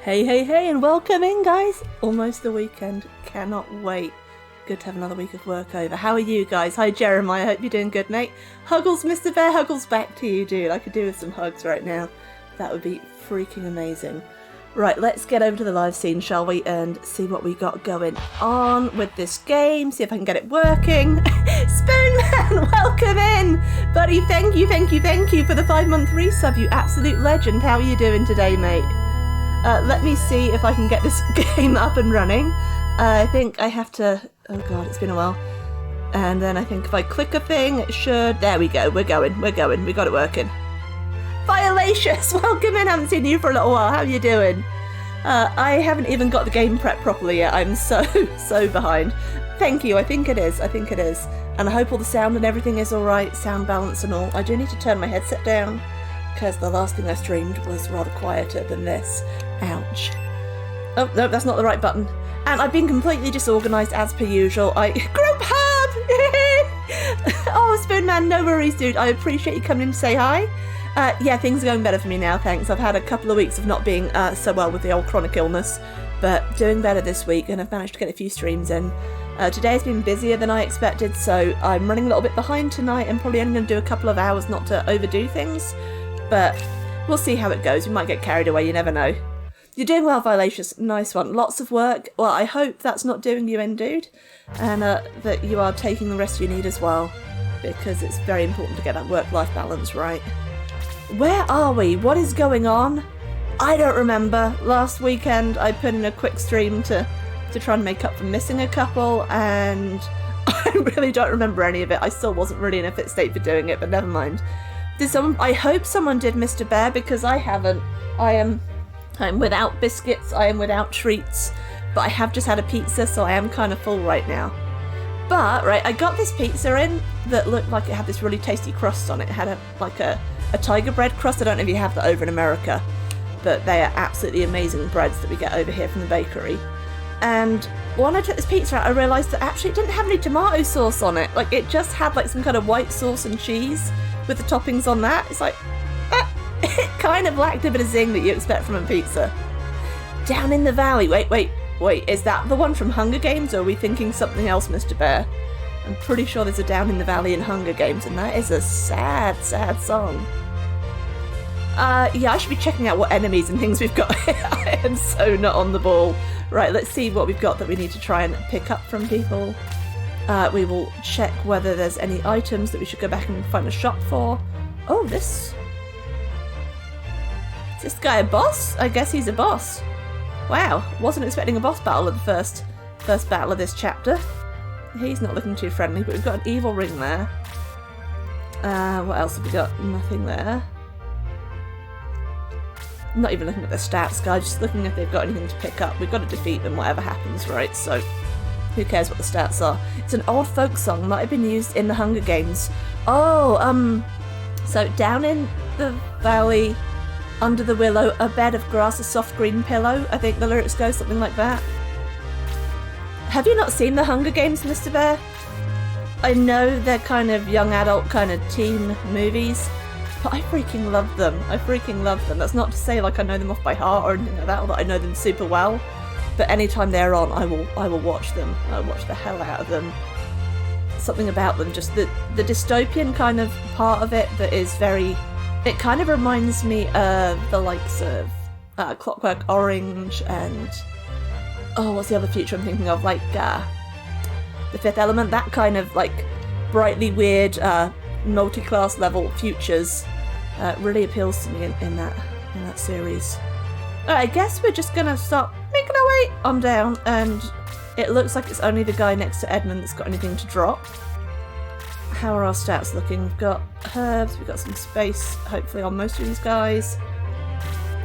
Hey, hey, hey, and welcome in, guys. Almost the weekend. Cannot wait. Good to have another week of work over. How are you guys? Hi, Jeremiah. Hope you're doing good, mate. Huggles, Mr. Bear. Huggles back to you, dude. I could do with some hugs right now. That would be freaking amazing. Right, let's get over to the live scene, shall we? And see what we got going on with this game. See if I can get it working. Spoonman, welcome in. Buddy, thank you for the 5-month resub, you absolute legend. How are you doing today, mate? Let me see if I can get this game up and running. I think I have to... Oh god, it's been a while. And then I think if I click a thing, it should... There we go, we're going. We got it working. Violacious, welcome in. Haven't seen you for a little while. How are you doing? I haven't even got the game prep properly yet. I'm so behind. Thank you, I think it is. And I hope all the sound and everything is alright, sound balance and all. I do need to turn my headset down, because the last thing I streamed was rather quieter than this. Ouch. Oh, no, that's not the right button. And I've been completely disorganised as per usual. Group hub! Oh, Spoonman, no worries, dude. I appreciate you coming in to say hi. Yeah, things are going better for me now, thanks. I've had a couple of weeks of not being so well with the old chronic illness, but doing better this week, and I've managed to get a few streams in. Today's been busier than I expected, so I'm running a little bit behind tonight and probably only going to do a couple of hours not to overdo things, but we'll see how it goes. We might get carried away, you never know. You're doing well, Violacious. Nice one. Lots of work. Well, I hope that's not doing you in, dude, and that you are taking the rest you need as well, because it's very important to get that work-life balance right. Where are we? What is going on? I don't remember. Last weekend I put in a quick stream to try and make up for missing a couple, and I really don't remember any of it. I still wasn't really in a fit state for doing it, but never mind. I hope someone did Mr. Bear, because I haven't. I'm without biscuits, I am without treats, but I have just had a pizza, so I am kind of full right now. But, right, I got this pizza in that looked like it had this really tasty crust on it. It had a tiger bread crust. I don't know if you have that over in America, but they are absolutely amazing breads that we get over here from the bakery. And when I took this pizza out, I realised that actually it didn't have any tomato sauce on it. Like, it just had like some kind of white sauce and cheese with the toppings on that. It's like, it kind of lacked a bit of zing that you expect from a pizza. Down in the Valley. Wait, is that the one from Hunger Games, or are we thinking something else, Mr. Bear? I'm pretty sure there's a Down in the Valley in Hunger Games, and that is a sad, sad song. Yeah, I should be checking out what enemies and things we've got here. I am so not on the ball. Right, let's see what we've got that we need to try and pick up from people. We will check whether there's any items that we should go back and find a shop for. Oh, Is this guy a boss? I guess he's a boss. Wow, wasn't expecting a boss battle at the first battle of this chapter. He's not looking too friendly, but we've got an evil ring there. What else have we got? Nothing there. I'm not even looking at their stats, guys, just looking if they've got anything to pick up. We've got to defeat them, whatever happens, right? So, who cares what the stats are? It's an old folk song, might have been used in the Hunger Games. Oh, so down in the valley, under the willow, a bed of grass, a soft green pillow. I think the lyrics go something like that. Have you not seen the Hunger Games, Mr. Bear? I know they're kind of young adult, kind of teen movies, but I freaking love them. That's not to say like I know them off by heart or anything like that, or that I know them super well. But anytime they're on, I will watch them. I watch the hell out of them. Something about them, just the dystopian kind of part of it that is very... It kind of reminds me of the likes of Clockwork Orange and... Oh, what's the other future I'm thinking of? Like, The Fifth Element, that kind of, like, brightly weird, multi-class level futures really appeals to me in that series. Alright, I guess we're just gonna start making our way on down, and it looks like it's only the guy next to Edmund that's got anything to drop. How are our stats looking? We've got herbs, we've got some space, hopefully, on most of these guys.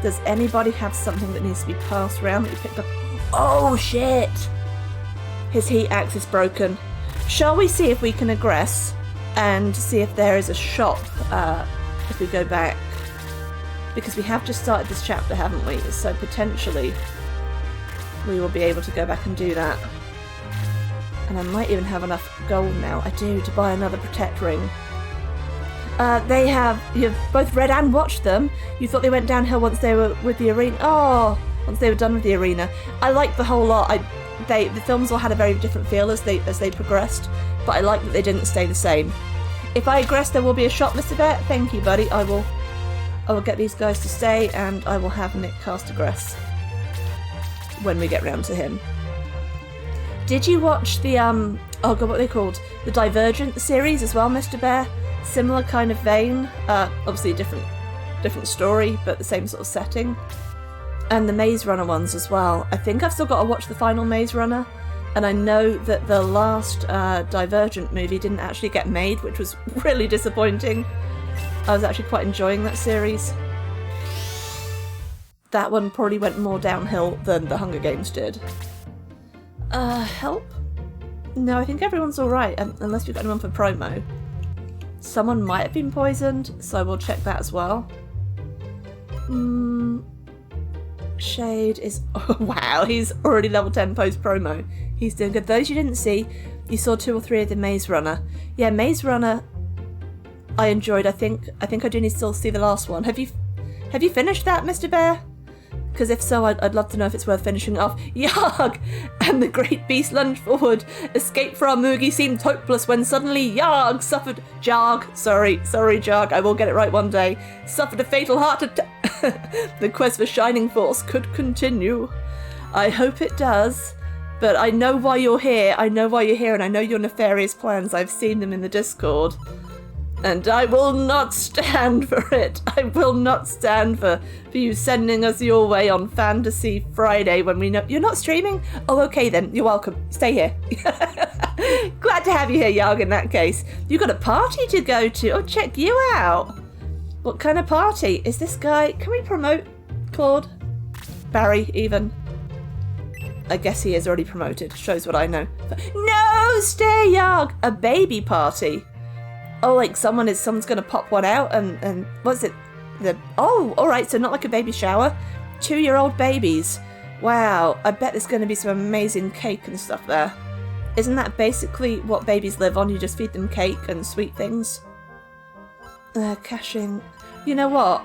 Does anybody have something that needs to be passed around that you picked up? Oh, shit! His heat axe is broken. Shall we see if we can aggress and see if there is a shop if we go back? Because we have just started this chapter, haven't we? So potentially we will be able to go back and do that. And I might even have enough gold now. I do, to buy another protect ring. You've both read and watched them. You thought they went downhill once they were with the arena. Oh, once they were done with the arena. I liked the whole lot. The films all had a very different feel as they progressed, but I liked that they didn't stay the same. If I aggress, there will be a shot, Mr. Bear. Thank you, buddy. I will get these guys to stay, and I will have Nick cast aggress when we get round to him. Did you watch the oh god, what are they called? The Divergent series as well, Mr. Bear? Similar kind of vein. Obviously a different story, but the same sort of setting. And the Maze Runner ones as well. I think I've still got to watch the final Maze Runner, and I know that the last Divergent movie didn't actually get made, which was really disappointing. I was actually quite enjoying that series. That one probably went more downhill than the Hunger Games did. Help? No, I think everyone's alright, unless we've got anyone for promo. Someone might have been poisoned, so I will check that as well. Shade is... Oh, wow, he's already level 10 post-promo. He's doing good. Those you didn't see, you saw 2 or 3 of the Maze Runner. Yeah, Maze Runner I enjoyed. I think I do need to still see the last one. Have you finished that, Mr. Bear? Because if so, I'd love to know if it's worth finishing off. Yarg! And the great beast lunged forward. Escape for our Moogie seemed hopeless when suddenly Yarg suffered... Jarg. Sorry, Jarg. I will get it right one day. Suffered a fatal heart attack. The quest for Shining Force could continue. I hope it does. But I know why you're here. And I know your nefarious plans. I've seen them in the Discord. And I will not stand for it. I will not stand for you sending us your way on Fantasy Friday when we know... You're not streaming? Oh, okay then. You're welcome. Stay here. Glad to have you here, Yarg, in that case. You got a party to go to. Oh, check you out. What kind of party? Is this guy... Can we promote Claude? Barry, even? I guess he is already promoted. Shows what I know. No! Stay, Yarg! A baby party. Oh, like someone's gonna pop one out and what's it? Oh, alright, so not like a baby shower. 2-year-old babies. Wow, I bet there's gonna be some amazing cake and stuff there. Isn't that basically what babies live on? You just feed them cake and sweet things? Caching. You know what?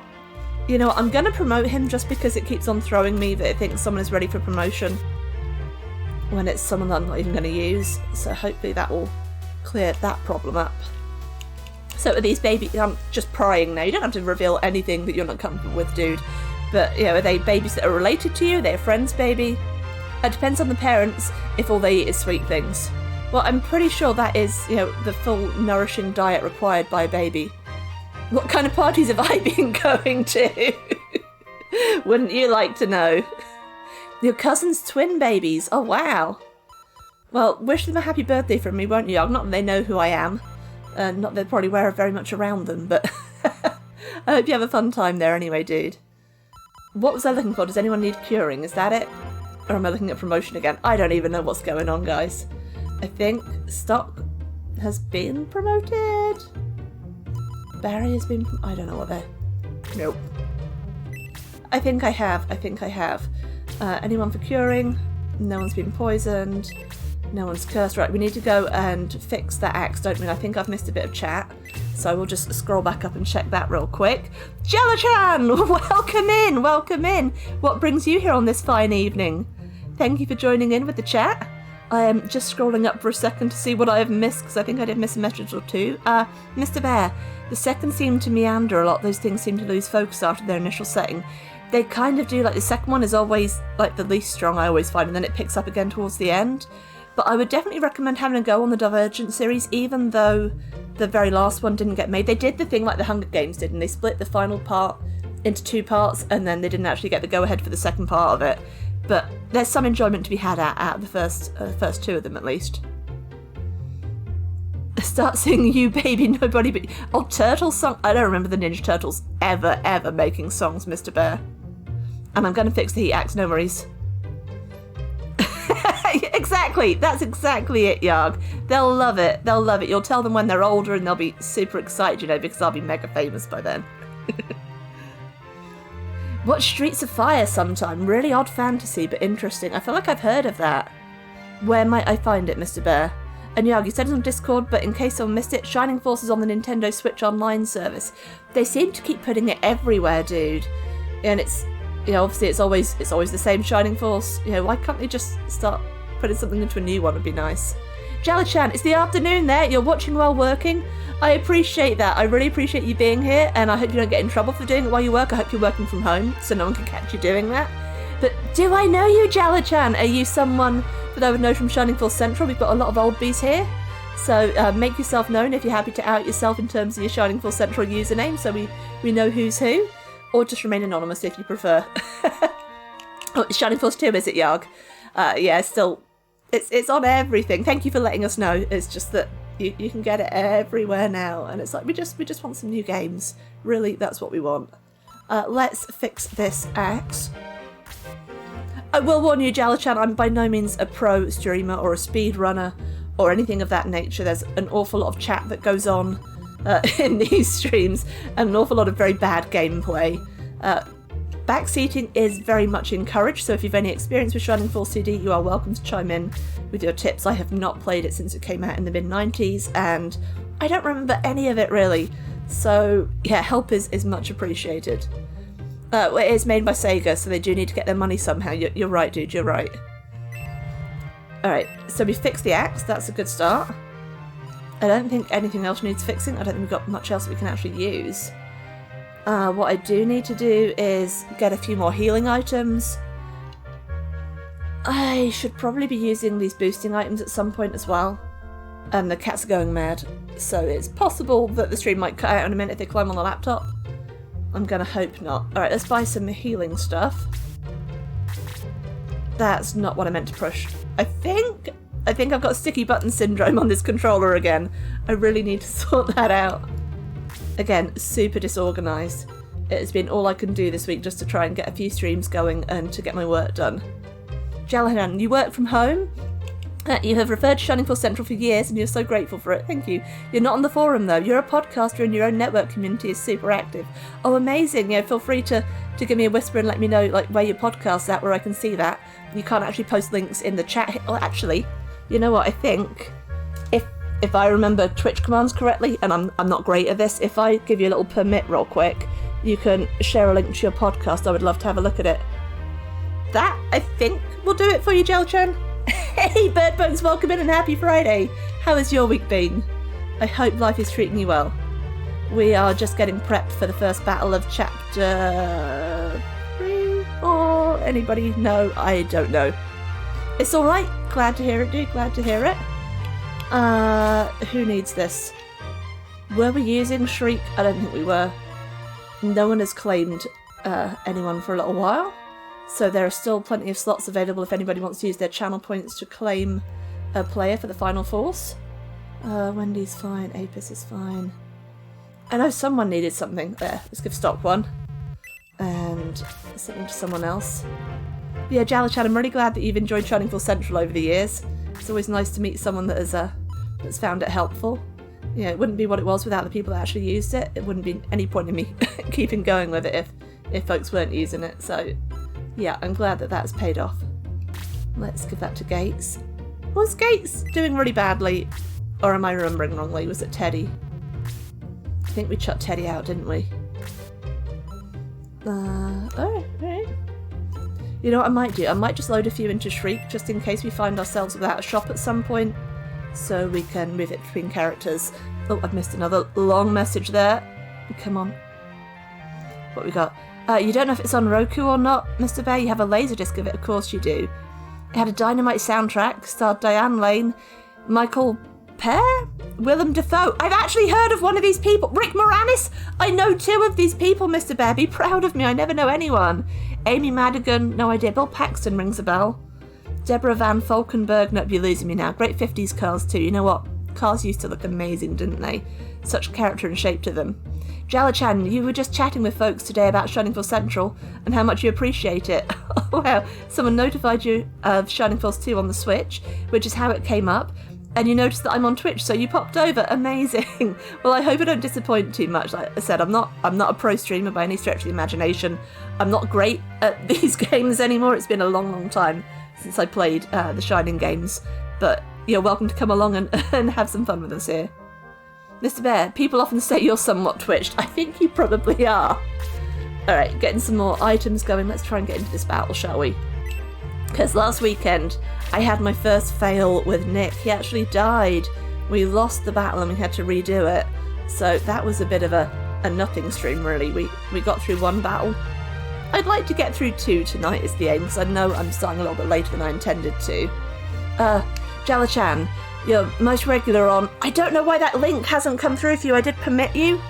I'm gonna promote him just because it keeps on throwing me that it thinks someone is ready for promotion when it's someone that I'm not even gonna use. So hopefully that will clear that problem up. So are these babies, I'm just prying now, you don't have to reveal anything that you're not comfortable with, dude. But, are they babies that are related to you? Are they a friend's baby? It depends on the parents if all they eat is sweet things. Well, I'm pretty sure that is, the full nourishing diet required by a baby. What kind of parties have I been going to? Wouldn't you like to know? Your cousin's twin babies, oh wow. Well, wish them a happy birthday from me, won't you? Not that they know who I am. Not that they're probably wear very much around them, but I hope you have a fun time there anyway, dude. What was I looking for? Does anyone need curing? Is that it? Or am I looking at promotion again? I don't even know what's going on, guys. I think Stock has been promoted. Barry has been... I don't know what they're... Nope. I think I have. Anyone for curing? No one's been poisoned. No one's cursed. Right, we need to go and fix that axe, don't we? I think I've missed a bit of chat, so we'll just scroll back up and check that real quick. Jella-chan! Welcome in! What brings you here on this fine evening? Thank you for joining in with the chat. I am just scrolling up for a second to see what I have missed, because I think I did miss a message or two. Mr. Bear, the seconds seem to meander a lot. Those things seem to lose focus after their initial setting. They kind of do, like the second one is always like the least strong, I always find, and then it picks up again towards the end. But I would definitely recommend having a go on the Divergent series, even though the very last one didn't get made. They did the thing like the Hunger Games did, and they split the final part into 2 parts, and then they didn't actually get the go-ahead for the second part of it. But there's some enjoyment to be had out of the first 2 of them, at least. Start singing You Baby Nobody But... Oh, Turtle song? I don't remember the Ninja Turtles ever making songs, Mr. Bear. And I'm going to fix the heat axe, no worries. Exactly, that's exactly it, Yarg. They'll love it. You'll tell them when they're older and they'll be super excited, because I'll be mega famous by then. Watch Streets of Fire sometime. Really odd fantasy, but interesting. I feel like I've heard of that. Where might I find it, Mr. Bear? And Yarg, you said it on Discord, but in case someone missed it, Shining Force is on the Nintendo Switch Online service. They seem to keep putting it everywhere, dude. And it's obviously it's always the same Shining Force. Why can't they just start putting something into a new one? Would be nice. Jala-chan, it's the afternoon there. You're watching while working. I appreciate that. I really appreciate you being here, and I hope you don't get in trouble for doing it while you work. I hope you're working from home, so no one can catch you doing that. But do I know you, Jala-chan? Are you someone that I would know from Shining Force Central? We've got a lot of old bees here. So make yourself known if you're happy to out yourself in terms of your Shining Force Central username, so we know who's who. Or just remain anonymous if you prefer. Shining Force 2, is it, Yarg? Yeah, still, it's on everything. Thank you for letting us know. It's just that you can get it everywhere now, and it's like we just want some new games. Really, that's what we want. Let's fix this axe. I will warn you, Jala-chan, I'm by no means a pro streamer or a speedrunner or anything of that nature. There's an awful lot of chat that goes on in these streams, and an awful lot of very bad gameplay. Backseating is very much encouraged, so if you've any experience with Shining Force CD, you are welcome to chime in with your tips. I have not played it since it came out in the mid-90s, and I don't remember any of it really. So yeah, help is much appreciated. It is made by Sega, so they do need to get their money somehow. You're right, dude, you're right. Alright, so we fixed the axe, that's a good start. I don't think anything else needs fixing. I don't think we've got much else that we can actually use. What I do need to do is get a few more healing items. I should probably be using these boosting items at some point as well. And the cats are going mad, so it's possible that the stream might cut out in a minute if they climb on the laptop. I'm gonna hope not. Alright, let's buy some healing stuff. That's not what I meant to push. I think I've got sticky button syndrome on this controller again. I really need to sort that out. Again, super disorganised. It has been all I can do this week just to try and get a few streams going and to get my work done. Jalahan, you work from home? You have referred to Shining Force Central for years and you're so grateful for it. Thank you. You're not on the forum though. You're a podcaster and your own network community is super active. Oh, amazing. Feel free to give me a whisper and let me know where your podcast's at, where I can see that. You can't actually post links in the chat. Oh, actually, you know what? I think if I remember Twitch commands correctly, and I'm not great at this, if I give you a little permit real quick, you can share a link to your podcast. I would love to have a look at it. That, I think, will do it for you, Jel-chan. Hey, Birdbugs, welcome in and happy Friday. How has your week been? I hope life is treating you well. We are just getting prepped for the first battle of chapter 3 or anybody? No, I don't know. It's alright. Glad to hear it, dude. Glad to hear it. Who needs this? Were we using Shriek? I don't think we were. No one has claimed anyone for a little while. So there are still plenty of slots available if anybody wants to use their channel points to claim a player for the Final Force. Wendy's fine, Apis is fine. I know someone needed something. There, let's give stock one. And something to someone else. But yeah, Jala-chan, I'm really glad that you've enjoyed Shining Force Central over the years. It's always nice to meet someone that has that's found it helpful. It wouldn't be what it was without the people that actually used it. It wouldn't be any point in me keeping going with it if folks weren't using it. So yeah, I'm glad that that's paid off. Let's give that to Gates. Was Gates doing really badly? Or am I remembering wrongly? Was it Teddy? I think we shut Teddy out, didn't we? Alright. You know what I might do? I might just load a few into Shriek, just in case we find ourselves without a shop at some point, so we can move it between characters. Oh, I've missed another long message there. Come on. What we got? You don't know if it's on Roku or not, Mr. Bear? You have a Laserdisc of it, of course you do. It had a dynamite soundtrack, starred Diane Lane, Michael Pear? Willem Dafoe. I've actually heard of one of these people. Rick Moranis? I know 2 of these people, Mr. Bear. Be proud of me. I never know anyone. Amy Madigan. No idea. Bill Paxton rings a bell. Deborah Van Falkenberg. Nope, you're losing me now. Great 50s cars too. You know what? Cars used to look amazing, didn't they? Such character and shape to them. Jala-chan, you were just chatting with folks today about Shining Force Central and how much you appreciate it. Oh, wow. Someone notified you of Shining Force 2 on the Switch, which is how it came up. And you noticed that I'm on Twitch, so you popped over. Amazing. Well, I hope I don't disappoint too much. Like I said, I'm not a pro streamer by any stretch of the imagination. I'm not great at these games anymore. It's been a long, long time since I played the Shining games. But you're welcome to come along and have some fun with us here. Mr. Bear, people often say you're somewhat twitched. I think you probably are. Alright, getting some more items going. Let's try and get into this battle, shall we? Because last weekend, I had my first fail with Nick. He actually died. We lost the battle and we had to redo it. So that was a bit of a nothing stream, really. We got through one battle. I'd like to get through 2 tonight is the aim, because I know I'm starting a little bit later than I intended to. Jala-chan, you're most regular on... I don't know why that link hasn't come through for you. I did permit you.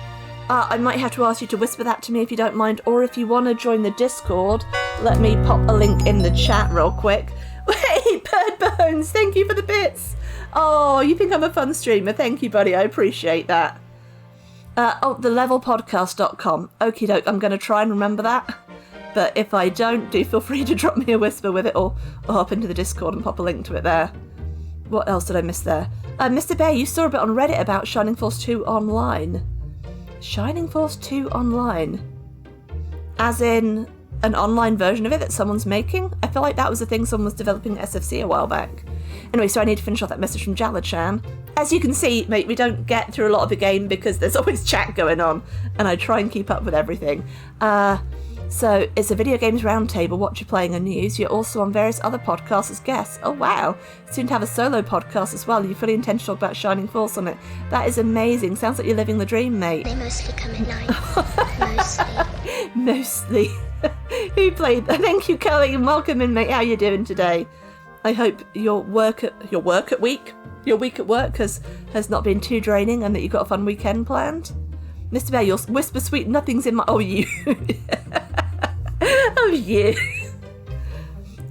I might have to ask you to whisper that to me if you don't mind, or if you want to join the Discord, let me pop a link in the chat real quick. Wait, Bird Bones, thank you for the bits. Oh, you think I'm a fun streamer? Thank you, buddy. I appreciate that. thelevelpodcast.com. Okie doke, I'm going to try and remember that. But if I don't, do feel free to drop me a whisper with it, or hop into the Discord and pop a link to it there. What else did I miss there? Mr. Bear, you saw a bit on Reddit about Shining Force 2 Online. Shining Force 2 Online? As in an online version of it that someone's making? I feel like that was a thing someone was developing at SFC a while back. Anyway, so I need to finish off that message from Jala-chan. As you can see, mate, we don't get through a lot of the game because there's always chat going on, and I try and keep up with everything. So it's a video games roundtable, what you're playing and news. You're also on various other podcasts as guests. Oh wow, soon to have a solo podcast as well. You fully intend to talk about Shining Force on it. That is amazing. Sounds like you're living the dream, mate. They mostly come at night. Mostly. Who played that? Thank you, Kelly, and welcome in, mate. How you doing today? I hope your week at work has not been too draining, and that you've got a fun weekend planned. Mr. Bear, your whisper sweet nothing's in my... Oh, you. Oh, you.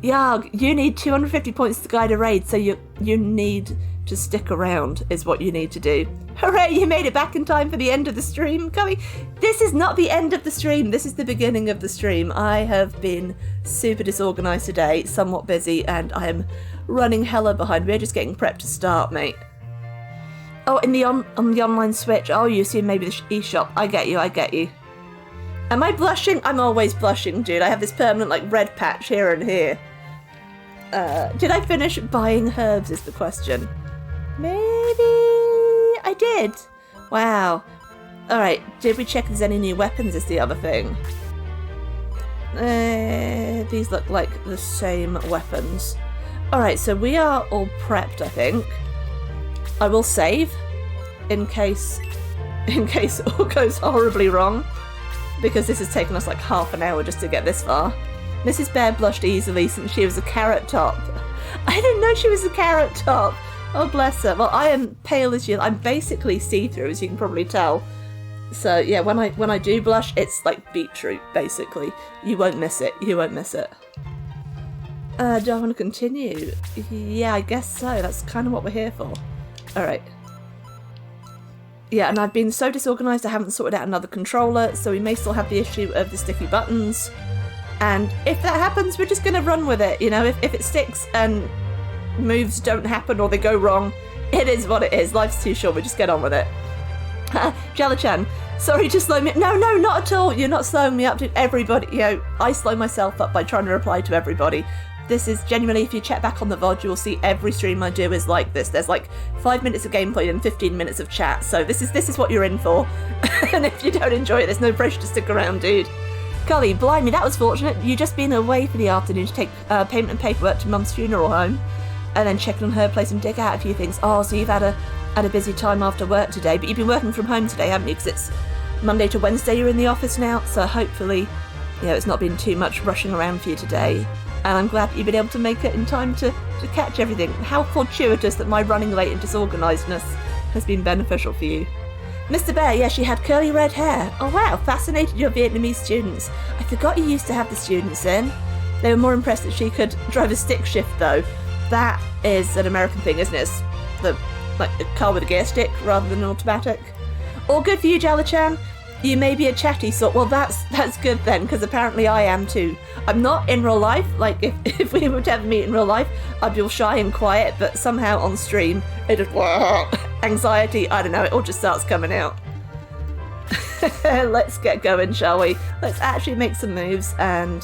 Yarg, you need 250 points to guide a raid, so you need to stick around, is what you need to do. Hooray, you made it back in time for the end of the stream. Chloe, this is not the end of the stream. This is the beginning of the stream. I have been super disorganised today, somewhat busy, and I am running hella behind. We're just getting prepped to start, mate. Oh, on the online Switch. Oh, you see maybe the eShop. I get you. Am I blushing? I'm always blushing, dude. I have this permanent, like, red patch here and here. Did I finish buying herbs is the question. Maybe I did. Wow. Alright, did we check if there's any new weapons is the other thing. These look like the same weapons. Alright, so we are all prepped, I think. I will save in case all goes horribly wrong, because this has taken us like half an hour just to get this far. Mrs. Bear blushed easily since she was a carrot top. I didn't know she was a carrot top. Oh, bless her. Well, I am pale as you. I'm basically see-through, as you can probably tell. So yeah, when I do blush, it's like beetroot, basically. You won't miss it. Do I want to continue? Yeah, I guess so. That's kind of what we're here for. Alright. Yeah, and I've been so disorganised I haven't sorted out another controller, so we may still have the issue of the sticky buttons. And if that happens, we're just going to run with it. You know, if it sticks and moves don't happen or they go wrong, it is what it is. Life's too short, we just get on with it. Jala-chan, sorry to slow me... No, not at all. You're not slowing me up to everybody. You know, I slow myself up by trying to reply to everybody. This is genuinely, if you check back on the VOD, you will see every stream I do is like this. There's like 5 minutes of gameplay and 15 minutes of chat. So this is what you're in for. And if you don't enjoy it, there's no pressure to stick around, dude. Golly, blimey, that was fortunate. You just been away for the afternoon to take payment and paperwork to Mum's funeral home, and then checking on her place and dig out a few things. Oh, so you've had a busy time after work today, but you've been working from home today, haven't you? Because it's Monday to Wednesday you're in the office now, so hopefully, you know, it's not been too much rushing around for you today. And I'm glad you've been able to make it in time to catch everything. How fortuitous that my running late and disorganisedness has been beneficial for you. Mr. Bear, yeah, she had curly red hair. Oh wow, fascinated your Vietnamese students. I forgot you used to have the students in. They were more impressed that she could drive a stick shift though. That is an American thing, isn't it? It's like a car with a gear stick rather than an automatic. All good for you, Jala-chan. You may be a chatty sort. Well, that's good then, because apparently I am too. I'm not in real life. Like, if we were to ever meet in real life, I'd be all shy and quiet, but somehow on stream, it just... anxiety, I don't know, it all just starts coming out. Let's get going, shall we? Let's actually make some moves and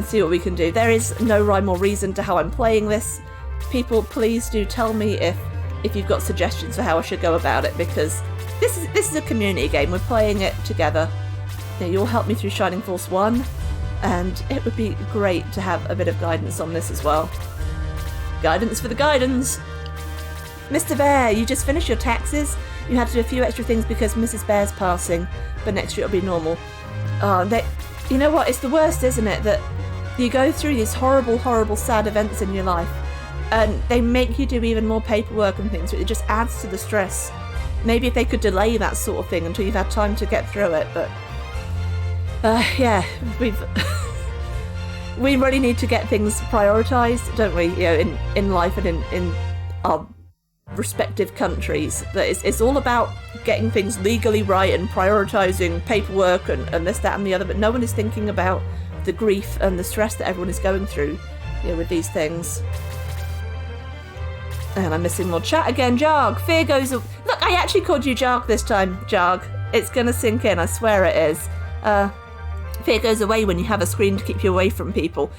see what we can do. There is no rhyme or reason to how I'm playing this. People, please do tell me if you've got suggestions for how I should go about it, because this is a community game. We're playing it together, you'll help me through Shining Force 1, and it would be great to have a bit of guidance on this as well. Guidance for the guidance! Mr. Bear, you just finished your taxes. You had to do a few extra things because Mrs. Bear's passing, but next year it'll be normal. You know what? It's the worst, isn't it? That you go through these horrible, horrible, sad events in your life, and they make you do even more paperwork and things, but it just adds to the stress. Maybe if they could delay that sort of thing until you've had time to get through it, but... yeah, we really need to get things prioritised, don't we? In life and in our respective countries. That it's all about getting things legally right and prioritising paperwork and this, that and the other, but no one is thinking about the grief and the stress that everyone is going through with these things. And I'm missing more chat again. Jarg, fear goes... Look, I actually called you Jarg this time, Jarg. It's going to sink in, I swear it is. Fear goes away when you have a screen to keep you away from people.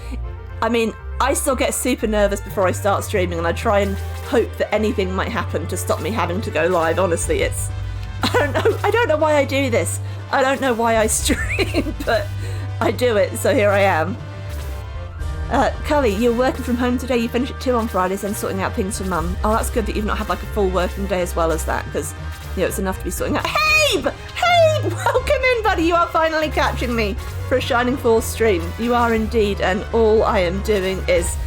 I mean, I still get super nervous before I start streaming, and I try and hope that anything might happen to stop me having to go live. Honestly, it's... I don't know why I do this. I don't know why I stream, but I do it, so here I am. Cully, you're working from home today. You finish at 2 on Fridays and sorting out things for Mum. Oh, that's good that you've not had like a full working day as well as that, because it's enough to be sorting out. Habe! Habe! Welcome in, buddy. You are finally catching me for a Shining Force stream. You are indeed, and all I am doing is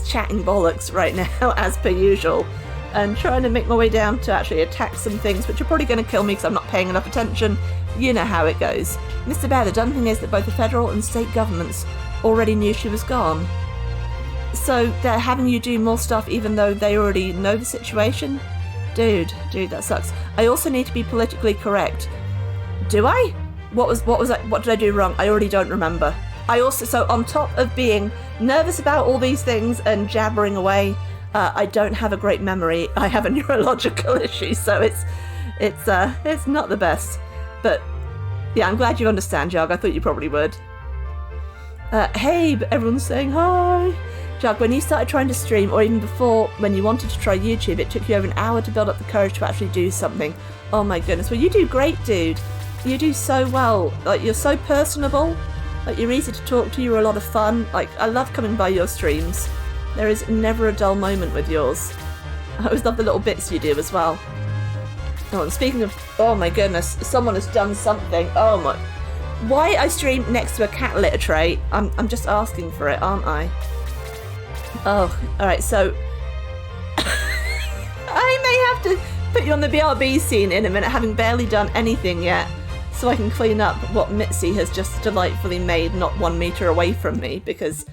chatting bollocks right now, as per usual, and trying to make my way down to actually attack some things, which are probably going to kill me because I'm not paying enough attention. You know how it goes. Mr. Bear, the dumb thing is that both the federal and state governments already knew she was gone. So they're having you do more stuff even though they already know the situation? Dude, that sucks. I also need to be politically correct. Do I? What did I do wrong? I already don't remember. So on top of being nervous about all these things and jabbering away, I don't have a great memory. I have a neurological issue, so it's not the best. But yeah, I'm glad you understand, Jarg. I thought you probably would. Hey, everyone's saying hi. Jarg, when you started trying to stream, or even before, when you wanted to try YouTube, it took you over an hour to build up the courage to actually do something. Oh my goodness. Well, you do great, dude. You do so well. Like, you're so personable. Like, you're easy to talk to. You're a lot of fun. Like, I love coming by your streams. There is never a dull moment with yours. I always love the little bits you do as well. Oh, and speaking of... Oh my goodness. Someone has done something. Oh my... Why I stream next to a cat litter tray? I'm just asking for it, aren't I? Oh, alright, so... I may have to put you on the BRB scene in a minute, having barely done anything yet, so I can clean up what Mitzi has just delightfully made not 1 metre away from me, because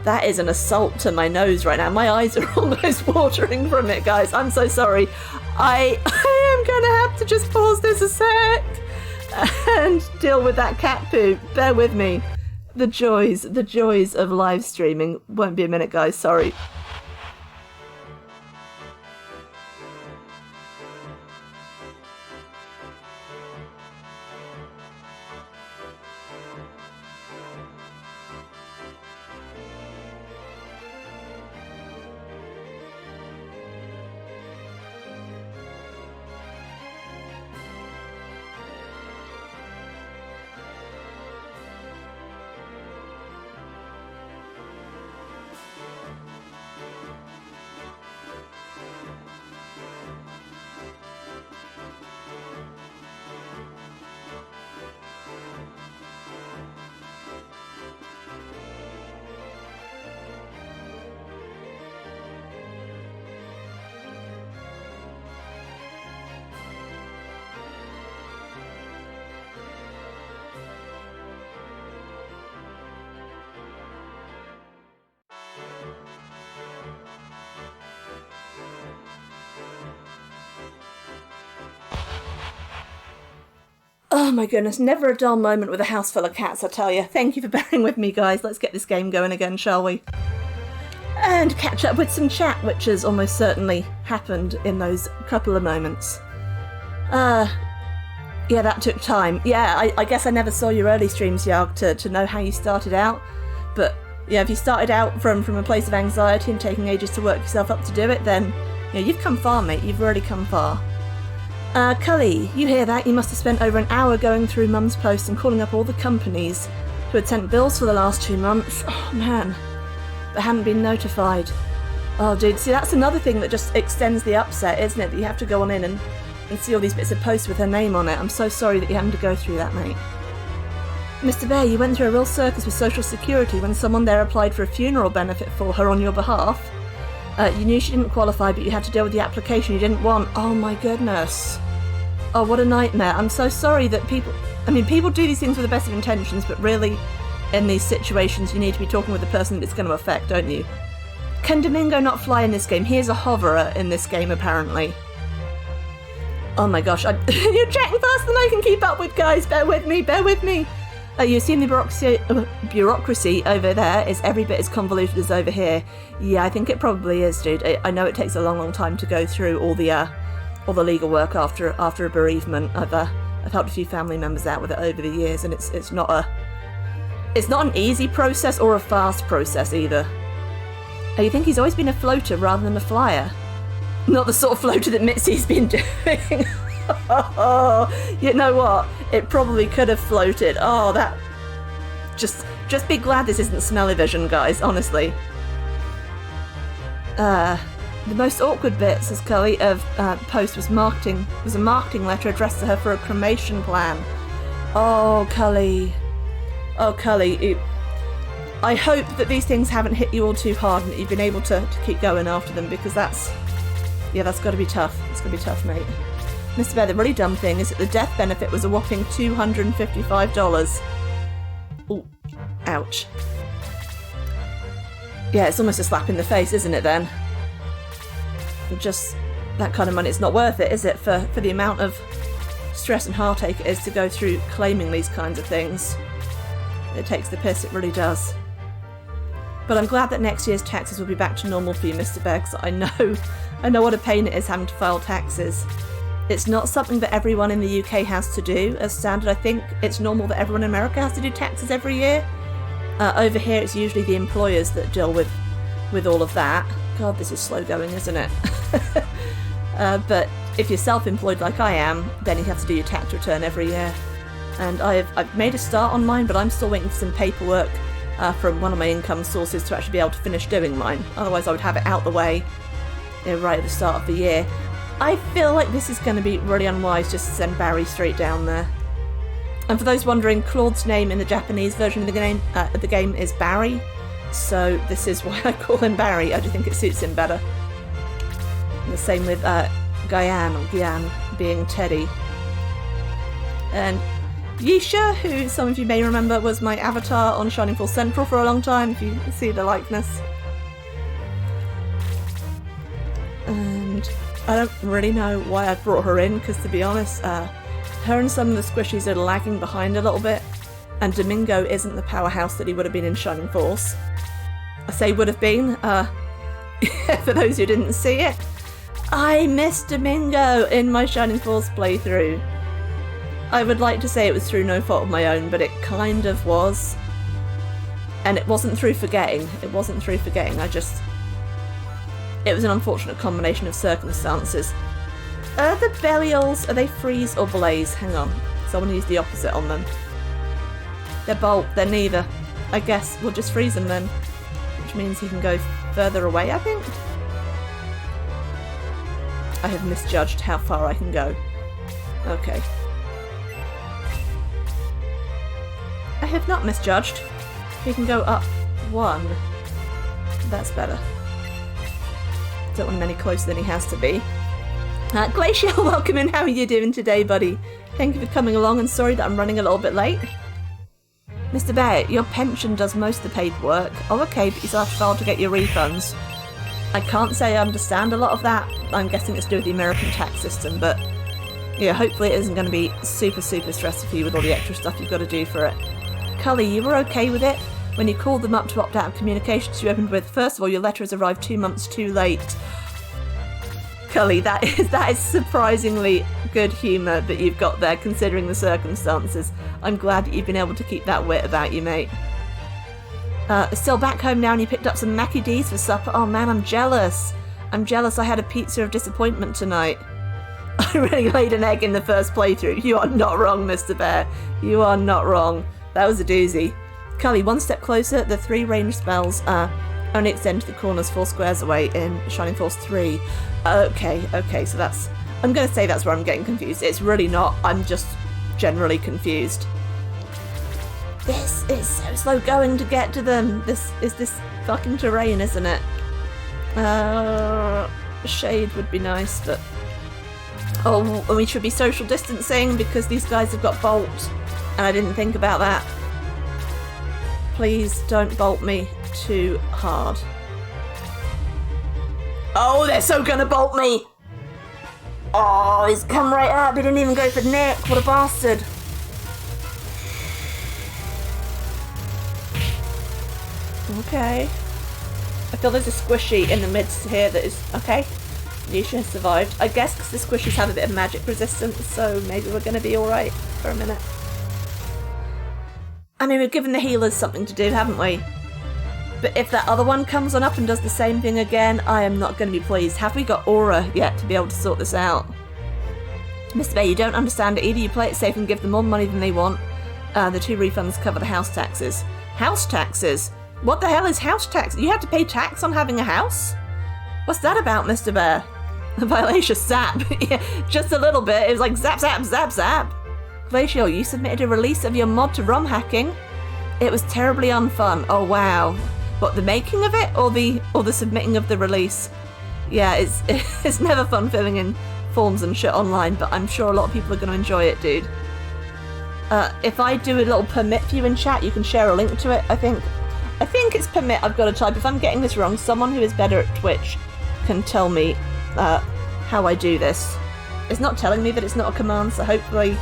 that is an assault to my nose right now. My eyes are almost watering from it, guys. I'm so sorry. I am going to have to just pause this a sec and deal with that cat poop. Bear with me. The joys of live streaming. Won't be a minute, guys. Sorry. Oh my goodness, never a dull moment with a house full of cats, I tell you. Thank you for bearing with me, guys. Let's get this game going again, shall we? And catch up with some chat, which has almost certainly happened in those couple of moments. Yeah, that took time. Yeah, I guess I never saw your early streams, Jarg, to know how you started out. But yeah, if you started out from a place of anxiety and taking ages to work yourself up to do it, then you've come far, mate. You've really come far. Cully, you hear that? You must have spent over an hour going through Mum's post and calling up all the companies who had sent bills for the last 2 months. Oh, man. But hadn't been notified. Oh, dude, see, that's another thing that just extends the upset, isn't it? That you have to go on in and see all these bits of posts with her name on it. I'm so sorry that you're having to go through that, mate. Mr. Bear, you went through a real circus with Social Security when someone there applied for a funeral benefit for her on your behalf. You knew she didn't qualify, but you had to deal with the application you didn't want. Oh my goodness. Oh, what a nightmare. I'm so sorry that people do these things with the best of intentions, but really, in these situations, you need to be talking with the person that it's going to affect, don't you? Can Domingo not fly in this game? He is a hoverer in this game, apparently. Oh my gosh, you're checking faster than I can keep up with, guys. Bear with me, bear with me. You assume the bureaucracy over there is every bit as convoluted as over here. Yeah, I think it probably is, dude. I know it takes a long time to go through all the legal work after a bereavement. I've helped a few family members out with it over the years, and it's not an easy process or a fast process either. You think he's always been a floater rather than a flyer? Not the sort of floater that Mitzi's been doing. You know what? It probably could have floated. Oh, that... Just be glad this isn't Smell-O-Vision, guys, honestly. The most awkward bit, says Cully, of post was a marketing letter addressed to her for a cremation plan. Oh, Cully. Oh, Cully. I hope that these things haven't hit you all too hard and that you've been able to keep going after them, because that's got to be tough. It's going to be tough, mate. Mr. Bear, the really dumb thing is that the death benefit was a whopping $255. Ooh, ouch. Yeah, it's almost a slap in the face, isn't it, then? Just that kind of money, it's not worth it, is it, for the amount of stress and heartache it is to go through claiming these kinds of things. It takes the piss, it really does. But I'm glad that next year's taxes will be back to normal for you, Mr. Bear, because I know what a pain it is having to file taxes. It's not something that everyone in the UK has to do as standard. I think it's normal that everyone in America has to do taxes every year. Over here it's usually the employers that deal with all of that. God, this is slow going, isn't it? But if you're self-employed like I am, then you have to do your tax return every year. And I've made a start on mine, but I'm still waiting for some paperwork from one of my income sources to actually be able to finish doing mine. Otherwise I would have it out the way right at the start of the year. I feel like this is going to be really unwise just to send Barry straight down there. And for those wondering, Claude's name in the Japanese version of the game is Barry, so this is why I call him Barry. I just think it suits him better. And the same with Gian being Teddy. And Yisha, who some of you may remember was my avatar on Shining Force Central for a long time, if you see the likeness. And I don't really know why I brought her in, because to be honest, her and some of the squishies are lagging behind a little bit, and Domingo isn't the powerhouse that he would have been in Shining Force. I say would have been, for those who didn't see it. I missed Domingo in my Shining Force playthrough. I would like to say it was through no fault of my own, but it kind of was. And it wasn't through forgetting. It was an unfortunate combination of circumstances. Are the Belials, are they freeze or blaze? Hang on. Someone used the opposite on them. They're bolt, they're neither. I guess we'll just freeze them then. Which means he can go further away, I think? I have misjudged how far I can go. Okay. I have not misjudged. He can go up 1. That's better. Don't want him any closer than he has to be. Glacial, welcome in. How are you doing today, buddy? Thank you for coming along, and sorry that I'm running a little bit late. Mr. Bear, your pension does most of the paperwork. Oh, okay, but you still have to file to get your refunds. I can't say I understand a lot of that. I'm guessing it's to do with the American tax system, but yeah, hopefully it isn't going to be super stressful for you with all the extra stuff you've got to do for it. Cully, you were okay with it? When you called them up to opt out of communications you opened with, first of all, your letter has arrived 2 months too late. Cully, that is surprisingly good humour that you've got there, considering the circumstances. I'm glad that you've been able to keep that wit about you, mate. Still back home now and you picked up some Mackie D's for supper. Oh man, I'm jealous. I had a pizza of disappointment tonight. I really laid an egg in the first playthrough. You are not wrong, Mr. Bear. You are not wrong. That was a doozy. Cully, one step closer. The 3 ranged spells only extend to the corners 4 squares away in Shining Force 3. Okay, so that's... I'm going to say that's where I'm getting confused. It's really not. I'm just generally confused. This is so slow going to get to them. This fucking terrain, isn't it? Shade would be nice, but... Oh, and we should be social distancing because these guys have got bolt. And I didn't think about that. Please don't bolt me too hard. Oh, they're so gonna bolt me! Oh, he's come right up. He didn't even go for Nick. What a bastard. Okay. I feel there's a squishy in the midst here that is... Okay. Nisha has survived. I guess because the squishies have a bit of magic resistance, so maybe we're going to be alright for a minute. I mean, we've given the healers something to do, haven't we? But if that other one comes on up and does the same thing again, I am not going to be pleased. Have we got Aura yet to be able to sort this out? Mr. Bay, you don't understand it. Either you play it safe and give them more money than they want. The 2 refunds cover the house taxes. House taxes? What the hell is house tax? You have to pay tax on having a house? What's that about, Mr. Bear? Violacious zap. Yeah, just a little bit. It was like zap, zap, zap, zap. Glacial, you submitted a release of your mod to ROM hacking. It was terribly unfun. Oh wow. What, the making of it or the submitting of the release? Yeah, it's never fun filling in forms and shit online, but I'm sure a lot of people are going to enjoy it, dude. If I do a little permit for you in chat, you can share a link to it. I think it's permit I've got to type. If I'm getting this wrong, someone who is better at Twitch can tell me how I do this. It's not telling me that it's not a command, so hopefully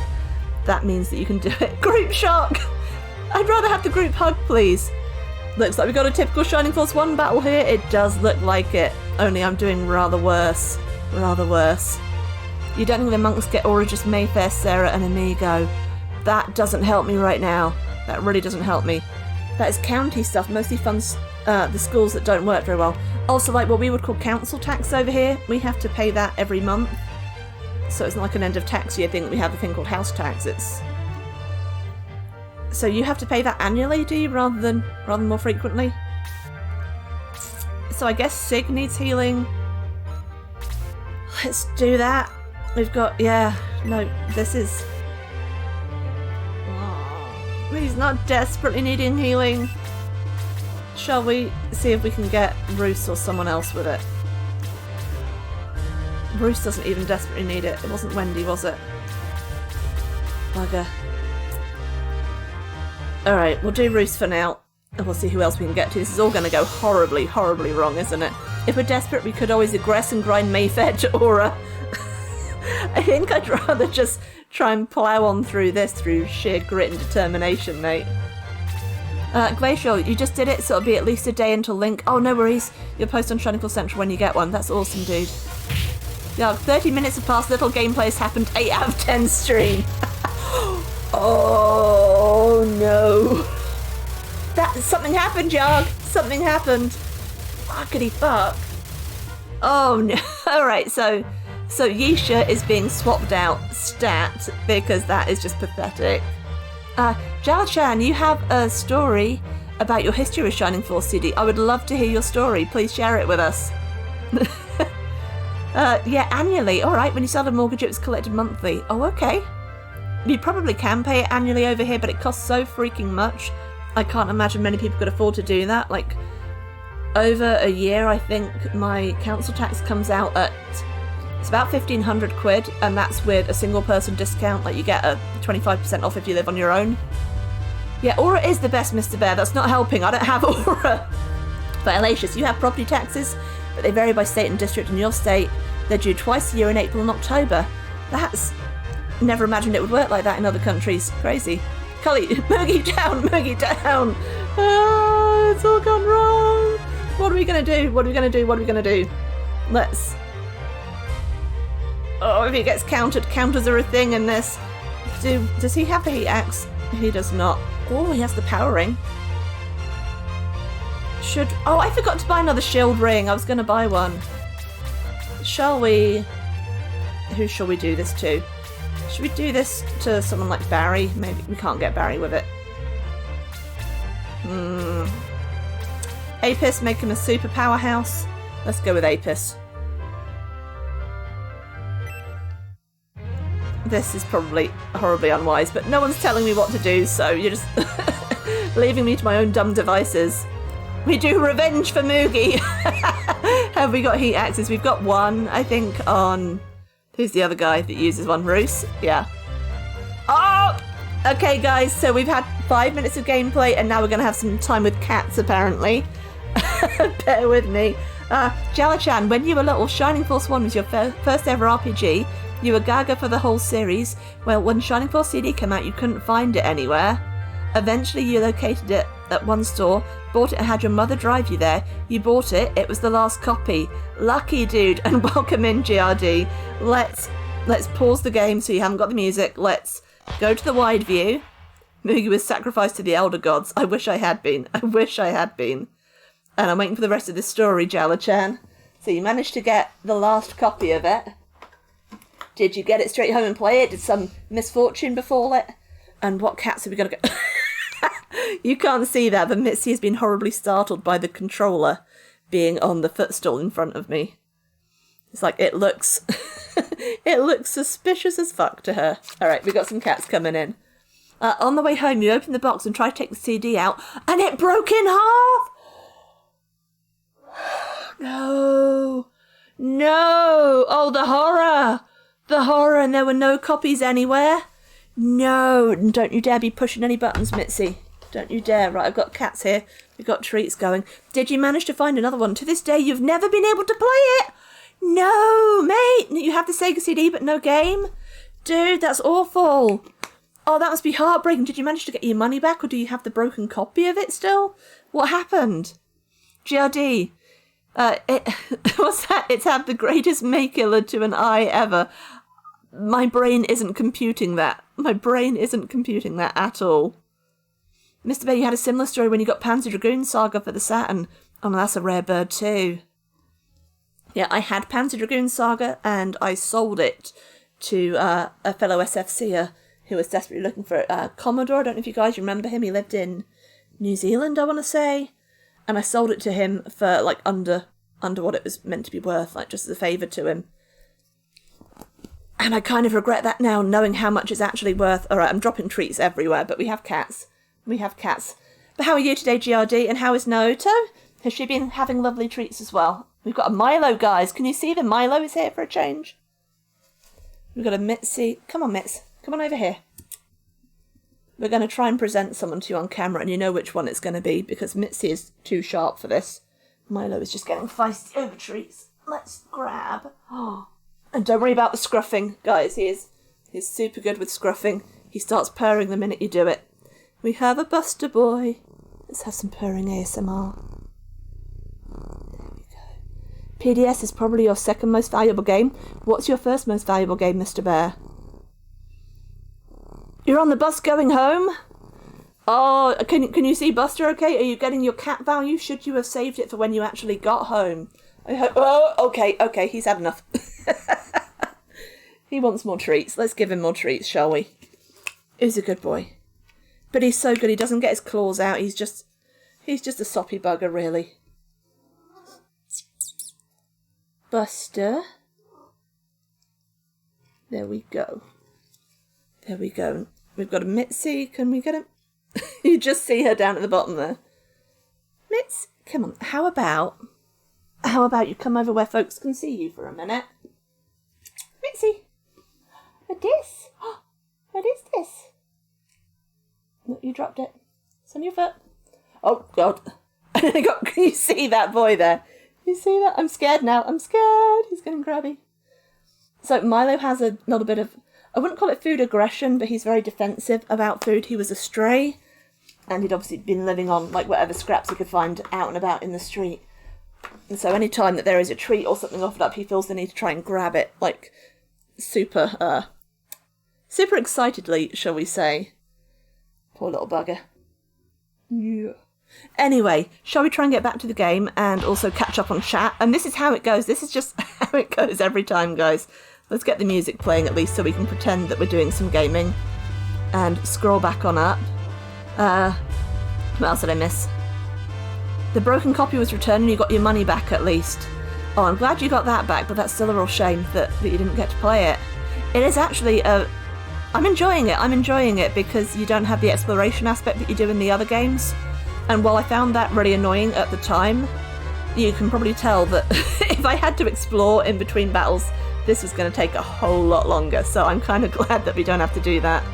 that means that you can do it. Group shock! I'd rather have the group hug, please. Looks like we've got a typical Shining Force 1 battle here. It does look like it, only I'm doing rather worse. Rather worse. You don't think the monks get Aura, just Mayfair, Sarah and Amigo. That doesn't help me right now. That really doesn't help me. That is county stuff, mostly funds the schools that don't work very well. Also, like what we would call council tax over here, we have to pay that every month. So it's not like an end of tax year thing. We have a thing called house tax. So you have to pay that annually, do you, rather than more frequently? So I guess Sig needs healing. Let's do that. We've got, yeah, no, this is... He's not desperately needing healing. Shall we see if we can get Bruce or someone else with it? Bruce doesn't even desperately need it. It wasn't Wendy, was it? Bugger. Alright, we'll do Bruce for now. And we'll see who else we can get to. This is all going to go horribly, horribly wrong, isn't it? If we're desperate, we could always aggress and grind Mayfair to Aura. I think I'd rather just try and plough on through this through sheer grit and determination, mate. Glacial, you just did it, so it'll be at least a day until Link. Oh, no worries. You'll post on Shining Force Central when you get one. That's awesome, dude. Yeah, 30 minutes have passed, little gameplay has happened, 8 out of 10 stream. Oh, no. Something happened, Yarg. Something happened. Fuckity fuck. Oh, no. Alright, so Yisha is being swapped out stat because that is just pathetic. Jal-chan, you have a story about your history with Shining Force CD. I would love to hear your story. Please share it with us. Yeah, annually. Alright, when you started a mortgage, it was collected monthly. Oh, okay. You probably can pay it annually over here, but it costs so freaking much. I can't imagine many people could afford to do that. Like, over a year, I think my council tax comes out at... It's about 1,500 quid, and that's with a single person discount. Like, you get a 25% off if you live on your own. Yeah, Aura is the best, Mr. Bear. That's not helping. I don't have Aura. But Elacious, you have property taxes, but they vary by state and district. In your state, they're due twice a year in April and October. That's... Never imagined it would work like that in other countries. Crazy. Cully, Moogie down, Moogie down. Ah, it's all gone wrong. What are we going to do? What are we going to do? What are we going to do? Let's... Oh, if he gets countered, counters are a thing in this. Does he have the heat axe? He does not. Oh, he has the power ring. Oh, I forgot to buy another shield ring. I was going to buy one. Shall we? Who shall we do this to? Should we do this to someone like Barry? Maybe we can't get Barry with it. Apis, make him a super powerhouse. Let's go with Apis. This is probably horribly unwise, but no one's telling me what to do, so you're just leaving me to my own dumb devices. We do revenge for Moogie. Have we got heat axes? We've got one, I think, on... Who's the other guy that uses one? Roos? Yeah. Oh! Okay, guys, so we've had 5 minutes of gameplay, and now we're going to have some time with cats, apparently. Bear with me. Jala-chan, when you were little, Shining Force 1 was your first ever RPG. You were gaga for the whole series. Well, when Shining Force CD came out, you couldn't find it anywhere. Eventually, you located it at one store, bought it and had your mother drive you there. You bought it, it was the last copy. Lucky dude, and welcome in, GRD. Let's pause the game so you haven't got the music. Let's go to the wide view. Moogie was sacrificed to the elder gods. I wish I had been. I wish I had been. And I'm waiting for the rest of this story, Jala-chan. So you managed to get the last copy of it. Did you get it straight home and play it? Did some misfortune befall it? And what cats have we got to go... You can't see that, but Mitzi has been horribly startled by the controller being on the footstool in front of me. It's like, it looks... it looks suspicious as fuck to her. Alright, we got some cats coming in. On the way home, you opened the box and tried to take the CD out, and it broke in half! No! No! Oh, the horror! The horror, and there were no copies anywhere. No, don't you dare be pushing any buttons, Mitzi. Don't you dare. Right, I've got cats here. We've got treats going. Did you manage to find another one? To this day, you've never been able to play it. No, mate. You have the Sega CD, but no game. Dude, that's awful. Oh, that must be heartbreaking. Did you manage to get your money back, or do you have the broken copy of it still? What happened? GRD. What's that? It's had the greatest make-killer to an eye ever. My brain isn't computing that. My brain isn't computing that at all. Mr. Bear, you had a similar story when you got Panzer Dragoon Saga for the Saturn. Oh, no, that's a rare bird too. Yeah, I had Panzer Dragoon Saga and I sold it to a fellow SFCer who was desperately looking for it. Commodore, I don't know if you guys remember him. He lived in New Zealand, I want to say. And I sold it to him for, like, under what it was meant to be worth, like, just as a favour to him. And I kind of regret that now, knowing how much it's actually worth. All right, I'm dropping treats everywhere, but we have cats. We have cats. But how are you today, GRD? And how is Naoto? Has she been having lovely treats as well? We've got a Milo, guys. Can you see that Milo is here for a change? We've got a Mitzi. Come on, Mitz. Come on over here. We're going to try and present someone to you on camera, and you know which one it's going to be, because Mitzi is too sharp for this. Milo is just getting feisty over treats. Let's grab... Oh. And don't worry about the scruffing, guys. He's super good with scruffing. He starts purring the minute you do it. We have a Buster Boy. Let's have some purring ASMR. There we go. PDS is probably your second most valuable game. What's your first most valuable game, Mr. Bear? You're on the bus going home? Oh, can you see Buster okay? Are you getting your cat value? Should you have saved it for when you actually got home? I hope... Oh, okay, he's had enough. He wants more treats. Let's give him more treats, shall we? He's a good boy. But he's so good, he doesn't get his claws out. He's just a soppy bugger, really. Buster. There we go. There we go. We've got a Mitzi. Can we get him? You just see her down at the bottom there. Mitz, come on. How about you come over where folks can see you for a minute? Mitzi. What this? What is this? Look, you dropped it. It's on your foot. Oh, God. Can you see that boy there? You see that? I'm scared now. I'm scared. He's getting grabby. So Milo has a little bit of... I wouldn't call it food aggression, but he's very defensive about food. He was a stray, and he'd obviously been living on like whatever scraps he could find out and about in the street. And so any time that there is a treat or something offered up, he feels the need to try and grab it, like super excitedly, shall we say. Poor little bugger. Yeah. Anyway, shall we try and get back to the game and also catch up on chat? And this is how it goes. This is just how it goes every time, guys. Let's get the music playing at least so we can pretend that we're doing some gaming. And scroll back on up. What else did I miss? The broken copy was returned and you got your money back at least. Oh, I'm glad you got that back, but that's still a real shame that you didn't get to play it. It is actually I'm enjoying it because you don't have the exploration aspect that you do in the other games. And while I found that really annoying at the time, you can probably tell that if I had to explore in between battles, this was going to take a whole lot longer. So I'm kind of glad that we don't have to do that.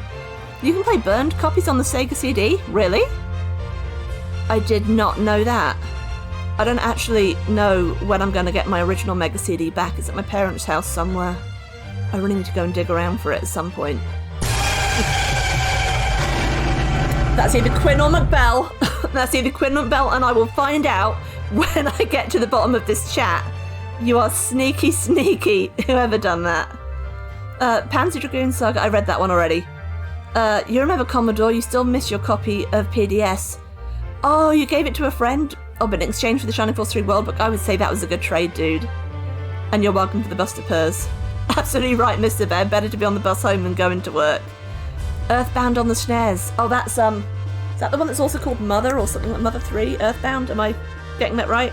You can play burned copies on the Sega CD? Really? I did not know that. I don't actually know when I'm going to get my original Mega CD back. It's at my parents' house somewhere. I really need to go and dig around for it at some point. That's either Quinn or McBell. That's either Quinn or McBell, and I will find out when I get to the bottom of this chat. You are sneaky, sneaky, whoever done that. Panzer Dragoon Saga, I read that one already. You remember Commodore, you still miss your copy of PDS. Oh, you gave it to a friend? Oh, but in exchange for the Shining Force 3 World Book, I would say that was a good trade, dude. And you're welcome for the bus to Purrs. Absolutely right, Mr. Bear. Better to be on the bus home than going to work. Earthbound on the SNES. Oh, that's, is that the one that's also called Mother or something like Mother 3? Earthbound? Am I getting that right?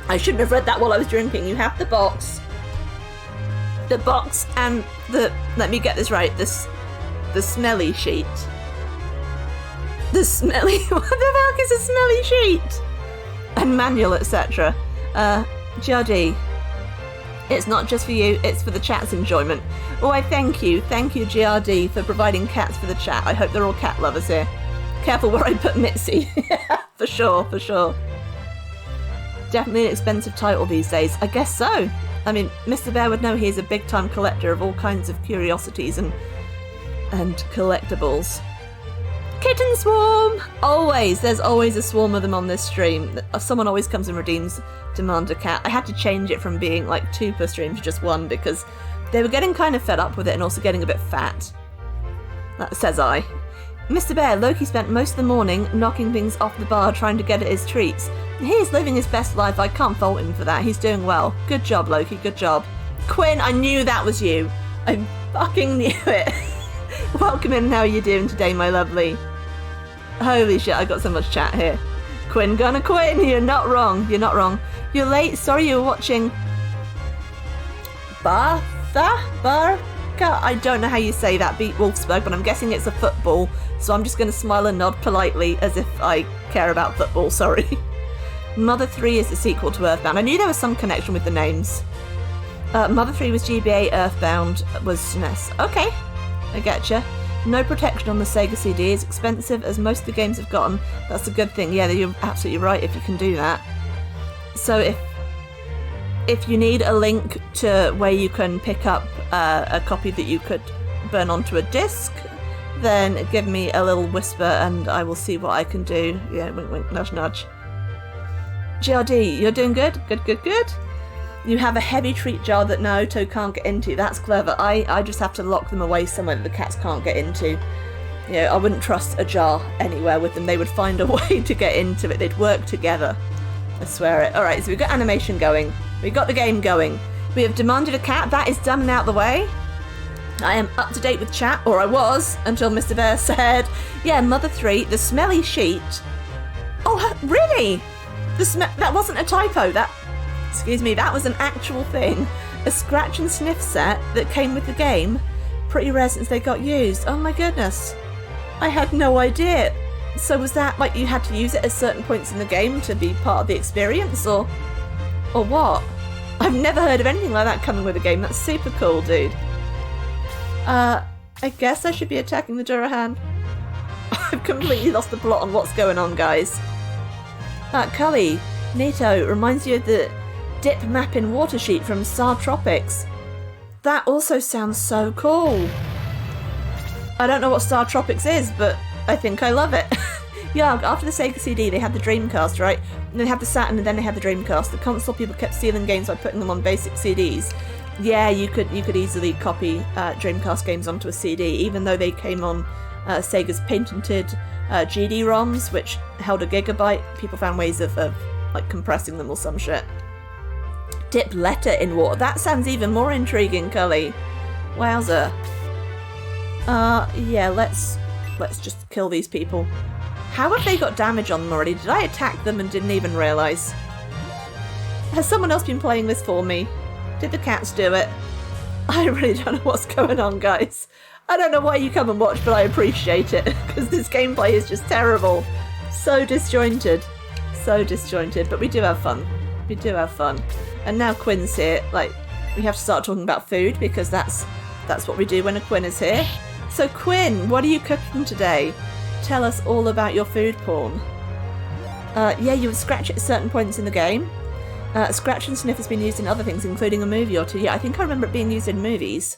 I shouldn't have read that while I was drinking. You have the box. The box and the... Let me get this right. The smelly sheet. The smelly... What the fuck is a smelly sheet? And manual, etc. GRD. It's not just for you, it's for the chat's enjoyment. Oh, I thank you. Thank you, GRD, for providing cats for the chat. I hope they're all cat lovers here. Careful where I put Mitzi. For sure, for sure. Definitely an expensive title these days. I guess so. I mean, Mr. Bear would know he is a big-time collector of all kinds of curiosities and collectibles. Kitten swarm! Always! There's always a swarm of them on this stream. Someone always comes and redeems Demand a Cat. I had to change it from being like 2 per stream to just 1 because they were getting kind of fed up with it and also getting a bit fat. That says I. Mr. Bear, Loki spent most of the morning knocking things off the bar trying to get at his treats. He is living his best life. I can't fault him for that. He's doing well. Good job, Loki. Good job. Quinn, I knew that was you. I fucking knew it. Welcome in. How are you doing today, my lovely? Holy shit, I got so much chat here. Quinn gonna Quinn, you're not wrong. You're not wrong. You're late. Sorry you were watching Barca? I don't know how you say that, beat Wolfsburg, but I'm guessing it's a football, so I'm just going to smile and nod politely as if I care about football, sorry. Mother 3 is the sequel to Earthbound. I knew there was some connection with the names. Mother 3 was GBA, Earthbound was SNES. Okay, I getcha. No protection on the Sega CD, as expensive as most of the games have gotten. That's a good thing. Yeah, you're absolutely right if you can do that. So if you need a link to where you can pick up a copy that you could burn onto a disc, then give me a little whisper and I will see what I can do. Yeah, wink wink, nudge nudge. GRD, you're doing good? Good. You have a heavy treat jar that Naoto can't get into. That's clever. I just have to lock them away somewhere that the cats can't get into. You know, I wouldn't trust a jar anywhere with them. They would find a way to get into it. They'd work together. I swear it. Alright, so we've got animation going. We've got the game going. We have demanded a cat. That is done and out the way. I am up to date with chat, or I was, until Mr. Bear said, yeah, Mother 3, the smelly sheet. Oh, really? That wasn't a typo. Excuse me, that was an actual thing. A scratch and sniff set that came with the game. Pretty rare since they got used. Oh my goodness. I had no idea. So was that like you had to use it at certain points in the game to be part of the experience, or what? I've never heard of anything like that coming with a game. That's super cool, dude. I guess I should be attacking the Durahan. I've completely lost the plot on what's going on, guys. Cully, Nito reminds you of the dip map in water sheet from Star Tropics. That also sounds so cool. I don't know what Star Tropics is, but I think I love it. Yeah, after the Sega CD, they had the Dreamcast, right? And they had the Saturn, and then they had the Dreamcast. The console people kept stealing games by putting them on basic CDs. Yeah, you could easily copy Dreamcast games onto a CD, even though they came on Sega's patented GD-ROMs, which held a gigabyte. People found ways of like compressing them or some shit. Dip letter in water. That sounds even more intriguing, Cully. Wowzer. Yeah, let's just kill these people. How have they got damage on them already? Did I attack them and didn't even realise? Has someone else been playing this for me? Did the cats do it? I really don't know what's going on, guys. I don't know why you come and watch, but I appreciate it, because this gameplay is just terrible. So disjointed. So disjointed, but we do have fun. We do have fun. And now Quinn's here, like, we have to start talking about food, because that's what we do when a Quinn is here. So Quinn, what are you cooking today? Tell us all about your food porn. Yeah, you would scratch it at certain points in the game. Scratch and sniff has been used in other things, including a movie or two. Yeah, I think I remember it being used in movies,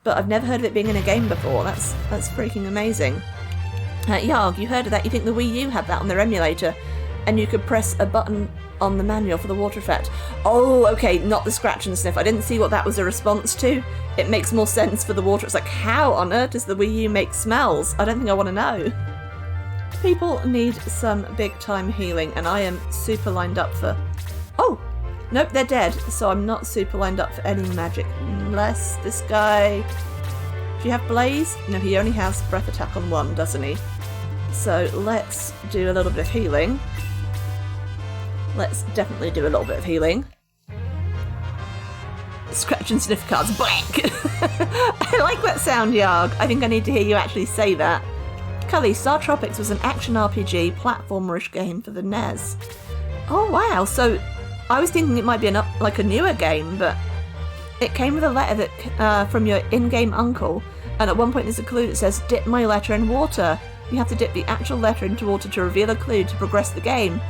but I've never heard of it being in a game before. That's freaking amazing. Yarg, you heard of that? You think the Wii U had that on their emulator, and you could press a button on the manual for the water effect. Oh, okay, not the scratch and sniff. I didn't see what that was a response to. It makes more sense for the water. It's like, how on earth does the Wii U make smells? I don't think I want to know. People need some big time healing, and I am super lined up for... Oh! Nope, they're dead, so I'm not super lined up for any magic. Unless this guy... Do you have Blaze? No, he only has Breath Attack on 1, doesn't he? So let's do a little bit of healing. Let's definitely do a little bit of healing. Scratch and sniff cards. Blank! I like that sound, Yarg. I think I need to hear you actually say that. Cully, Star Tropics was an action RPG platformerish game for the NES. Oh wow, so I was thinking it might be like a newer game, but it came with a letter that from your in-game uncle, and at one point there's a clue that says, dip my letter in water. You have to dip the actual letter into water to reveal a clue to progress the game.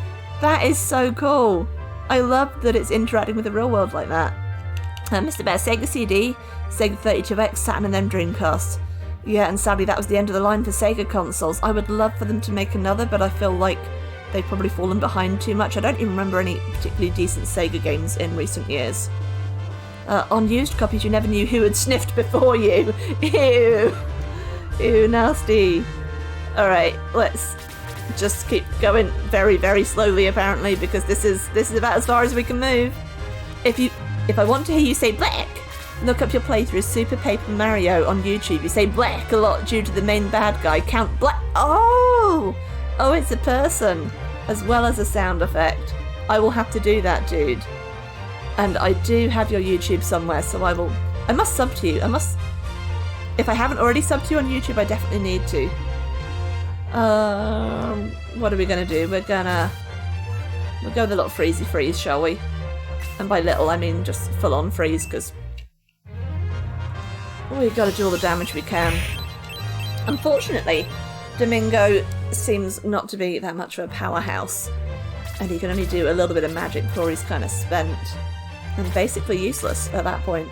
That is so cool. I love that it's interacting with the real world like that. Mr. Bear, Sega CD, Sega 32X, Saturn and then Dreamcast. Yeah, and sadly that was the end of the line for Sega consoles. I would love for them to make another, but I feel like they've probably fallen behind too much. I don't even remember any particularly decent Sega games in recent years. On used copies, you never knew who had sniffed before you. Ew. Ew, nasty. Alright, let's just keep going very, very slowly apparently, because this is about as far as we can move. If I want to hear you say black, look up your playthrough Super Paper Mario on YouTube. You say black a lot due to the main bad guy, Count Black. Oh, it's a person, as well as a sound effect. I will have to do that, dude. And I do have your YouTube somewhere, so I must sub to you. If I haven't already subbed to you on YouTube, I definitely need to. What are we gonna do? We'll go with a little freezy freeze, shall we? And by little, I mean just full-on freeze, because we've got to do all the damage we can. Unfortunately, Domingo seems not to be that much of a powerhouse, and he can only do a little bit of magic before he's kind of spent, and basically useless at that point.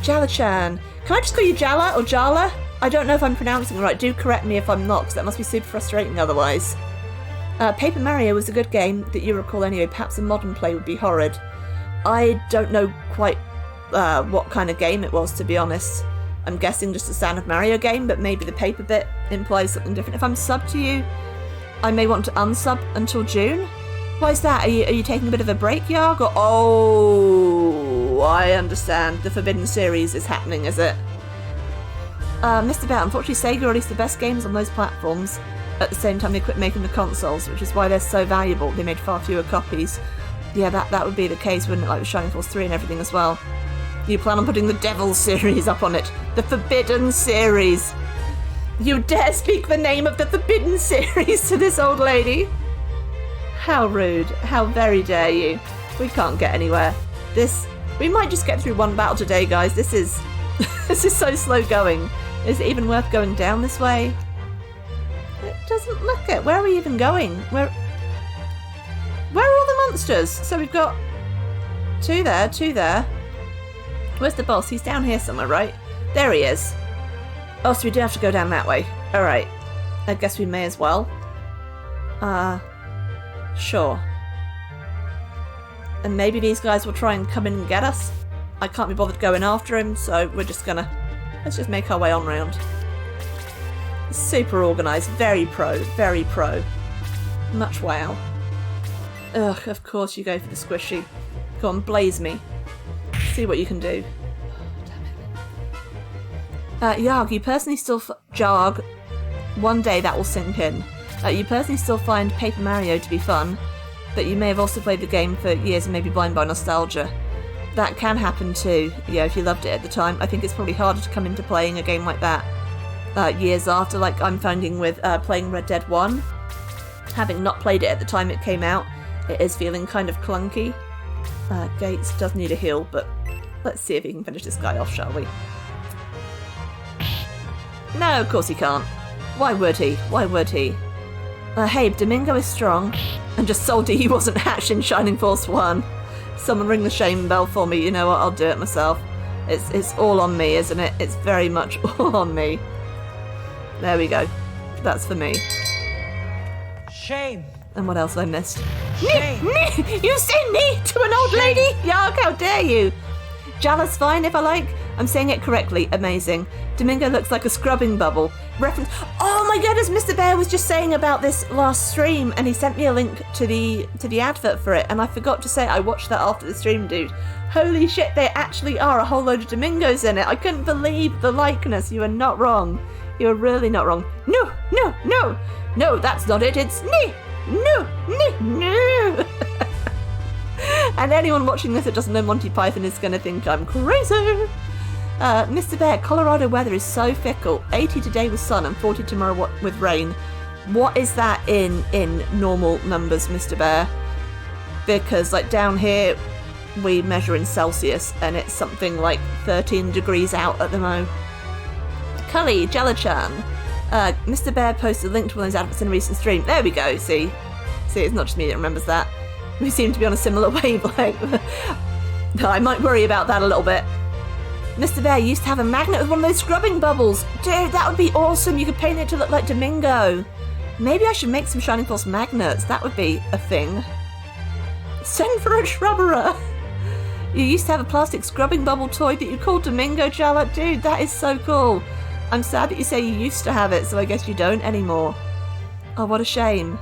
Jala-chan. Can I just call you Jala or Jala? I don't know if I'm pronouncing it right. Do correct me if I'm not, because that must be super frustrating otherwise. Paper Mario was a good game that you recall anyway. Perhaps a modern play would be horrid. I don't know quite what kind of game it was, to be honest. I'm guessing just a Sound of Mario game, but maybe the paper bit implies something different. If I'm subbed to you, I may want to unsub until June. Why is that? Are you taking a bit of a break, Yarg? Or, oh, I understand. The Forbidden series is happening, is it? Mr. Bear, unfortunately Sega released the best games on those platforms at the same time they quit making the consoles, which is why they're so valuable. They made far fewer copies. Yeah, that would be the case, wouldn't it? Like with Shining Force 3 and everything as well. You plan on putting the Devil series up on it. The Forbidden series. You dare speak the name of the Forbidden series to this old lady? How rude. How very dare you. We can't get anywhere. We might just get through one battle today, guys. This is so slow going. Is it even worth going down this way? It doesn't look it. Where are we even going? Where are all the monsters? So we've got two there. Where's the boss? He's down here somewhere, right? There he is. Oh, so we do have to go down that way. Alright. I guess we may as well. Sure. And maybe these guys will try and come in and get us. I can't be bothered going after him, so we're just gonna... Let's just make our way on round. Super organised. Very pro. Very pro. Much wow. Ugh, of course you go for the squishy. Go on, blaze me. See what you can do. Yarg, you personally still Jarg. One day that will sink in. You personally still find Paper Mario to be fun, but you may have also played the game for years and may be blind by nostalgia. That can happen too, yeah, if you loved it at the time. I think it's probably harder to come into playing a game like that years after, like I'm finding with playing Red Dead 1. Having not played it at the time it came out, it is feeling kind of clunky. Gates does need a heal, but let's see if he can finish this guy off, shall we? No, of course he can't. Why would he? Why would he? Hey, Domingo is strong. And just salty he wasn't hatched in Shining Force 1. Someone ring the shame bell for me. You know what? I'll do it myself. It's all on me, isn't it? It's very much all on me. There we go. That's for me. Shame. And what else have I missed? Shame. You say me to an old lady? Yark, how dare you? Jala's fine if I like. I'm saying it correctly. Amazing. Domingo looks like a scrubbing bubble. Reference. Oh my goodness, Mr. Bear was just saying about this last stream, and he sent me a link to the advert for it, and I forgot to say I watched that after the stream, dude. Holy shit, there actually are a whole load of Domingos in it. I couldn't believe the likeness. You are not wrong. You are really not wrong. No, no, no, no, that's not it. It's me. No, no, no. And anyone watching this that doesn't know Monty Python is going to think I'm crazy. Mr. Bear, Colorado weather is so fickle. 80 today with sun and 40 tomorrow with rain. What is that in normal numbers, Mr. Bear? Because like down here, we measure in Celsius and it's something like 13 degrees out at the moment. Cully, Jellichan. Mr. Bear posted a link to one of those adverts in a recent stream. There we go, see, it's not just me that remembers that. We seem to be on a similar wavelength. I might worry about that a little bit. Mr. Bear used to have a magnet with one of those scrubbing bubbles. Dude, that would be awesome. You could paint it to look like Domingo. Maybe I should make some Shining Force magnets. That would be a thing. Send for a shrubberer. You used to have a plastic scrubbing bubble toy that you called Domingo, Jala. Dude, that is so cool. I'm sad that you say you used to have it, so I guess you don't anymore. Oh, what a shame.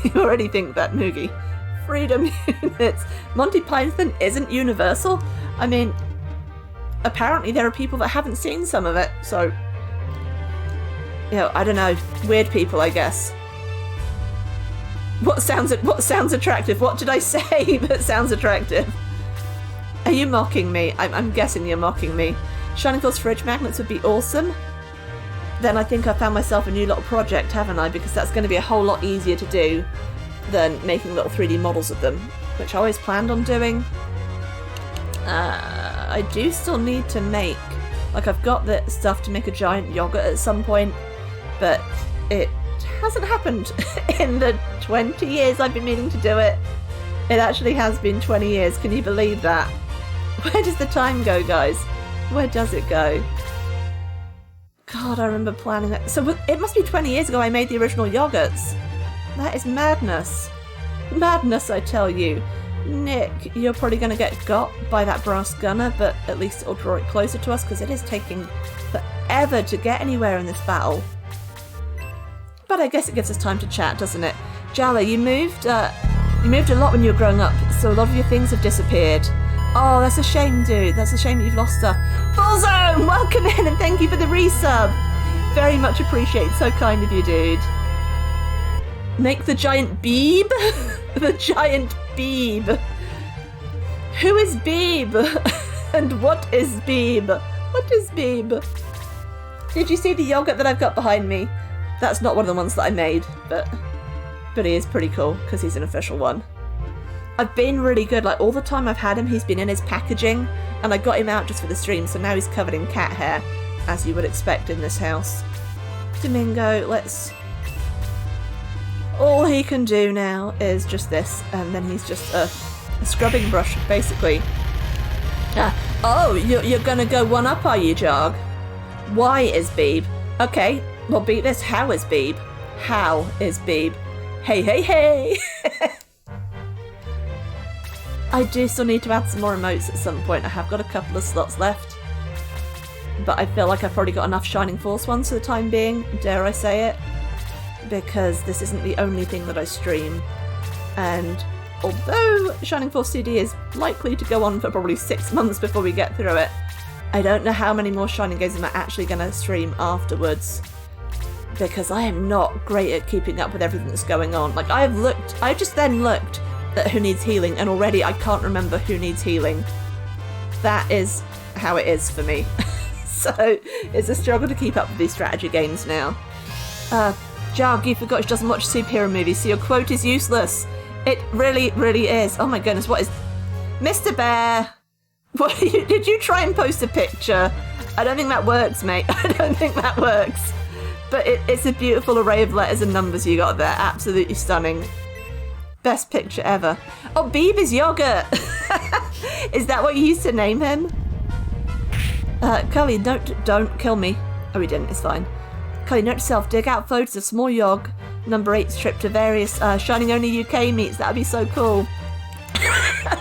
You already think that, Moogie. Freedom units. Monty Python isn't universal. I mean, apparently there are people that haven't seen some of it, so, you know, I don't know. Weird people, I guess. What sounds attractive? What did I say that sounds attractive? Are you mocking me? I'm guessing you're mocking me. Shining Force fridge magnets would be awesome. Then I think I found myself a new little project, haven't I? Because that's going to be a whole lot easier to do than making little 3D models of them, which I always planned on doing. I do still need to make, like, I've got the stuff to make a giant yogurt at some point, but it hasn't happened in the 20 years I've been meaning to do it. It actually has been 20 years, can you believe that? Where does the time go, guys? Where does it go? God, I remember planning that. So it must be 20 years ago I made the original yogurts. That is madness. Madness, I tell you. Nick, you're probably going to get got by that brass gunner, but at least it'll draw it closer to us because it is taking forever to get anywhere in this battle. But I guess it gives us time to chat, doesn't it? Jala, you moved a lot when you were growing up, so a lot of your things have disappeared. Oh, that's a shame, dude. That's a shame that you've lost stuff. Bullzone, welcome in and thank you for the resub. Very much appreciated. So kind of you, dude. Make the giant Beeb? The giant Beeb. Who is Beeb? And what is Beeb? What is Beeb? Did you see the yogurt that I've got behind me? That's not one of the ones that I made, but he is pretty cool because he's an official one. I've been really good, like all the time I've had him, he's been in his packaging, and I got him out just for the stream, so now he's covered in cat hair, as you would expect in this house. Domingo, let's... All he can do now is just this, and then he's just a scrubbing brush, basically. Oh, you're gonna go one up, are you, Jog? Why is Beeb? Okay, well, beat this. How is Beeb? How is Beeb? Hey, hey, hey! I do still need to add some more emotes at some point. I have got a couple of slots left. But I feel like I've probably got enough Shining Force ones for the time being, dare I say it. Because this isn't the only thing that I stream. And although Shining Force CD is likely to go on for probably 6 months before we get through it, I don't know how many more Shining games I'm actually going to stream afterwards, because I am not great at keeping up with everything that's going on. Like, I just then looked at Who Needs Healing, and already I can't remember Who Needs Healing. That is how it is for me. So, it's a struggle to keep up with these strategy games now. Jug, you forgot she doesn't watch superhero movies, so your quote is useless. It really, really is. Oh my goodness, what is... Mr. Bear! What did you try and post a picture? I don't think that works, mate. I don't think that works. But it's a beautiful array of letters and numbers you got there. Absolutely stunning. Best picture ever. Oh, Beaver's yogurt! Is that what you used to name him? Cully, don't kill me. Oh, he didn't, it's fine. Cully, note to self, dig out photos of small Yogg, number 8's trip to various Shining Only UK meets. That'd be so cool.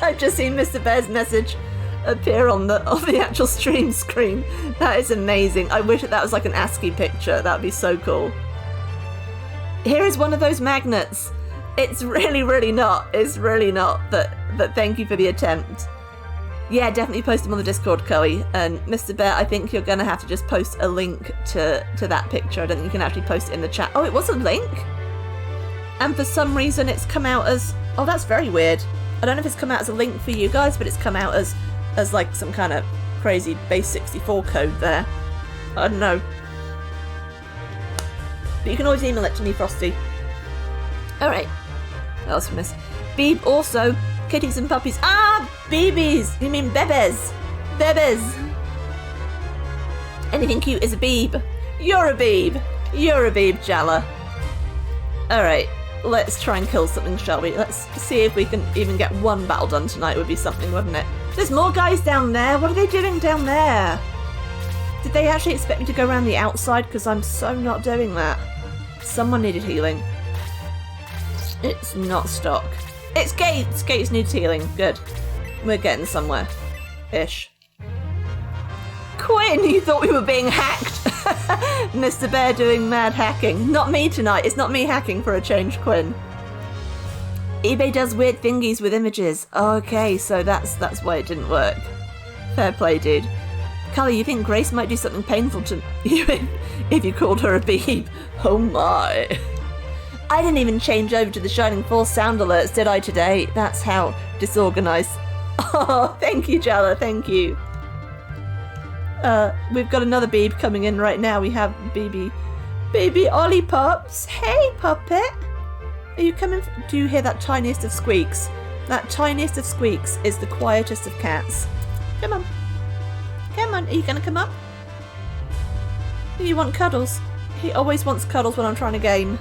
I've just seen Mr. Bear's message appear on the actual stream screen. That is amazing. I wish that was like an ASCII picture. That'd be so cool. Here is one of those magnets. It's really, really not. It's really not. But thank you for the attempt. Yeah, definitely post them on the Discord, Chloe. And Mr. Bear, I think you're going to have to just post a link to that picture. I don't think you can actually post it in the chat. Oh, it was a link? And for some reason it's come out as... Oh, that's very weird. I don't know if it's come out as a link for you guys, but it's come out as like some kind of crazy base 64 code there. I don't know. But you can always email it to me, Frosty. Alright. What else we miss? Beeb also... Kitties and puppies. Ah, babies! You mean bebes? Bebes! Anything cute is a beeb. You're a beeb. You're a beeb, Jalla. Alright, let's try and kill something, shall we? Let's see if we can even get one battle done tonight. Would be something, wouldn't it? There's more guys down there. What are they doing down there? Did they actually expect me to go around the outside? Because I'm so not doing that. Someone needed healing. It's not stock. It's Gates! Gates needs healing. Good. We're getting somewhere. Ish. Quinn, you thought we were being hacked! Mr. Bear doing mad hacking. Not me tonight. It's not me hacking for a change, Quinn. eBay does weird thingies with images. Okay, so that's why it didn't work. Fair play, dude. Cully, you think Grace might do something painful to you if you called her a beeb? Oh my. I didn't even change over to the Shining Force sound alerts, did I, today? That's how disorganised. Oh, thank you, Jalla, thank you. We've got another beeb coming in right now. We have baby Ollie Pops. Hey, Puppet. Are you coming? Do you hear that tiniest of squeaks? That tiniest of squeaks is the quietest of cats. Come on. Come on, are you gonna come up? Do you want cuddles? He always wants cuddles when I'm trying to game.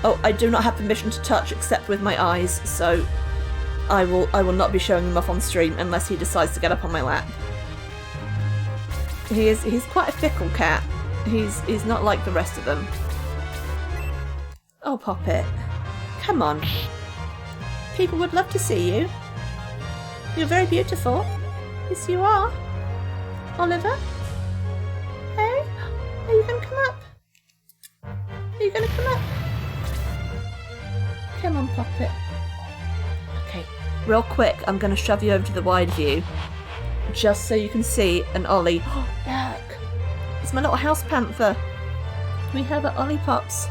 Oh, I do not have permission to touch except with my eyes, so I will not be showing him off on stream unless he decides to get up on my lap. He's quite a fickle cat. He's not like the rest of them. Oh, Poppet. Come on. People would love to see you. You're very beautiful. Yes, you are. Oliver? Hey? Are you going to come up? Are you going to come up? Come on, Poppet. Okay, real quick, I'm going to shove you over to the wide view. Just so you can see an Ollie. Oh, look! It's my little house panther. We have an Ollie Pops.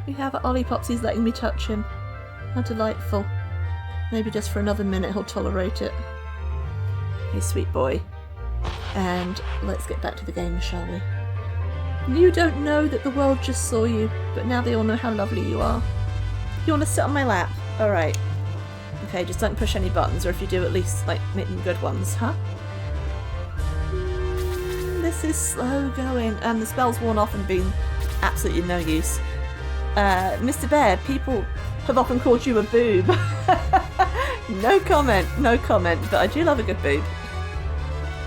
We have an Ollie Pops. He's letting me touch him. How delightful. Maybe just for another minute he'll tolerate it. Hey, sweet boy. And let's get back to the game, shall we? You don't know that the world just saw you, but now they all know how lovely you are. You want to sit on my lap? Alright. Okay, just don't push any buttons, or if you do, at least, like, make them good ones, huh? This is slow going, and the spell's worn off and been absolutely no use. Mr. Bear, people have often called you a boob. No comment, but I do love a good boob.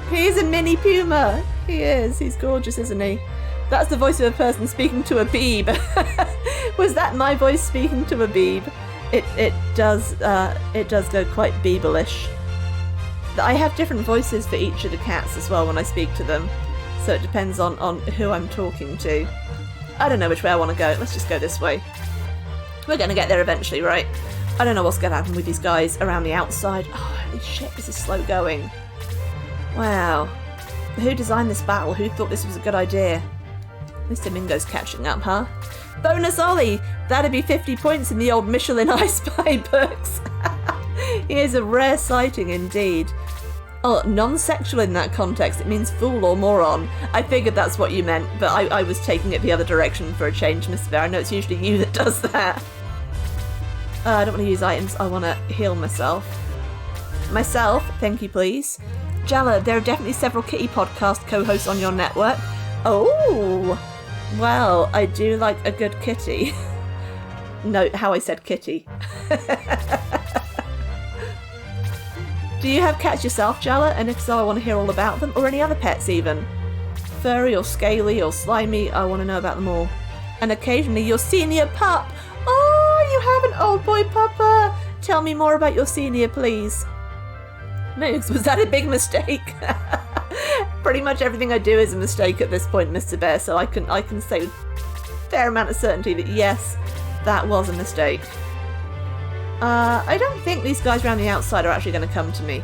He's a mini puma. He is. He's gorgeous, isn't he? That's the voice of a person speaking to a beeb. Was that my voice speaking to a beeb? It does go quite beebleish. I have different voices for each of the cats as well when I speak to them, so it depends on who I'm talking to. I don't know which way I want to go. Let's just go this way. We're going to get there eventually, right? I don't know what's going to happen with these guys around the outside. Oh, holy shit, this is slow going. Wow. Who designed this battle? Who thought this was a good idea? Mr. Mingo's catching up, huh? Bonus Ollie! That'd be 50 points in the old Michelin I Spy books. He is a rare sighting indeed. Oh, non-sexual in that context. It means fool or moron. I figured that's what you meant, but I was taking it the other direction for a change, Mr. Bear. I know it's usually you that does that. I don't want to use items. I want to heal myself. Myself, thank you, please. Jalla, there are definitely several Kitty podcast co-hosts on your network. Oh, well, I do like a good kitty. Note how I said kitty. Do you have cats yourself, Jalla? And if so, I want to hear all about them, or any other pets even. Furry or scaly or slimy, I want to know about them all. And occasionally your senior pup. Oh, you have an old boy pupper. Tell me more about your senior, please. Moogs, was that a big mistake? Pretty much everything I do is a mistake at this point, Mr. Bear, so I can say with a fair amount of certainty that yes, that was a mistake. I don't think these guys around the outside are actually going to come to me.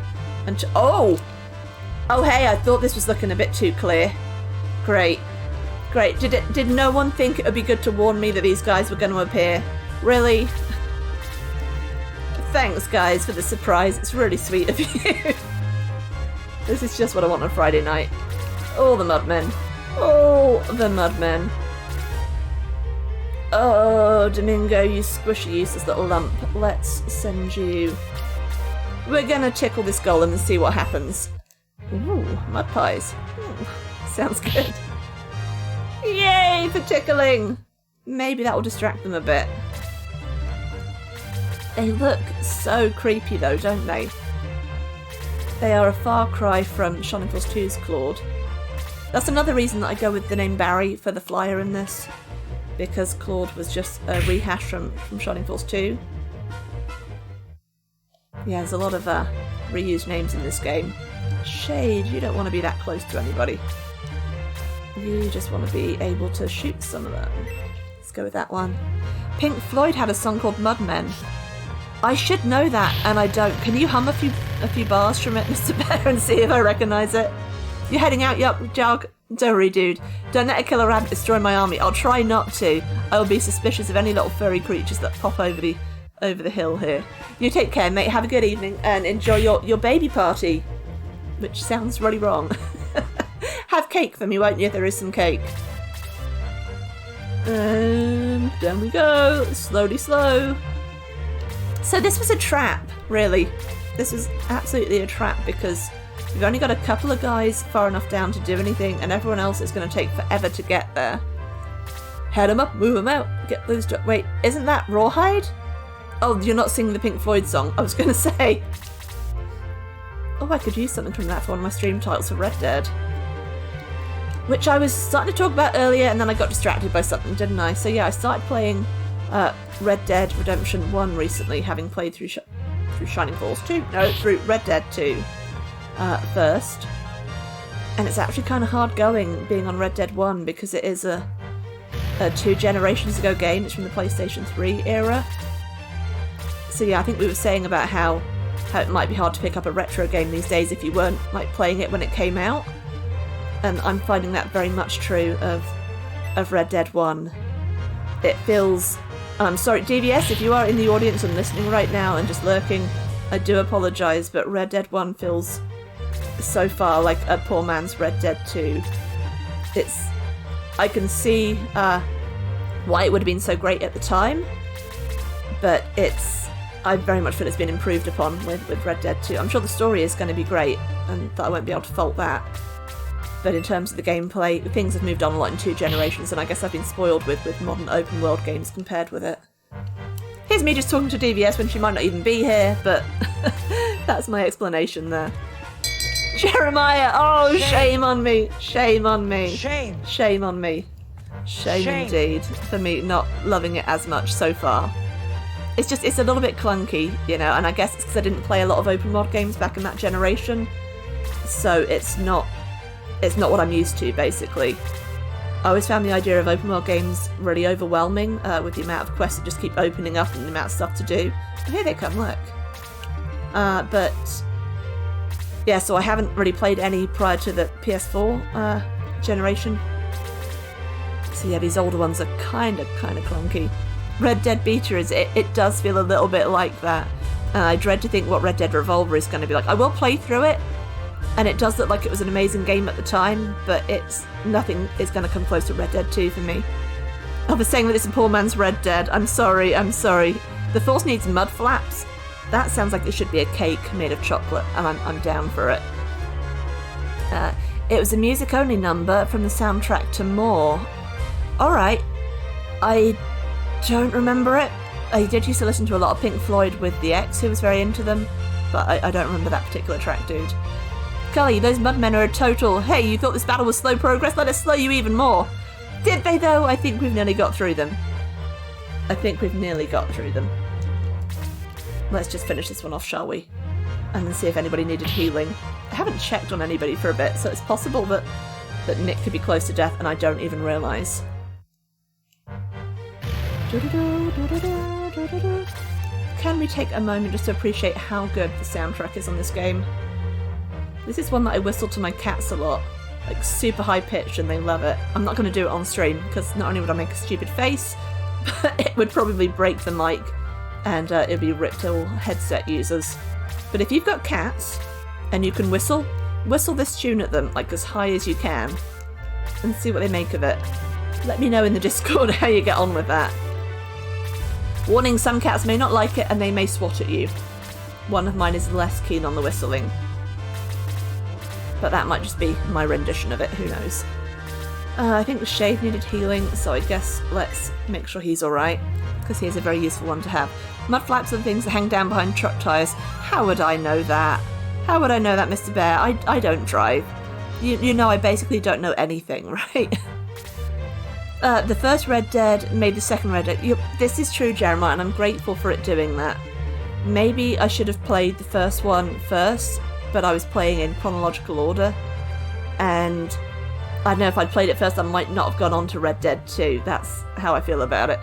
Oh, hey, I thought this was looking a bit too clear. Great. Did no one think it would be good to warn me that these guys were going to appear? Really? Thanks, guys, for the surprise. It's really sweet of you. This is just what I want on Friday night. Oh, the Mudmen. Oh, the Mudmen. Oh, Domingo, you squishy, useless little lump. Let's send you... We're gonna tickle this golem and see what happens. Ooh, mud pies. Sounds good. Yay for tickling! Maybe that will distract them a bit. They look so creepy though, don't they? They are a far cry from Shining Force 2's Claude. That's another reason that I go with the name Barry for the flyer in this. Because Claude was just a rehash from Shining Force 2. Yeah, there's a lot of reused names in this game. Shade, you don't want to be that close to anybody. You just want to be able to shoot some of them. Let's go with that one. Pink Floyd had a song called Mudmen. I should know that, and I don't. Can you hum a few bars from it, Mr. Bear, and see if I recognise it? You're heading out, yup, Jog. Don't worry, dude. Don't let a killer rabbit destroy my army. I'll try not to. I will be suspicious of any little furry creatures that pop over the hill here. You take care, mate. Have a good evening and enjoy your baby party. Which sounds really wrong. Have cake for me, won't you? There is some cake. And down we go. Slowly slow. So this was a trap, really. This was absolutely a trap because we've only got a couple of guys far enough down to do anything, and everyone else is going to take forever to get there. Head them up, move them out, get those... Wait, isn't that Rawhide? Oh, you're not singing the Pink Floyd song. I was going to say. Oh, I could use something from that for one of my stream titles for Red Dead. Which I was starting to talk about earlier, and then I got distracted by something, didn't I? So yeah, I started playing Red Dead Redemption 1 recently, having played through Shining Force 2. No, through Red Dead 2. First, and it's actually kind of hard going being on Red Dead 1 because it is a 2 generations ago game. It's from the PlayStation 3 era. So yeah, I think we were saying about how it might be hard to pick up a retro game these days if you weren't like playing it when it came out, and I'm finding that very much true of Red Dead 1. It feels... I'm sorry, DVS, if you are in the audience and listening right now and just lurking, I do apologise, but Red Dead 1 feels so far like a poor man's Red Dead 2. I can see why it would have been so great at the time, but I very much feel it's been improved upon with Red Dead 2. I'm sure the story is going to be great, and that I won't be able to fault that. But in terms of the gameplay, things have moved on a lot in 2 generations, and I guess I've been spoiled with modern open world games compared with it. Here's me just talking to DVS when she might not even be here, but that's my explanation there. Jeremiah! Oh, shame on me! Shame on me! Shame! Shame on me. Shame indeed for me not loving it as much so far. It's a little bit clunky, you know, and I guess it's because I didn't play a lot of open world games back in that generation, so it's not what I'm used to, basically. I always found the idea of open world games really overwhelming with the amount of quests that just keep opening up and the amount of stuff to do. Oh, here they come, look. But yeah, so I haven't really played any prior to the PS4 generation. So yeah, these older ones are kind of clunky. Red Dead Beta it does feel a little bit like that. I dread to think what Red Dead Revolver is going to be like. I will play through it, and it does look like it was an amazing game at the time, but nothing is going to come close to Red Dead 2 for me. I was saying that it's a poor man's Red Dead. I'm sorry. The Force needs mud flaps. That sounds like it should be a cake made of chocolate, and I'm down for it. It was a music-only number from the soundtrack to More. Alright. I don't remember it. I did used to listen to a lot of Pink Floyd with the ex who was very into them, but I don't remember that particular track, dude. Cully, those mudmen are a total, hey, you thought this battle was slow progress? Let us slow you even more. Did they, though? I think we've nearly got through them. Let's just finish this one off, shall we? And then see if anybody needed healing. I haven't checked on anybody for a bit, so it's possible that Nick could be close to death and I don't even realise. Can we take a moment just to appreciate how good the soundtrack is on this game? This is one that I whistle to my cats a lot, like super high pitched, and they love it. I'm not going to do it on stream because not only would I make a stupid face, but it would probably break the mic and it'd be ripped to all headset users. But if you've got cats and you can whistle this tune at them like as high as you can and see what they make of it. Let me know in the Discord how you get on with that. Warning, some cats may not like it and they may swat at you. One of mine is less keen on the whistling. But that might just be my rendition of it, who knows. I think the Shave needed healing, so I guess let's make sure he's alright, because he is a very useful one to have. Mud flaps are the things that hang down behind truck tyres. How would I know that? How would I know that, Mr. Bear? I don't drive. You know I basically don't know anything, right? The first Red Dead made the second Red Dead. This is true, Jeremiah, and I'm grateful for it doing that. Maybe I should have played the first one first, but I was playing in chronological order, and I don't know, if I'd played it first I might not have gone on to Red Dead 2. That's how I feel about it.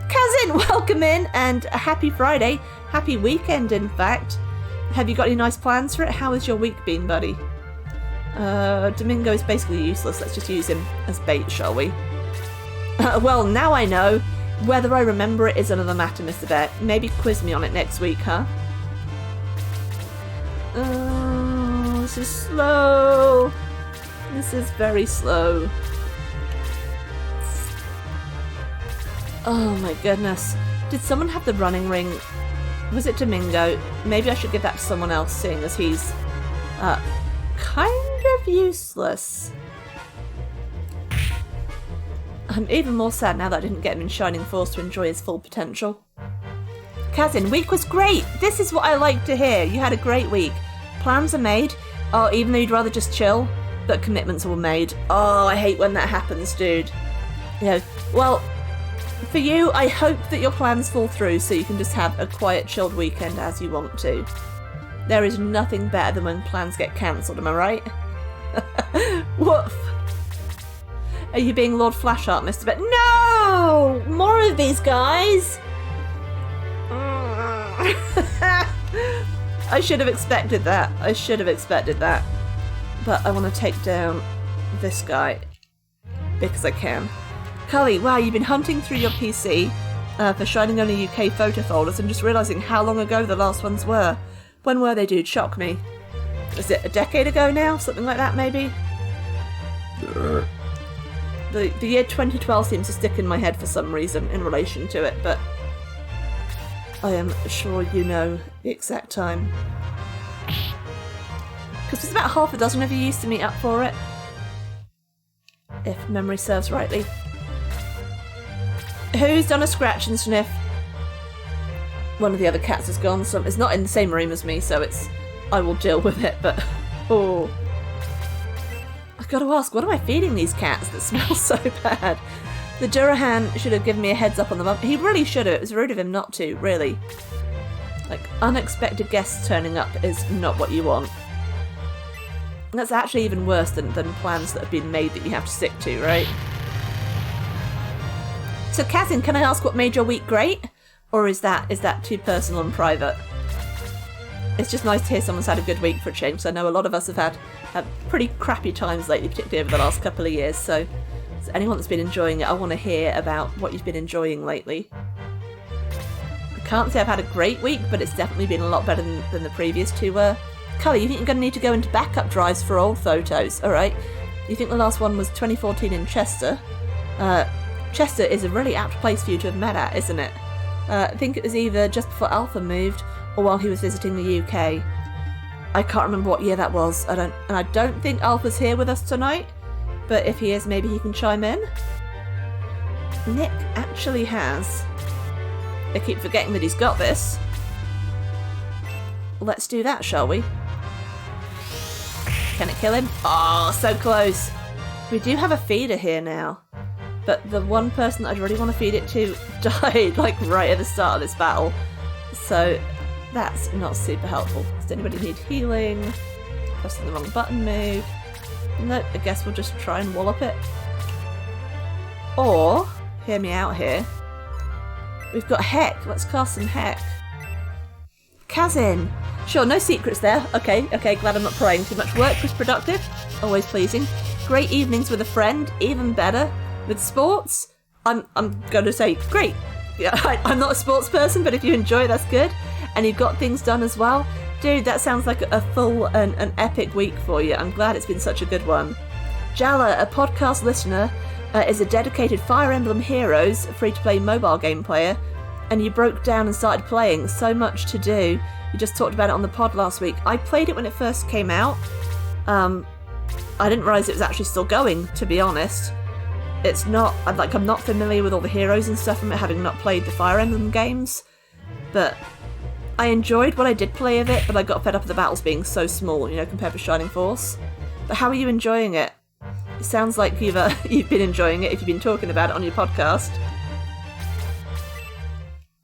Cousin, welcome in, and a happy Friday. Happy weekend, in fact. Have you got any nice plans for it? How has your week been, buddy? Domingo is basically useless. Let's just use him as bait, shall we? Well, now I know. Whether I remember it is another matter, Mr. Bear. Maybe quiz me on it next week, huh? This is slow. This is very slow. Oh my goodness. Did someone have the running ring? Was it Domingo? Maybe I should give that to someone else, seeing as he's kind of useless. I'm even more sad now that I didn't get him in Shining Force to enjoy his full potential. Kazin, week was great! This is what I like to hear. You had a great week. Plans are made. Oh, even though you'd rather just chill, but commitments were made. Oh, I hate when that happens, dude. Yeah, well, for you, I hope that your plans fall through so you can just have a quiet, chilled weekend as you want to. There is nothing better than when plans get cancelled, am I right? Woof. Are you being Lord Flashheart, Mr. Bet? No! More of these guys! I should have expected that. But I want to take down this guy because I can. Cully, wow, you've been hunting through your PC for Shining Only UK photo folders and just realising how long ago the last ones were. When were they, dude? Shock me. Is it a decade ago now? Something like that, maybe? The year 2012 seems to stick in my head for some reason in relation to it, but I am sure you know the exact time. Because there's about half a dozen of you used to meet up for it, if memory serves rightly. Who's done a scratch and sniff? One of the other cats has gone, so it's not in the same room as me, so I will deal with it, but oh. I've got to ask, what am I feeding these cats that smell so bad? The Durahan should have given me a heads up on them. He really should have. It was rude of him not to, really. Like, unexpected guests turning up is not what you want. And that's actually even worse than plans that have been made that you have to stick to, right? So, Kazin, can I ask what made your week great? Or is that too personal and private? It's just nice to hear someone's had a good week for a change, so I know a lot of us have had pretty crappy times lately, particularly over the last couple of years, so anyone that's been enjoying it, I want to hear about what you've been enjoying lately. I can't say I've had a great week, but it's definitely been a lot better than the previous two were. Cully, you think you're going to need to go into backup drives for old photos, alright? You think the last one was 2014 in Chester? Chester is a really apt place for you to have met at, isn't it? I think it was either just before Alpha moved, or while he was visiting the UK. I can't remember what year that was. I don't think Alpha's here with us tonight, but if he is, maybe he can chime in. Nick actually has. I keep forgetting that he's got this. Let's do that, shall we? Can it kill him? Oh, so close. We do have a feeder here now, but the one person that I'd really want to feed it to died like right at the start of this battle. So that's not super helpful. Does anybody need healing? Pressing the wrong button move. Nope, I guess we'll just try and wallop it. Or, hear me out here, we've got Heck. Let's cast some Heck. Kazin! Sure, no secrets there. Okay, glad I'm not praying too much. Work was productive. Always pleasing. Great evenings with a friend. Even better. With sports, I'm going to say great. Yeah, I'm not a sports person, but if you enjoy it, that's good. And you've got things done as well. Dude, that sounds like a full and an epic week for you. I'm glad it's been such a good one. Jala, a podcast listener, is a dedicated Fire Emblem Heroes free-to-play mobile game player, and you broke down and started playing. So much to do. You just talked about it on the pod last week. I played it when it first came out. I didn't realise it was actually still going, to be honest. It's not, I'm not familiar with all the heroes and stuff from it, having not played the Fire Emblem games, but I enjoyed what I did play of it, but I got fed up with the battles being so small, compared with Shining Force. But how are you enjoying it? It sounds like you've been enjoying it if you've been talking about it on your podcast.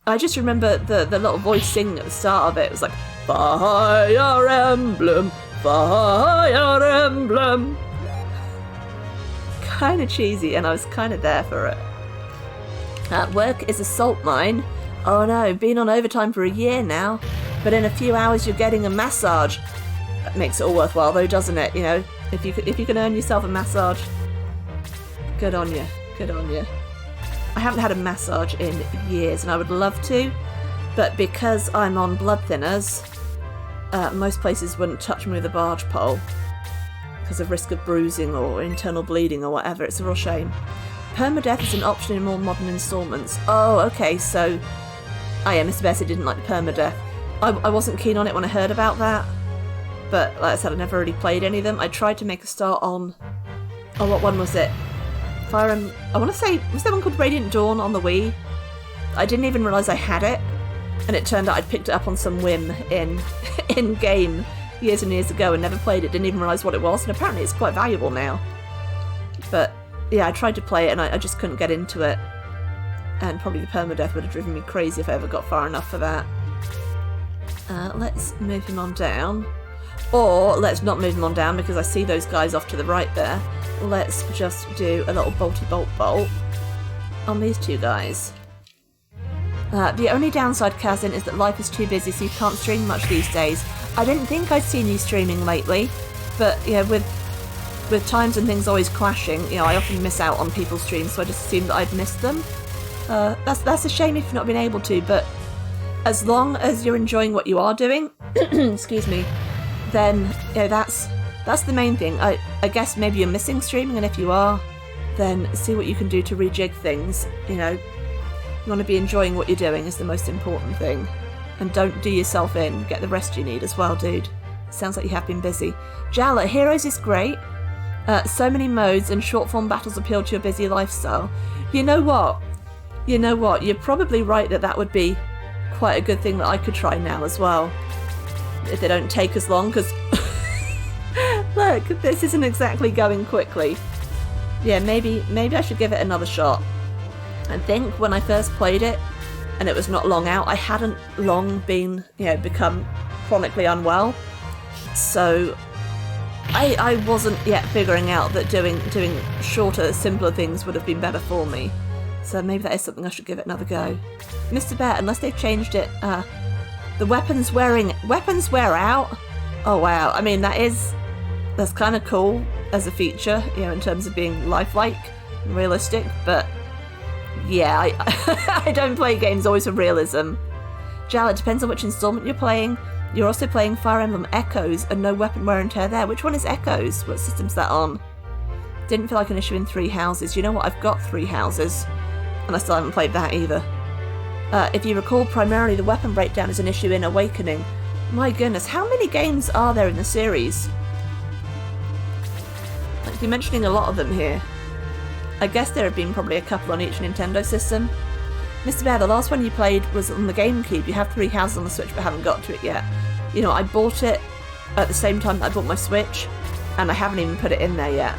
I just remember the little voice singing at the start of it. It was like, Fire Emblem, Fire Emblem. Kind of cheesy, and I was kind of there for it. Work is a salt mine. Oh no, been on overtime for a year now, but in a few hours you're getting a massage. That makes it all worthwhile though, doesn't it? If you can earn yourself a massage, good on you, good on you. I haven't had a massage in years, and I would love to, but because I'm on blood thinners, most places wouldn't touch me with a barge pole because of risk of bruising or internal bleeding or whatever. It's a real shame. Permadeath is an option in more modern installments. Oh, okay, so Mr. Bessie didn't like the permadeath. I wasn't keen on it when I heard about that, but like I said, I never really played any of them. I tried to make a start on, what one was it? Fire Emblem, I want to say, was there one called Radiant Dawn on the Wii? I didn't even realise I had it, and it turned out I'd picked it up on some whim in game years and years ago and never played it, didn't even realise what it was, and apparently it's quite valuable now. But yeah, I tried to play it and I just couldn't get into it, and probably the permadeath would have driven me crazy if I ever got far enough for that. Let's move him on down. Or let's not move him on down because I see those guys off to the right there. Let's just do a little bolty bolt on these two guys. The only downside, Kazin, is that life is too busy, so you can't stream much these days. I didn't think I'd seen you streaming lately, but yeah, with times and things always clashing, I often miss out on people's streams, so I just assumed that I'd missed them. That's a shame if you've not been able to, but as long as you're enjoying what you are doing, excuse me, then that's the main thing. I guess maybe you're missing streaming, and if you are, then see what you can do to rejig things. You want to be enjoying what you're doing is the most important thing. And don't do yourself in. Get the rest you need as well, dude. Sounds like you have been busy. Jala, Heroes is great. So many modes and short-form battles appeal to your busy lifestyle. You know what? You're probably right that would be quite a good thing that I could try now as well. If they don't take as long, because look, this isn't exactly going quickly. Yeah, maybe I should give it another shot. I think when I first played it, and it was not long out, I hadn't long been, become chronically unwell. So I wasn't yet figuring out that doing shorter, simpler things would have been better for me. So maybe that is something I should give it another go. Mr. Bear, unless they've changed it, the weapons wear out. Oh wow, I mean that's kind of cool as a feature, you know, in terms of being lifelike and realistic, but yeah, I don't play games always for realism. Jal, it depends on which installment you're playing. You're also playing Fire Emblem Echoes and no weapon wear and tear there. Which one is Echoes? What system's that on? Didn't feel like an issue in Three Houses. You know what? I've got Three Houses, and I still haven't played that either. If you recall, primarily the weapon breakdown is an issue in Awakening. My goodness, how many games are there in the series? Like, you're mentioning a lot of them here. I guess there have been probably a couple on each Nintendo system. Mr. Bear, the last one you played was on the GameCube. You have Three Houses on the Switch but haven't got to it yet. You know, I bought it at the same time that I bought my Switch, and I haven't even put it in there yet.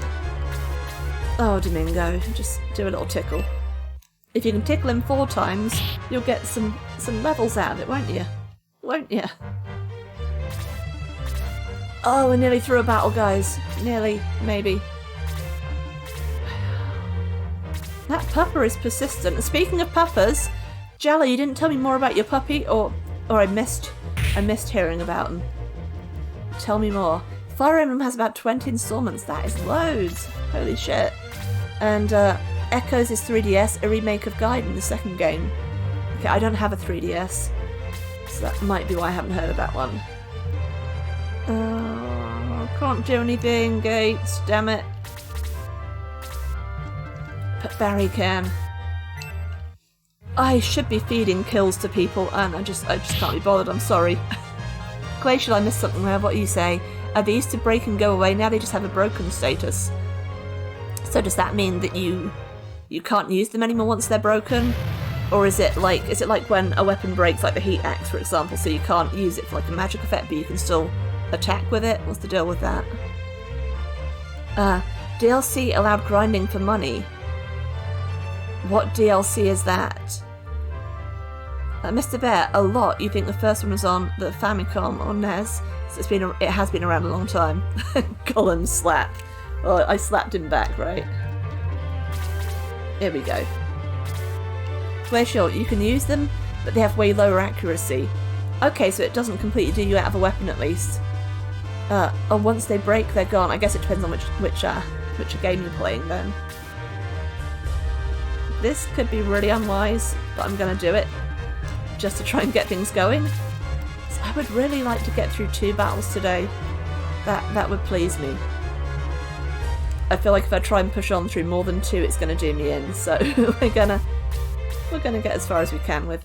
Oh, Domingo, just do a little tickle. If you can tickle him 4 times, you'll get some levels out of it, won't you? Won't you? Oh, we're nearly through a battle, guys. Nearly, maybe. That pupper is persistent. And speaking of puppers, Jalla, you didn't tell me more about your puppy, or I missed hearing about him. Tell me more. Fire Emblem has about 20 installments. That is loads. Holy shit. And Echoes is 3DS, a remake of Gaiden, the second game. Okay, I don't have a 3DS, so that might be why I haven't heard of that one. Can't do anything, Gates. Damn it. But Barry can. I should be feeding kills to people, and I just can't be bothered. I'm sorry. Glacial, I missed something there. What do you say? They used to break and go away. Now they just have a broken status. So does that mean that you can't use them anymore once they're broken, or is it like when a weapon breaks, like the heat axe, for example? So you can't use it for like a magic effect, but you can still attack with it. What's the deal with that? DLC allowed grinding for money. What DLC is that? Mr. Bear, a lot. You think the first one was on the Famicom or NES? So it has been around a long time. Colin slap. Oh, I slapped him back, right? Here we go. Glacial, you can use them, but they have way lower accuracy. Okay, so it doesn't completely do you out of a weapon at least. Once they break, they're gone. I guess it depends on which game you're playing then. This could be really unwise, but I'm gonna do it just to try and get things going. So I would really like to get through 2 battles today. That would please me. I feel like if I try and push on through more than 2, it's gonna do me in. So we're gonna get as far as we can with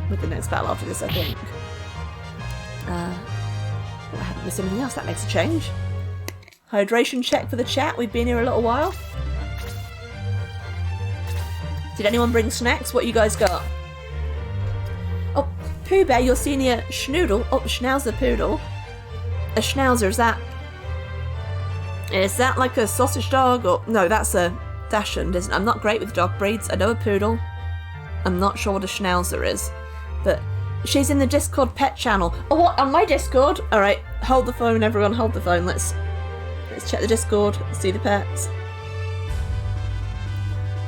the next battle after this, I think. I haven't missed anything else. That makes a change. Hydration check for the chat. We've been here a little while. Did anyone bring snacks? What you guys got? Oh, Pooh Bear, your senior schnoodle. Oh, Schnauzer Poodle. A Schnauzer, is that like a sausage dog? Or no, that's a Dachshund, isn't it? I'm not great with dog breeds. I know a poodle. I'm not sure what a Schnauzer is. But she's in the Discord pet channel. Oh, what? On my Discord? Alright, hold the phone, everyone. Hold the phone. Let's check the Discord. See the pets.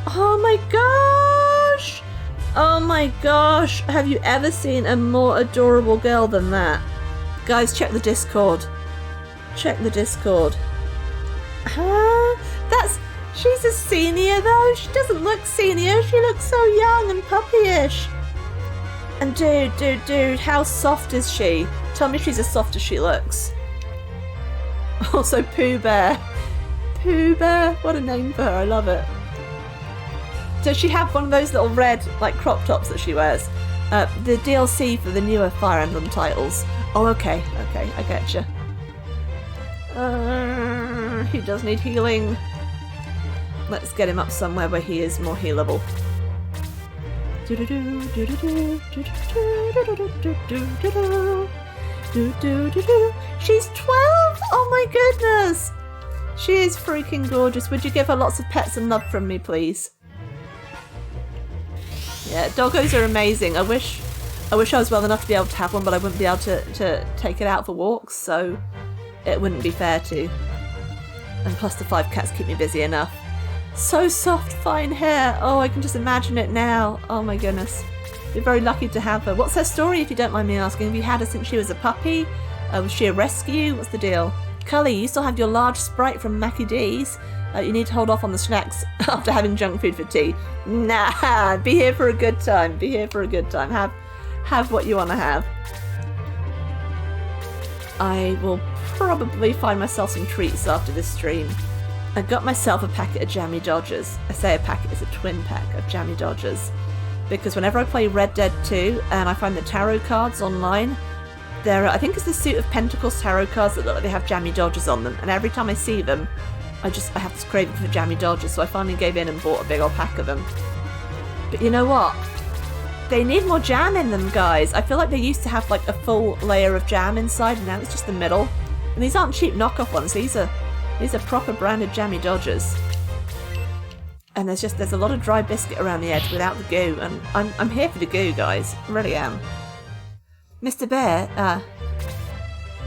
Oh my gosh! Oh my gosh! Have you ever seen a more adorable girl than that? Guys, check the Discord. Check the Discord. She's a senior though. She doesn't look senior. She looks so young and puppyish. And dude, how soft is she? Tell me she's as soft as she looks. Also, Pooh Bear. Pooh Bear, what a name for her. I love it. Does she have one of those little red, like, crop tops that she wears? The DLC for the newer Fire Emblem titles. Oh, okay, I getcha. He does need healing. Let's get him up somewhere where he is more healable. She's 12! Oh my goodness! She is freaking gorgeous. Would you give her lots of pets and love from me, please? Yeah, doggos are amazing. I wish I was well enough to be able to have one, but I wouldn't be able to take it out for walks, so it wouldn't be fair to. And plus the 5 cats keep me busy enough. So soft, fine hair. Oh, I can just imagine it now. Oh my goodness. You're very lucky to have her. What's her story, if you don't mind me asking? Have you had her since she was a puppy? Was she a rescue? What's the deal? Cully, you still have your large Sprite from Mackie D's. You need to hold off on the snacks after having junk food for tea. Nah, be here for a good time. Be here for a good time. Have what you want to have. I will probably find myself some treats after this stream. I got myself a packet of Jammy Dodgers. I say a packet, it's a twin pack of Jammy Dodgers. Because whenever I play Red Dead 2 and I find the tarot cards online, I think it's the Suit of Pentacles tarot cards that look like they have Jammy Dodgers on them. And every time I see them, I have this craving for Jammy Dodgers, so I finally gave in and bought a big old pack of them. But you know what? They need more jam in them, guys. I feel like they used to have like a full layer of jam inside, and now it's just the middle. And these aren't cheap knockoff ones. These are proper branded Jammy Dodgers. And there's a lot of dry biscuit around the edge without the goo, and I'm here for the goo, guys. I really am. Mr. Bear,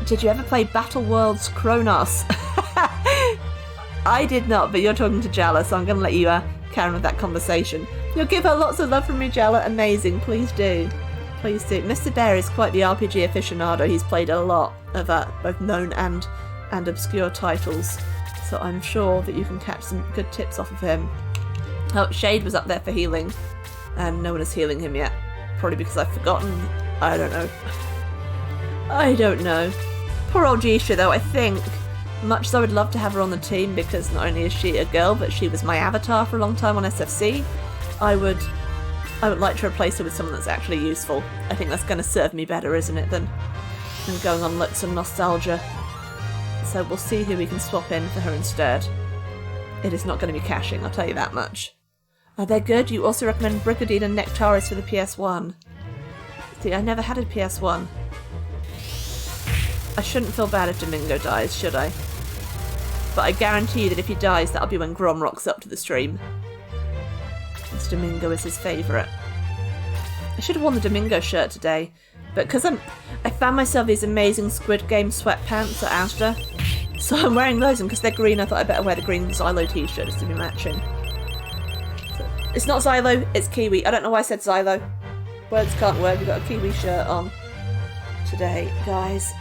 did you ever play Battle Worlds Kronos? I did not, but you're talking to Jalla, so I'm going to let you carry on with that conversation. You'll give her lots of love from me, Jalla. Amazing. Please do. Please do. Mr. Bear is quite the RPG aficionado. He's played a lot of both known and obscure titles, so I'm sure that you can catch some good tips off of him. Oh, Shade was up there for healing, and no one is healing him yet. Probably because I've forgotten. I don't know. I don't know. Poor old Jisha, though, I think, much as I would love to have her on the team, because not only is she a girl, but she was my avatar for a long time on SFC, I would like to replace her with someone that's actually useful. I think that's going to serve me better, isn't it, than going on lots of nostalgia. So we'll see who we can swap in for her instead. It is not going to be caching, I'll tell you that much. They're good. You also recommend Brigandine and Nectaris for the PS1. See, I never had a PS1. I shouldn't feel bad if Domingo dies, should I? But I guarantee you that if he dies, that'll be when Grom rocks up to the stream. Because Domingo is his favourite. I should have worn the Domingo shirt today, but because I found myself these amazing Squid Game sweatpants at Asda, so I'm wearing those, and because they're green, I thought I'd better wear the green Xylo t-shirt just to be matching. So, it's not Xylo, it's Kiwi. I don't know why I said Xylo. Words can't work. We've got a Kiwi shirt on today, guys.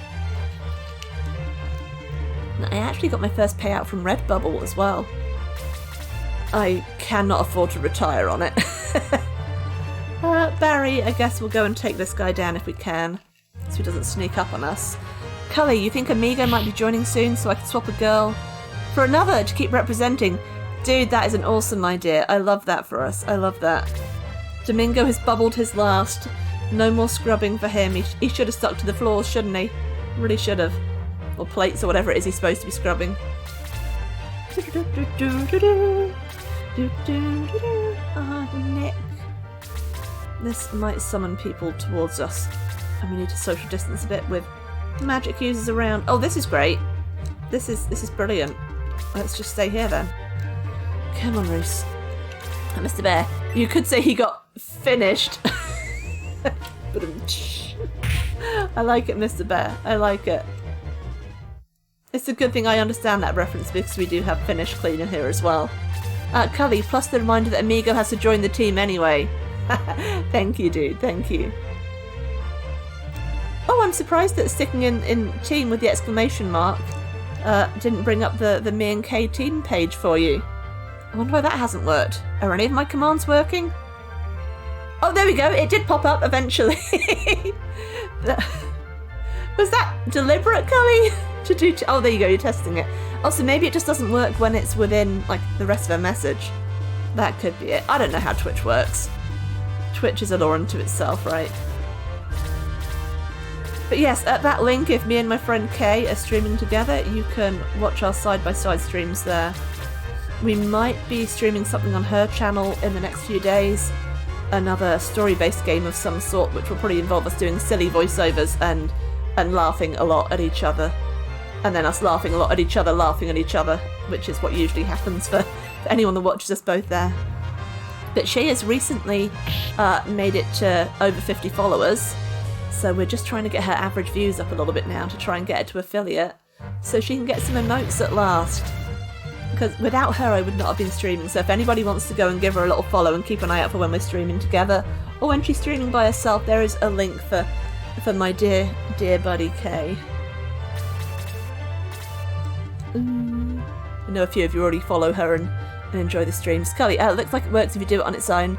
And I actually got my first payout from Redbubble as well. I cannot afford to retire on it. Barry, I guess we'll go and take this guy down if we can, so he doesn't sneak up on us. Cully, you think Amigo might be joining soon so I can swap a girl for another to keep representing? Dude, that is an awesome idea. I love that for us. I love that. Domingo has bubbled his last. No more scrubbing for him. He should have stuck to the floors, shouldn't he? Really should have. Or plates or whatever it is he's supposed to be scrubbing. Nick. This might summon people towards us, and we need to social distance a bit with magic users around. Oh, this is great. This is brilliant. Let's just stay here then. Come on, Roos. Mr. Bear, you could say he got finished. But I like it, Mr. Bear. I like it. It's a good thing I understand that reference because we do have Finish Cleaner here as well. Cully, plus the reminder that Amigo has to join the team anyway. Thank you, dude. Thank you. Oh, I'm surprised that sticking in team with the exclamation mark didn't bring up the me and K team page for you. I wonder why that hasn't worked. Are any of my commands working? Oh, there we go. It did pop up eventually. Was that deliberate, Cully? Oh, there you go. You're testing it. Also, maybe it just doesn't work when it's within like the rest of a message. That could be it. I don't know how Twitch works. Twitch is a law unto itself, right? But yes, at that link, if me and my friend Kay are streaming together, you can watch our side-by-side streams there. We might be streaming something on her channel in the next few days. Another story-based game of some sort, which will probably involve us doing silly voiceovers and laughing a lot at each other. And then us laughing a lot at each other, laughing at each other, which is what usually happens for anyone that watches us both there. But she has recently made it to over 50 followers, so we're just trying to get her average views up a little bit now to try and get her to affiliate, so she can get some emotes at last. because without her I would not have been streaming. So if anybody wants to go and give her a little follow and keep an eye out for when we're streaming together, or when she's streaming by herself, there is a link for my dear buddy Kay. I know a few of you already follow her and enjoy the streams. Scully, it looks like it works if you do it on its own.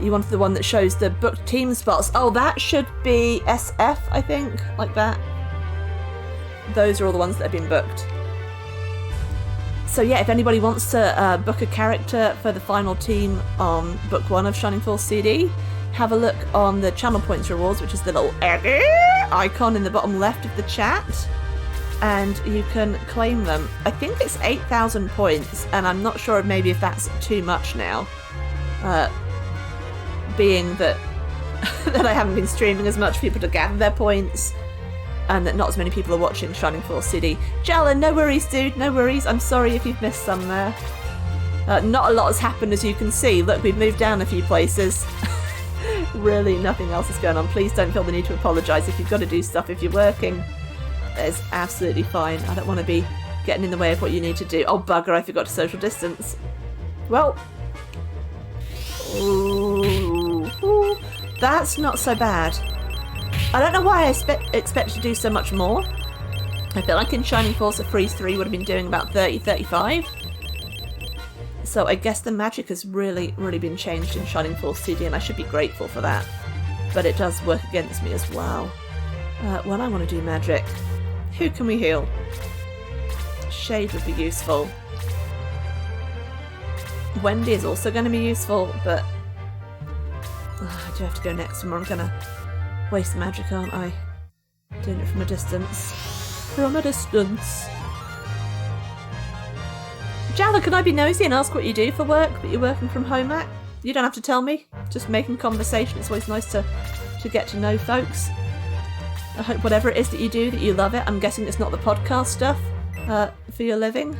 You wanted the one that shows the booked team spots. Oh, that should be SF, I think, like that. Those are all the ones that have been booked. So yeah, if anybody wants to book a character for the final team on book 1 of Shining Force CD, have a look on the channel points rewards, which is the little icon in the bottom left of the chat, and you can claim them. I think it's 8,000 points, and I'm not sure maybe if that's too much now, being that that I haven't been streaming as much for people to gather their points, and that not as many people are watching Shining Force CD. Jalen, no worries, dude, no worries. I'm sorry if you've missed some there. Not a lot has happened, as you can see. Look, we've moved down a few places. Really, nothing else is going on. Please don't feel the need to apologise if you've got to do stuff if you're working. It's absolutely fine. I don't want to be getting in the way of what you need to do. Oh, bugger, I forgot to social distance. Well. Ooh, that's not so bad. I don't know why I expect to do so much more. I feel like in Shining Force a Freeze 3 would have been doing about 30, 35. So I guess the magic has really been changed in Shining Force CD, and I should be grateful for that. But it does work against me as well. Well, I want to do magic. Who can we heal? Shade would be useful. Wendy is also going to be useful, but I do have to go next time, or I'm going to waste magic, aren't I? Doing it from a distance. From a distance. Jala, can I be nosy and ask what you do for work that you're working from home at? You don't have to tell me. Just making conversation. It's always nice to get to know folks. I hope whatever it is that you do, that you love it. I'm guessing it's not the podcast stuff for your living.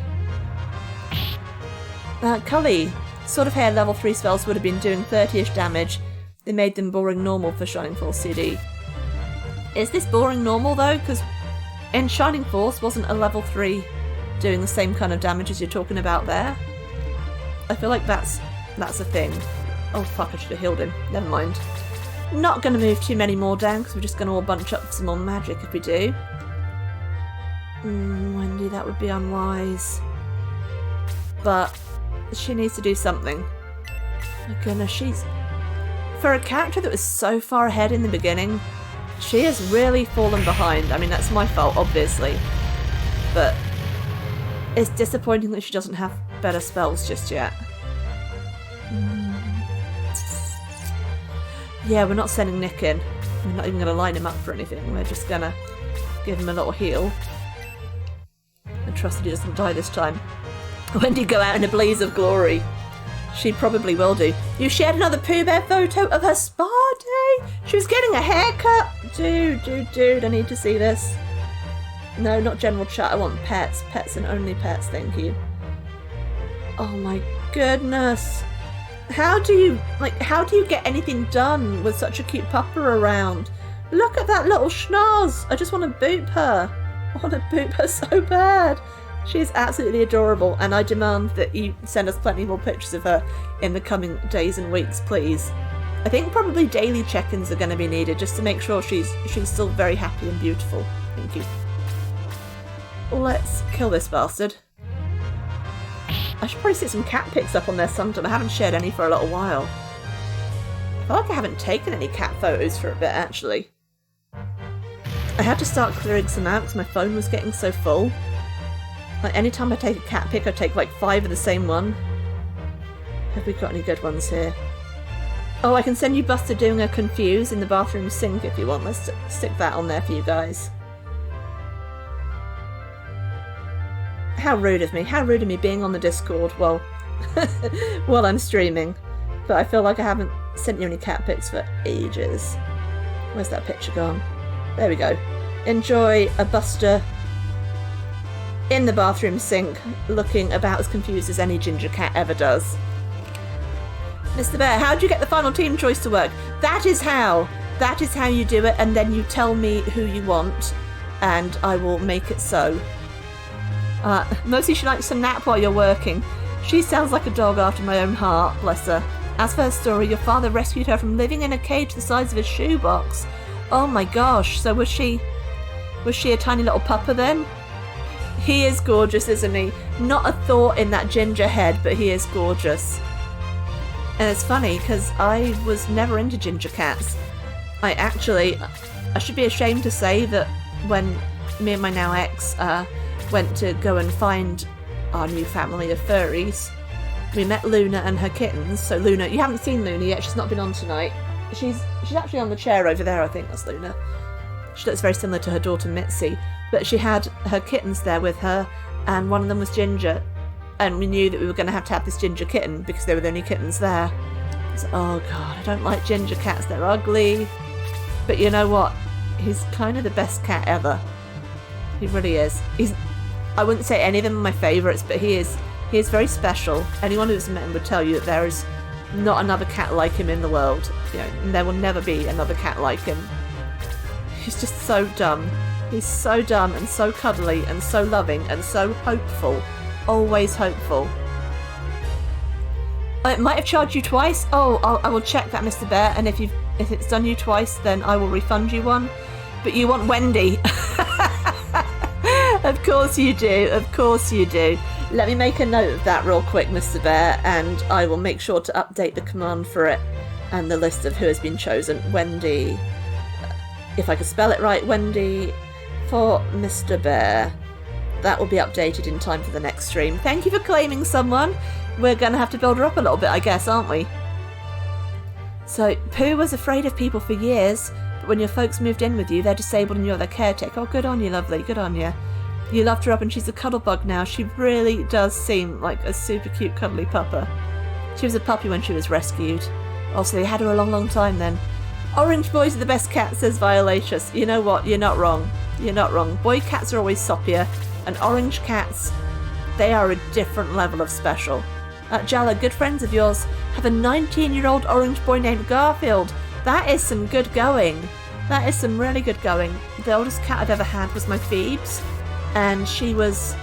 Cully, Sword of Hair level 3 spells would have been doing 30-ish damage. They made them boring normal for Shining Force CD. Is this boring normal though? Because in Shining Force wasn't a level 3 doing the same kind of damage as you're talking about there. I feel like that's a thing. Oh fuck, I should have healed him. Never mind. Not going to move too many more down because we're just going to all bunch up some more magic if we do. Wendy, that would be unwise. But she needs to do something. My goodness, she's... For a character that was so far ahead in the beginning, she has really fallen behind. I mean, that's my fault, obviously. But it's disappointing that she doesn't have better spells just yet. Yeah, we're not sending Nick in. We're not even going to line him up for anything. We're just going to give him a little heal. And trust that he doesn't die this time. Wendy go out in a blaze of glory. She probably will do. You shared another Pooh Bear photo of her spa day? She was getting a haircut? Dude, I need to see this. No, not general chat. I want pets. Pets and only pets, thank you. Oh my goodness. How do you get anything done with such a cute pupper around? Look at that little schnoz. I just want to boop her. I want to boop her so bad. She is absolutely adorable, and I demand that you send us plenty more pictures of her in the coming days and weeks, please. I think probably daily check-ins are going to be needed just to make sure she's still very happy and beautiful. Thank you. Let's kill this bastard. I should probably stick some cat pics up on there sometime. I haven't shared any for a little while. I feel like I haven't taken any cat photos for a bit, actually. I had to start clearing some out because my phone was getting so full. Like, anytime I take a cat pic, I take like 5 of the same one. Have we got any good ones here? Oh, I can send you Buster doing a confuse in the bathroom sink if you want. Let's stick that on there for you guys. How rude of me. How rude of me being on the Discord while I'm streaming. But I feel like I haven't sent you any cat pics for ages. Where's that picture gone? There we go. Enjoy a Buster in the bathroom sink, looking about as confused as any ginger cat ever does. Mr. Bear, how do you get the final team choice to work? That is how you do it, and then you tell me who you want, and I will make it so. Mostly she likes to nap while you're working. She sounds like a dog after my own heart, bless her. As for her story, your father rescued her from living in a cage the size of a shoebox. Oh my gosh, so was she a tiny little pupper then? He is gorgeous, isn't he? Not a thought in that ginger head, but he is gorgeous. And it's funny, because I was never into ginger cats. I should be ashamed to say that when me and my now ex went to go and find our new family of furries, we met Luna and her kittens. So Luna, you haven't seen Luna yet, she's not been on tonight. She's actually on the chair over there, I think that's Luna. She looks very similar to her daughter Mitzi, but she had her kittens there with her, and one of them was Ginger, and we knew that we were going to have this Ginger kitten because they were the only kittens there. So, oh god, I don't like ginger cats, they're ugly. But you know what? He's kind of the best cat ever. He really is. I wouldn't say any of them are my favourites, but he is very special. Anyone who's met him would tell you that there is not another cat like him in the world. You know, there will never be another cat like him. He's just so dumb. He's so dumb and so cuddly and so loving and so hopeful. Always hopeful. It might have charged you twice. Oh, I will check that, Mr. Bear, and if it's done you twice, then I will refund you one. But you want Wendy. Of course you do. Of course you do. Let me make a note of that real quick, Mr. Bear, and I will make sure to update the command for it and the list of who has been chosen. Wendy. If I could spell it right, Wendy for Mr. Bear. That will be updated in time for the next stream. Thank you for claiming someone. We're going to have to build her up a little bit, I guess, aren't we? So, Pooh was afraid of people for years, but when your folks moved in with you, they're disabled and you're their caretaker. Oh, good on you, lovely. Good on you. You loved her up and she's a cuddle bug now. She really does seem like a super cute cuddly pupper. She was a puppy when she was rescued. Also, they had her a long, long time then. Orange boys are the best cats, says Violacious. You know what? You're not wrong. You're not wrong. Boy cats are always soppier, and orange cats, they are a different level of special. Jala, good friends of yours have a 19-year-old orange boy named Garfield. That is some good going. That is some really good going. The oldest cat I've ever had was my Phoebes, and she was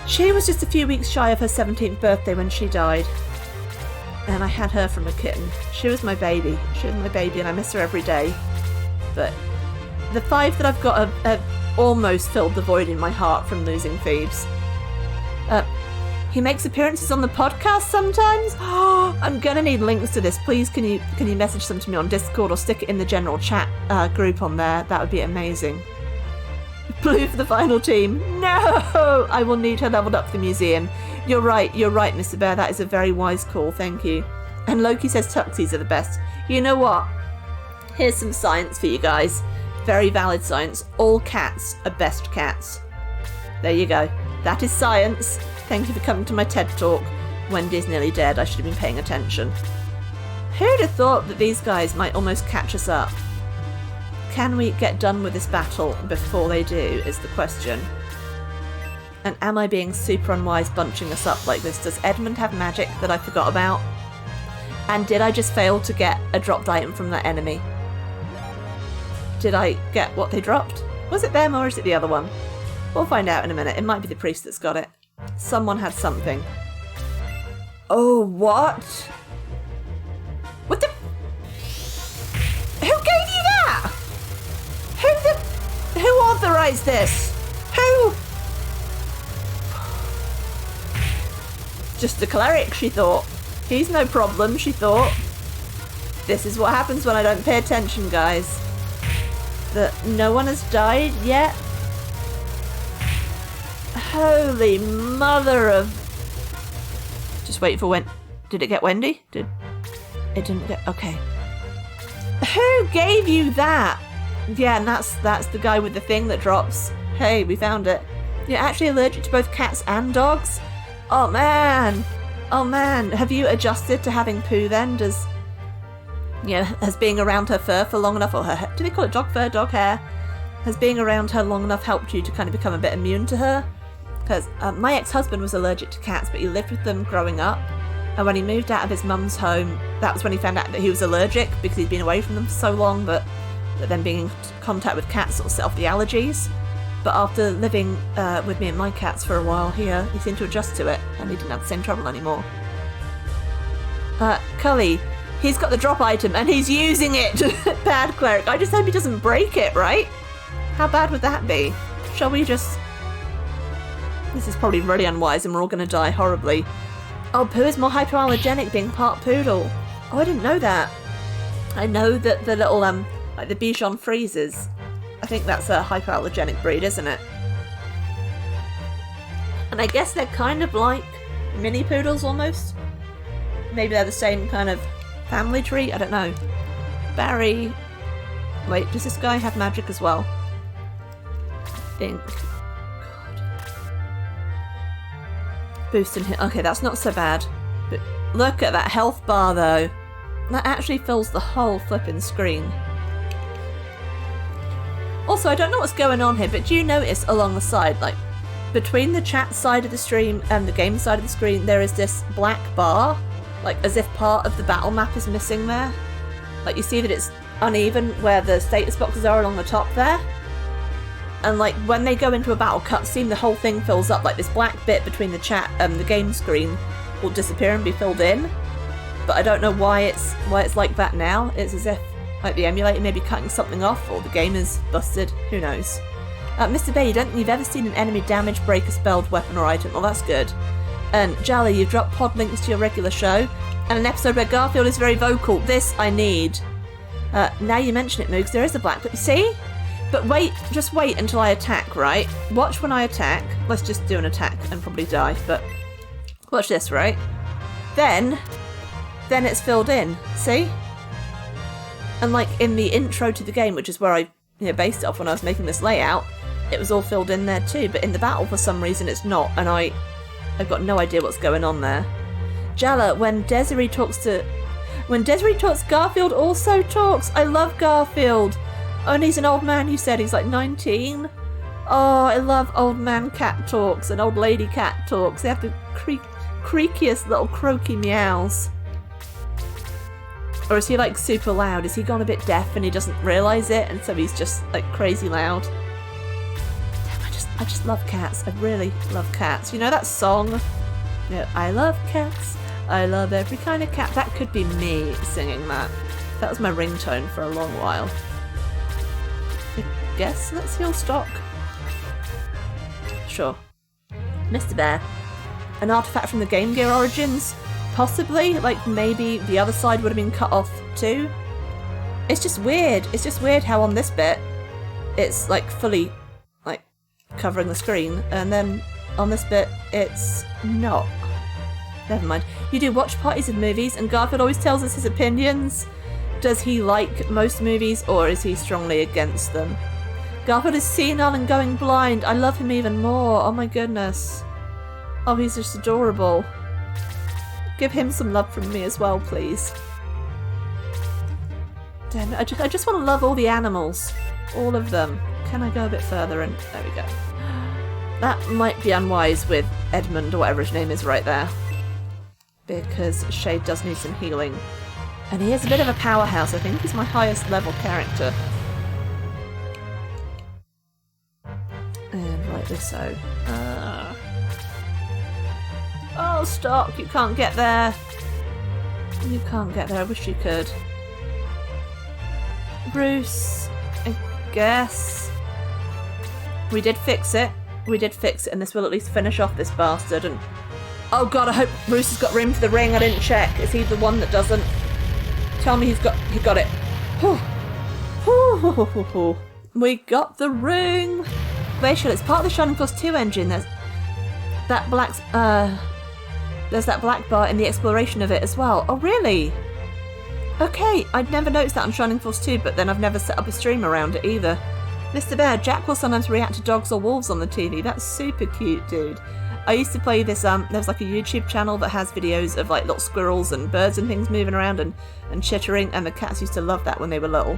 just a few weeks shy of her 17th birthday when she died. And I had her from a kitten. She was my baby. She was my baby, and I miss her every day. But the 5 that I've got have almost filled the void in my heart from losing Phoebes. He makes appearances on the podcast sometimes. Oh, I'm gonna need links to this. Please, can you message them to me on Discord or stick it in the general chat group on there? That would be amazing. Blue for the final team. No, I will need her leveled up for the museum. You're right, Mr. Bear. That is a very wise call. Thank you. And Loki says Tuxies are the best. You know what? Here's some science for you guys. Very valid science. All cats are best cats. There you go. That is science. Thank you for coming to my TED Talk. Wendy's nearly dead. I should have been paying attention. Who'd have thought that these guys might almost catch us up? Can we get done with this battle before they do, is the question. And am I being super unwise bunching us up like this? Does Edmund have magic that I forgot about? And did I just fail to get a dropped item from that enemy? Did I get what they dropped? Was it them or is it the other one? We'll find out in a minute. It might be the priest that's got it. Someone had something. Oh, what? What the... Who gave you that? Who authorized this? Who? Just a cleric, she thought. He's no problem, she thought. This is what happens when I don't pay attention, guys. That no one has died yet? Holy mother of... Just wait for when... Did it get Wendy? It didn't get... Okay. Who gave you that? Yeah, and that's the guy with the thing that drops. Hey, we found it. You're actually allergic to both cats and dogs? Oh man! Oh man, have you adjusted to having Pooh then? Does... has being around her fur for long enough, or her... Do they call it dog fur, dog hair? Has being around her long enough helped you to kind of become a bit immune to her? Because my ex-husband was allergic to cats, but he lived with them growing up. And when he moved out of his mum's home, that was when he found out that he was allergic, because he'd been away from them for so long, but then being in contact with cats sort of set off the allergies. But after living with me and my cats for a while here, he seemed to adjust to it, and he didn't have the same trouble anymore. Cully, he's got the drop item, and he's using it! Bad cleric. I just hope he doesn't break it, right? How bad would that be? Shall we just... This is probably really unwise, and we're all going to die horribly. Oh, Pooh is more hypoallergenic, being part poodle. Oh, I didn't know that. I know that the little, like the Bichon Frises, I think that's a hypoallergenic breed, isn't it? And I guess they're kind of like mini poodles almost. Maybe they're the same kind of family tree, I don't know. Barry... Wait, does this guy have magic as well? I think. God. Boosting hit. Okay, that's not so bad. But look at that health bar though. That actually fills the whole flipping screen. Also, I don't know what's going on here, but do you notice along the side, like, between the chat side of the stream and the game side of the screen, there is this black bar? Like, as if part of the battle map is missing there? Like, you see that it's uneven where the status boxes are along the top there? And, like, when they go into a battle cutscene, the whole thing fills up. Like, this black bit between the chat and the game screen will disappear and be filled in. But I don't know why it's like that now. It's as if, like, the emulator may be cutting something off, or the game is busted. Who knows? Mr. Bay, you don't think you've ever seen an enemy damage, break a spelled weapon or item? Well, that's good. And Jolly, you've dropped pod links to your regular show, and an episode where Garfield is very vocal. This I need. Now you mention it, Moogs, there is a black... But see? But wait, just wait until I attack, right? Watch when I attack. Let's just do an attack and probably die, but... Watch this, right? Then it's filled in. See? And like in the intro to the game, which is where I based it off when I was making this layout, it was all filled in there too, but in the battle for some reason it's not, and I've got no idea what's going on there. Jalla, when Desiree talks, Garfield also talks. I love Garfield. Oh, and he's an old man, you said. He's like 19. Oh, I love old man cat talks and old lady cat talks. They have the creakiest little croaky meows. Or is he like super loud? Is he gone a bit deaf and he doesn't realise it, and so he's just like crazy loud? Damn, I just love cats. I really love cats. You know that song? Yeah, I love cats. I love every kind of cat. That could be me singing that. That was my ringtone for a long while. I guess let's heal stock. Sure. Mr. Bear. An artifact from the Game Gear Origins? Possibly. Like, maybe the other side would have been cut off too. It's just weird. It's just weird how on this bit, it's like fully, like, covering the screen, and then on this bit, it's not. Never mind. You do watch parties of movies, and Garfield always tells us his opinions. Does he like most movies, or is he strongly against them? Garfield is senile and going blind. I love him even more. Oh my goodness. Oh, he's just adorable. Give him some love from me as well, please. Damn it, I just want to love all the animals. All of them. Can I go a bit further? And there we go. That might be unwise with Edmund, or whatever his name is right there. Because Shade does need some healing. And he is a bit of a powerhouse. I think he's my highest level character. And rightly so. Oh, stop! You can't get there. You can't get there. I wish you could. Bruce, I guess. We did fix it. We did fix it, and this will at least finish off this bastard. And oh god, I hope Bruce has got room for the ring. I didn't check. Is he the one that doesn't? Tell me he got it. We got the ring. Glacial, it's part of the Shining Force 2 engine. There's that black bar in the exploration of it as well. Oh really? Okay, I'd never noticed that on Shining Force 2, but then I've never set up a stream around it either. Mr. Bear, Jack will sometimes react to dogs or wolves on the TV. That's super cute, dude. I used to play this, there's like a YouTube channel that has videos of like little squirrels and birds and things moving around and chittering, and the cats used to love that when they were little.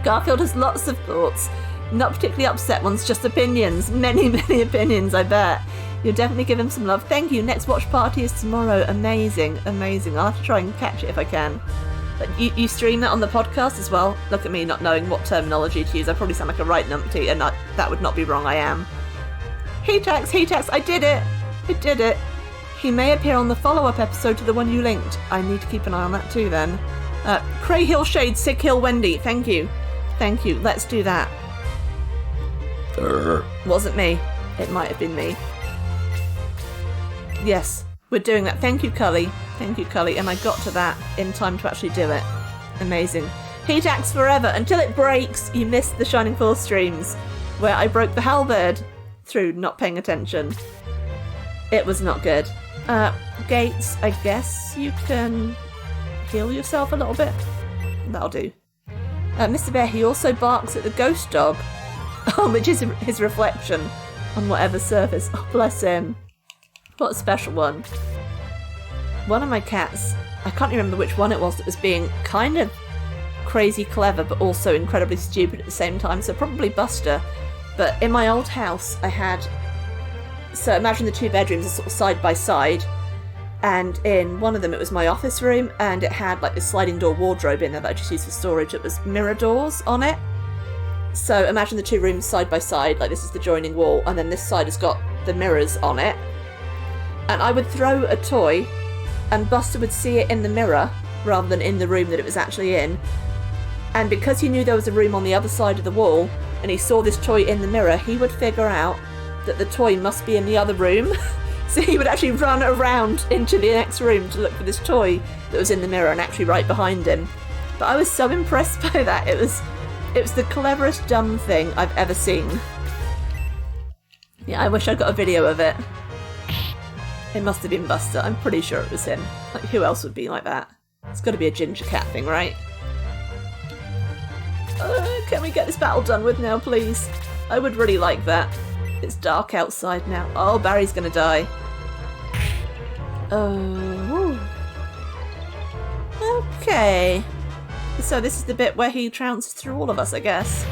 Garfield has lots of thoughts. Not particularly upset ones, just opinions. Many, many opinions, I bet. You'll definitely give him some love. Thank you. Next watch party is tomorrow. Amazing, amazing. I'll have to try and catch it if I can. But you stream that on the podcast as well? Look at me not knowing what terminology to use. I probably sound like a right numpty, and that would not be wrong, I am. Heatax, I did it! I did it! He may appear on the follow-up episode to the one you linked. I need to keep an eye on that too then. Cray Hill Shade, Sick Hill Wendy, thank you. Thank you, let's do that. Wasn't me. It might have been me. Yes, we're doing that. Thank you, Cully. Thank you, Cully. And I got to that in time to actually do it. Amazing. Heatax forever. Until it breaks, you missed the Shining Force streams, where I broke the halberd through not paying attention. It was not good. Gates, I guess you can heal yourself a little bit. That'll do. Mr. Bear, he also barks at the ghost dog, which is his reflection on whatever surface. Oh, bless him. What a special one. One of my cats, I can't remember which one it was, that was being kind of crazy clever but also incredibly stupid at the same time, so probably Buster. But in my old house I had, so imagine the two bedrooms are sort of side by side, and in one of them it was my office room, and it had like this sliding door wardrobe in there that I just used for storage. It was mirror doors on it. So imagine the two rooms side by side, like this is the joining wall, and then this side has got the mirrors on it. And I would throw a toy, and Buster would see it in the mirror rather than in the room that it was actually in. And because he knew there was a room on the other side of the wall, and he saw this toy in the mirror, he would figure out that the toy must be in the other room. So he would actually run around into the next room to look for this toy that was in the mirror and actually right behind him. But I was so impressed by that. It was the cleverest dumb thing I've ever seen. Yeah, I wish I'd got a video of it. It must have been Buster. I'm pretty sure it was him. Like, who else would be like that? It's got to be a ginger cat thing, right? Can we get this battle done with now, please? I would really like that. It's dark outside now. Oh, Barry's gonna die. Oh. Okay. So this is the bit where he trounces through all of us, I guess.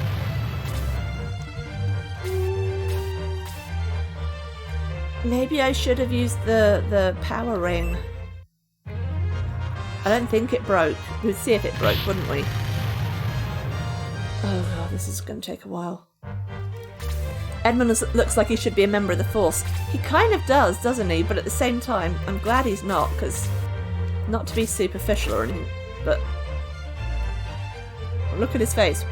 Maybe I should have used the power ring. I don't think it broke. We'd see if it broke, wouldn't we? Oh god, this is going to take a while. Edmund looks like he should be a member of the Force. He kind of does, doesn't he? But at the same time, I'm glad he's not, because not to be superficial or anything, but look at his face.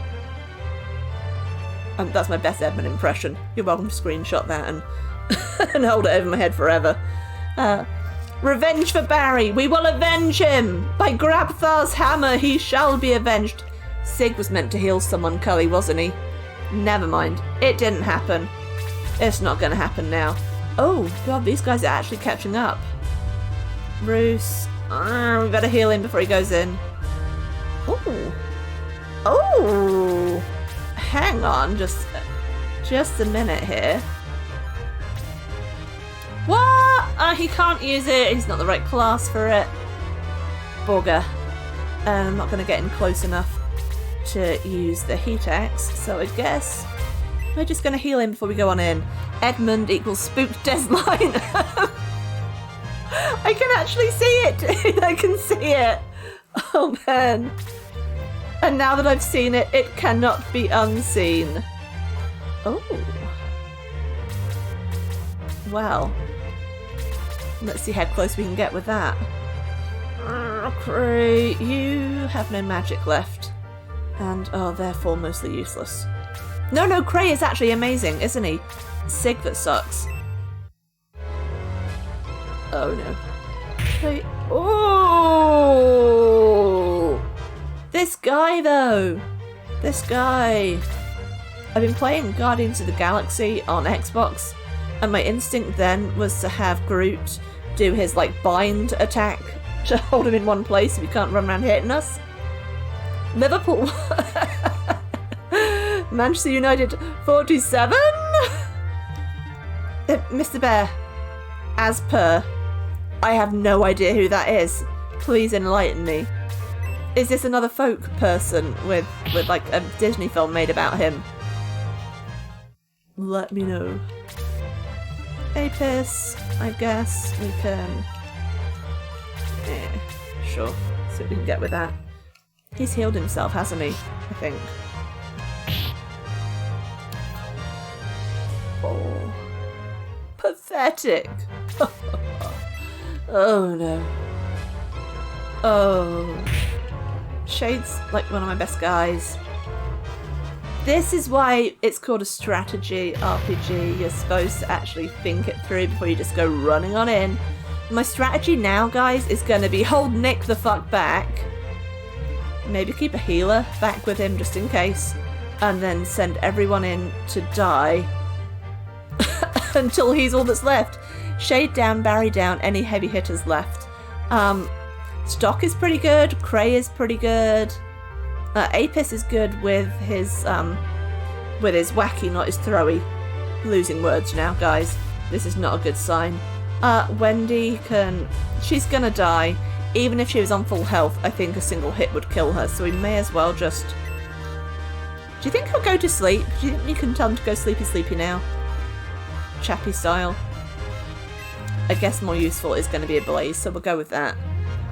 That's my best Edmund impression. You're welcome to screenshot that and and hold it over my head forever. Revenge for Barry. We will avenge him. By Grabthar's hammer, he shall be avenged. Sig was meant to heal someone, Cully, wasn't he? Never mind. It didn't happen. It's not going to happen now. Oh, God, these guys are actually catching up. Bruce. We better heal him before he goes in. Oh. Oh. Hang on, just a minute here. What? He can't use it. He's not the right class for it. Bugger. And I'm not going to get in close enough to use the Heatax, so I guess we're just going to heal him before we go on in. Edmund equals spooked Desline. I can actually see it. I can see it. Oh man. And now that I've seen it, it cannot be unseen. Oh. Well. Let's see how close we can get with that. Cray, you have no magic left. And are therefore mostly useless. No, Cray is actually amazing, isn't he? Sig that sucks. Oh no. Cray. Oh! This guy though! This guy! I've been playing Guardians of the Galaxy on Xbox, and my instinct then was to have Groot do his like bind attack to hold him in one place so he can't run around hitting us. Liverpool. Manchester United 47? Mr. Bear, as per, I have no idea who that is. Please enlighten me. Is this another folk person with like a Disney film made about him? Let me know. Apis, I guess we can... sure, see what we can get with that. He's healed himself, hasn't he? I think. Oh. Pathetic. Oh no. Oh. Shade's like one of my best guys. This is why it's called a strategy RPG. You're supposed to actually think it through before you just go running on in. My strategy now, guys, is going to be hold Nick the fuck back. Maybe keep a healer back with him just in case. And then send everyone in to die. Until he's all that's left. Shade down, Barry down, any heavy hitters left. Stock is pretty good. Cray is pretty good. Apis is good with his wacky, not his throwy. Losing words now, guys. This is not a good sign. Wendy she's gonna die. Even if she was on full health, I think a single hit would kill her, so we may as well just... Do you think he'll go to sleep? Do you think you can tell him to go sleepy now? Chappy style. I guess more useful is going to be a blaze, so we'll go with that.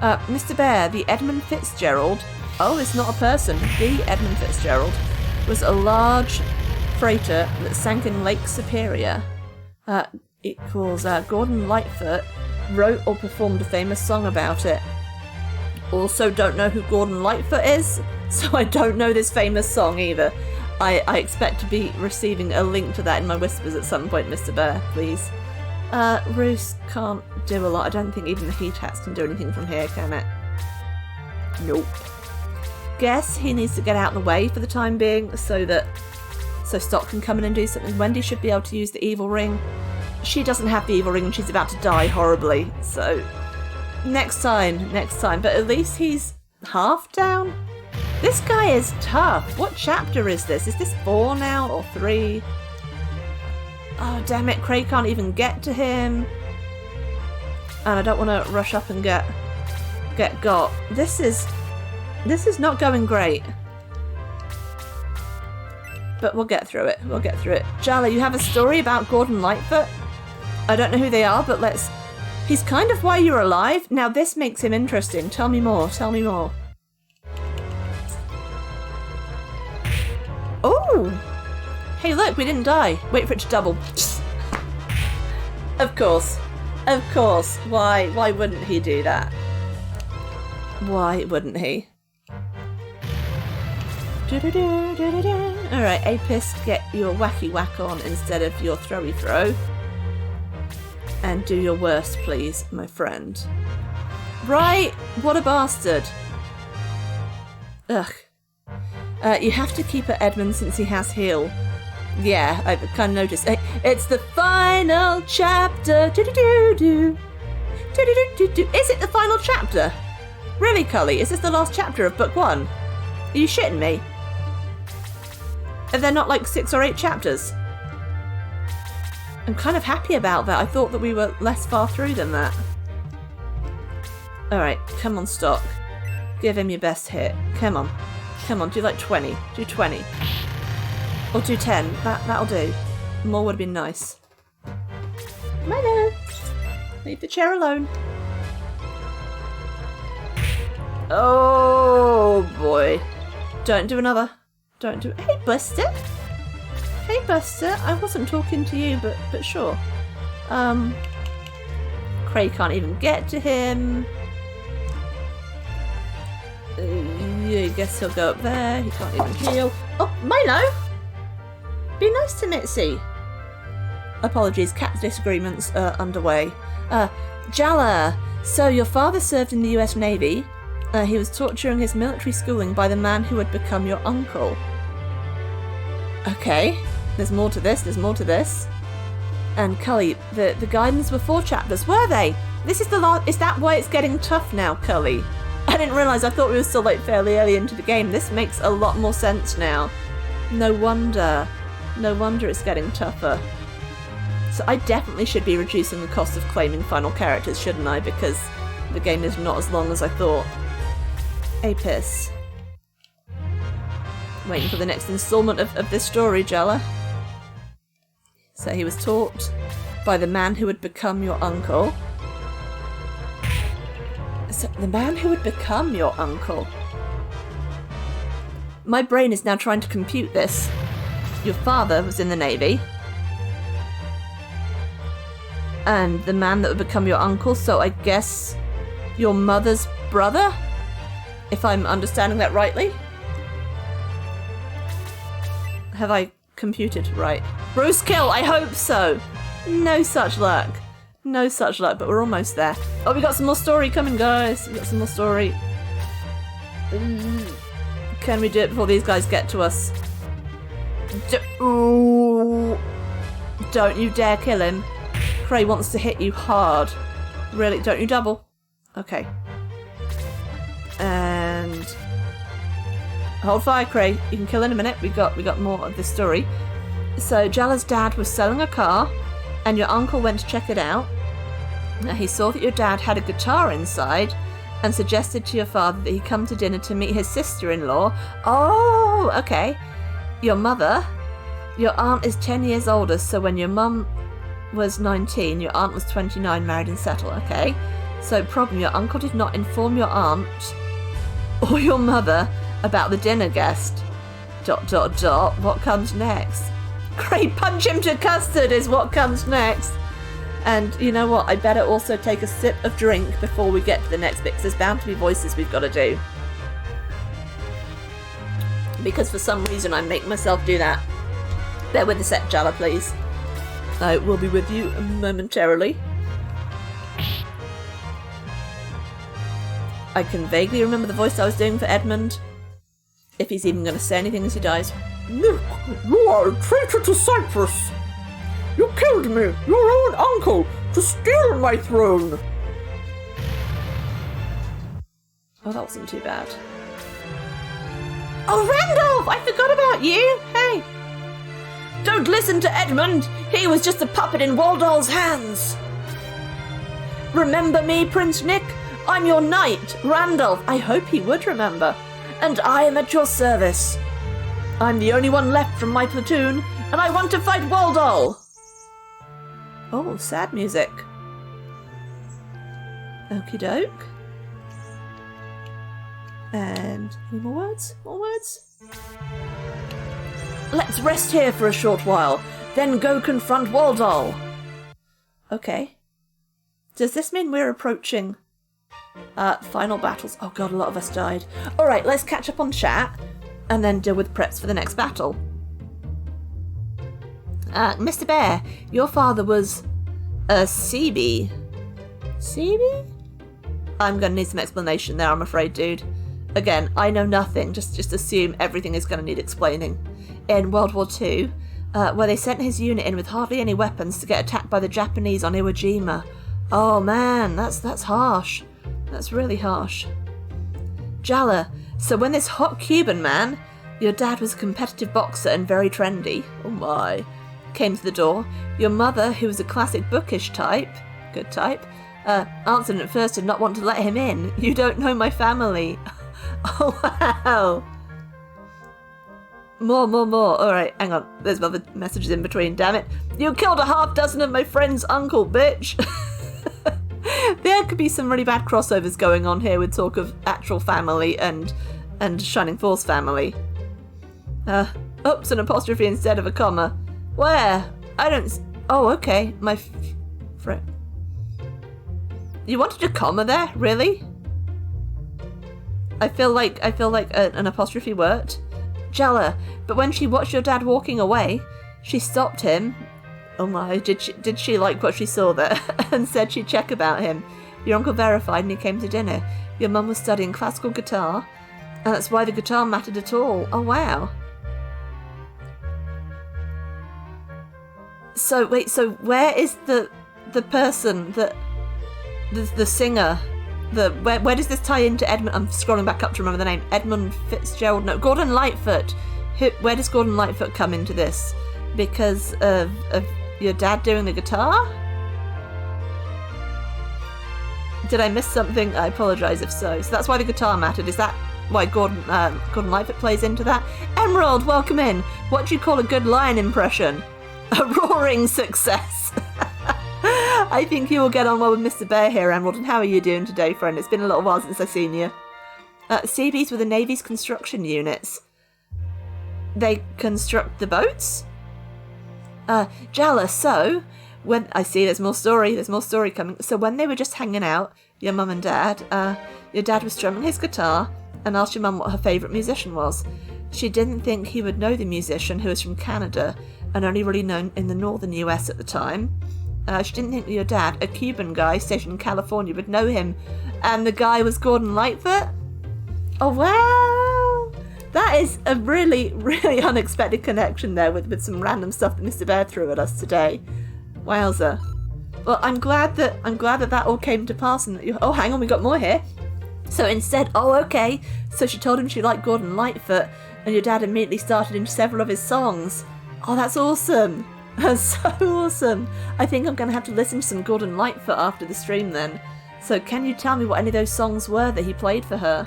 Mr. Bear, the Edmund Fitzgerald... Oh, it's not a person. The Edmund Fitzgerald was a large freighter that sank in Lake Superior. Gordon Lightfoot wrote or performed a famous song about it. Also don't know who Gordon Lightfoot is, so I don't know this famous song either. I expect to be receiving a link to that in my whispers at some point, Mr. Bear, please. Roos can't do a lot. I don't think even the heat hats can do anything from here, can it? Nope. Guess he needs to get out of the way for the time being so Stock can come in and do something. Wendy should be able to use the evil ring. She doesn't have the evil ring and she's about to die horribly, so next time, but at least he's half down. This guy is tough. What chapter is this? Is this 4 now or 3? Oh damn it, Cray can't even get to him. And I don't want to rush up and get got. This is not going great. But we'll get through it. Jala, you have a story about Gordon Lightfoot? I don't know who they are, but he's kind of why you're alive. Now this makes him interesting. Tell me more. Oh! Hey look, we didn't die. Wait for it to double. Of course. Why wouldn't he do that? Why wouldn't he? Alright, Apis, get your wacky whack on instead of your throwy throw. And do your worst, please, my friend. Right, what a bastard. Ugh. You have to keep at Edmund since he has heal. Yeah, I've kind of noticed. It's the final chapter. Is it the final chapter? Really, Cully? Is this the last chapter of book 1? Are you shitting me? Are there not like 6 or 8 chapters? I'm kind of happy about that. I thought that we were less far through than that. Alright, come on, Stock. Give him your best hit. Come on, do like 20. Do 20. Or do 10. That'll do. More would have been nice. Milo! Leave the chair alone. Oh boy. Don't do another. Hey, Buster! Hey, Buster! I wasn't talking to you, but sure. Cray can't even get to him. I guess he'll go up there. He can't even heal. Oh, Milo! Be nice to Mitzi. Apologies, cat disagreements are underway. Jala! So, your father served in the US Navy. He was taught during his military schooling by the man who would become your uncle. Okay, there's more to this. And Cully, the guidance were 4 chapters, were they? This is the last. Is that why it's getting tough now, Cully? I didn't realise. I thought we were still like fairly early into the game. This makes a lot more sense now. No wonder it's getting tougher. So I definitely should be reducing the cost of claiming final characters, shouldn't I? Because the game is not as long as I thought. Apis. Waiting for the next instalment of this story, Jella. So he was taught by the man who would become your uncle. So the man who would become your uncle. My brain is now trying to compute this. Your father was in the Navy. And the man that would become your uncle, so I guess your mother's brother? If I'm understanding that rightly? Have I computed right? Bruce Kill, I hope so! No such luck. No such luck, but we're almost there. Oh, we got some more story coming, guys. We got some more story. Can we do it before these guys get to us? Ooh. Don't you dare kill him. Cray wants to hit you hard. Really? Don't you double? Okay. And hold fire, Cray. You can kill in a minute. We got more of this story. So Jala's dad was selling a car, and your uncle went to check it out. Now he saw that your dad had a guitar inside, and suggested to your father that he come to dinner to meet his sister-in-law. Oh, okay. Your mother, your aunt is 10 years older, so when your mum was 19, your aunt was 29, married and settled, okay? So problem, your uncle did not inform your aunt or your mother about the dinner guest. ... What comes next? Great, punch him to custard is what comes next. And you know what? I better also take a sip of drink before we get to the next bit, because there's bound to be voices we've got to do. Because for some reason I'm making myself do that. Bear with the set, Jala, please. I will be with you momentarily. I can vaguely remember the voice I was doing for Edmund. If he's even going to say anything as he dies. Nick, you are a traitor to Cyprus. You killed me, your own uncle, to steal my throne. Oh, that wasn't too bad. Oh, Randolph! I forgot about you! Hey! Don't listen to Edmund! He was just a puppet in Waldall's hands! Remember me, Prince Nick? I'm your knight, Randolph. I hope he would remember. And I am at your service. I'm the only one left from my platoon, and I want to fight Waldall! Oh, sad music. Okie doke. And any more words? More words? Let's rest here for a short while, then go confront Waldall. Okay. Does this mean we're approaching final battles? Oh god, a lot of us died. Alright, let's catch up on chat and then deal with preps for the next battle. Mr. Bear, your father was a CB. CB? I'm gonna need some explanation there, I'm afraid, dude. Again, I know nothing, just assume everything is gonna need explaining. In World War II, where they sent his unit in with hardly any weapons to get attacked by the Japanese on Iwo Jima. Oh man, that's harsh. That's really harsh. Jala, so when this hot Cuban man, your dad was a competitive boxer and very trendy, oh my, came to the door, your mother, who was a classic bookish type, good type, answered at first did not want to let him in. You don't know my family. Oh wow. More. Alright, hang on. There's other messages in between, damn it. You killed a half dozen of my friend's uncle, bitch. There could be some really bad crossovers going on here with talk of actual family and Shining Force family. Oops, an apostrophe instead of a comma. Where? I don't... Oh, okay. My friend. You wanted a comma there? Really? I feel like an apostrophe worked. Jala, but when she watched your dad walking away, she stopped him. Oh my, did she like what she saw there? And said she'd check about him. Your uncle verified and he came to dinner. Your mum was studying classical guitar, and that's why the guitar mattered at all. Oh wow. So wait, so where is the person that the singer? Where does this tie into Edmund? I'm scrolling back up to remember the name. Edmund Fitzgerald. No, Gordon Lightfoot. Where does Gordon Lightfoot come into this? Because of your dad doing the guitar? Did I miss something? I apologise if so. So that's why the guitar mattered. Is that why Gordon Lightfoot plays into that? Emerald, welcome in. What do you call a good lion impression? A roaring success. I think you will get on well with Mr. Bear here, Emerald. And how are you doing today, friend? It's been a little while since I've seen you. CBs were the Navy's construction units. they construct the boats? Jala, so, when... I see, there's more story coming. So when they were just hanging out, your mum and dad, your dad was strumming his guitar and asked your mum what her favourite musician was. She didn't think he would know the musician, who was from Canada and only really known in the northern US at the time. She didn't think your dad, a Cuban guy stationed in California, would know him, and the guy was Gordon Lightfoot. Oh, wow! That is a really, really unexpected connection there with some random stuff that Mr. Bear threw at us today. Wowza. Well, I'm glad that all came to pass. And oh, hang on, we got more here. So instead, oh, okay. So she told him she liked Gordon Lightfoot, and your dad immediately started in several of his songs. Oh, that's awesome. That's so awesome. I think I'm going to have to listen to some Gordon Lightfoot after the stream then. So can you tell me what any of those songs were that he played for her?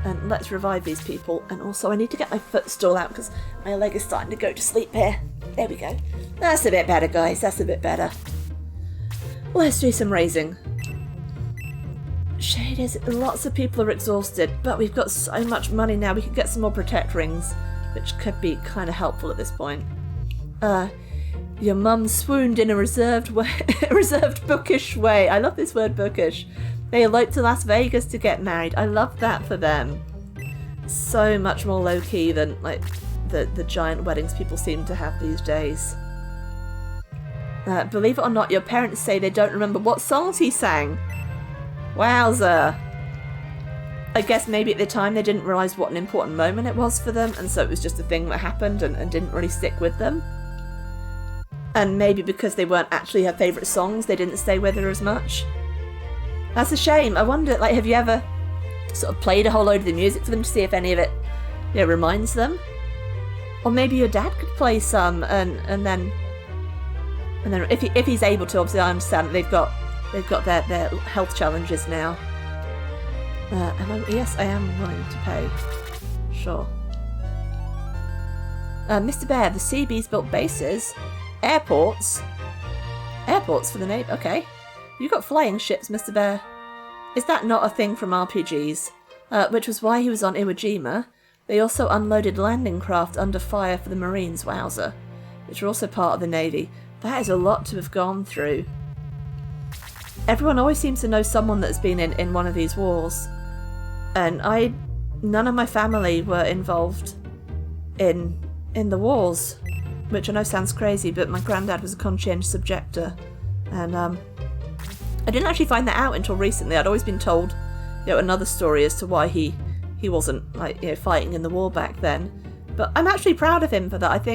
And let's revive these people. And also I need to get my footstool out because my leg is starting to go to sleep here. There we go. That's a bit better, guys. That's a bit better. Let's do some raising. Shaders, lots of people are exhausted, but we've got so much money now we can get some more protect rings, which could be kind of helpful at this point. Your mum swooned in a reserved bookish way. I love this word, bookish. They eloped to Las Vegas to get married. I love that for them. So much more low-key than like the giant weddings people seem to have these days. Believe it or not, your parents say they don't remember what songs he sang. Wowza. I guess maybe at the time they didn't realise what an important moment it was for them, and so it was just a thing that happened and didn't really stick with them. And maybe because they weren't actually her favourite songs, they didn't stay with her as much. That's a shame. I wonder, like, have you ever sort of played a whole load of the music for them to see if any of it, you know, reminds them? Or maybe your dad could play some, and then if he's able to, obviously I understand that they've got their health challenges now. Yes, I am willing to pay. Sure. Mr. Bear, the Seabees built bases, airports for the Navy. Okay, you got flying ships, Mr. Bear. Is that not a thing from RPGs? Which was why he was on Iwo Jima. They also unloaded landing craft under fire for the Marines, wowzer, which are also part of the Navy. That is a lot to have gone through. Everyone always seems to know someone that's been in one of these wars. And none of my family were involved in the wars. Which I know sounds crazy, but my granddad was a conscientious objector. And I didn't actually find that out until recently. I'd always been told, you know, another story as to why he wasn't, like, you know, fighting in the war back then. But I'm actually proud of him for that.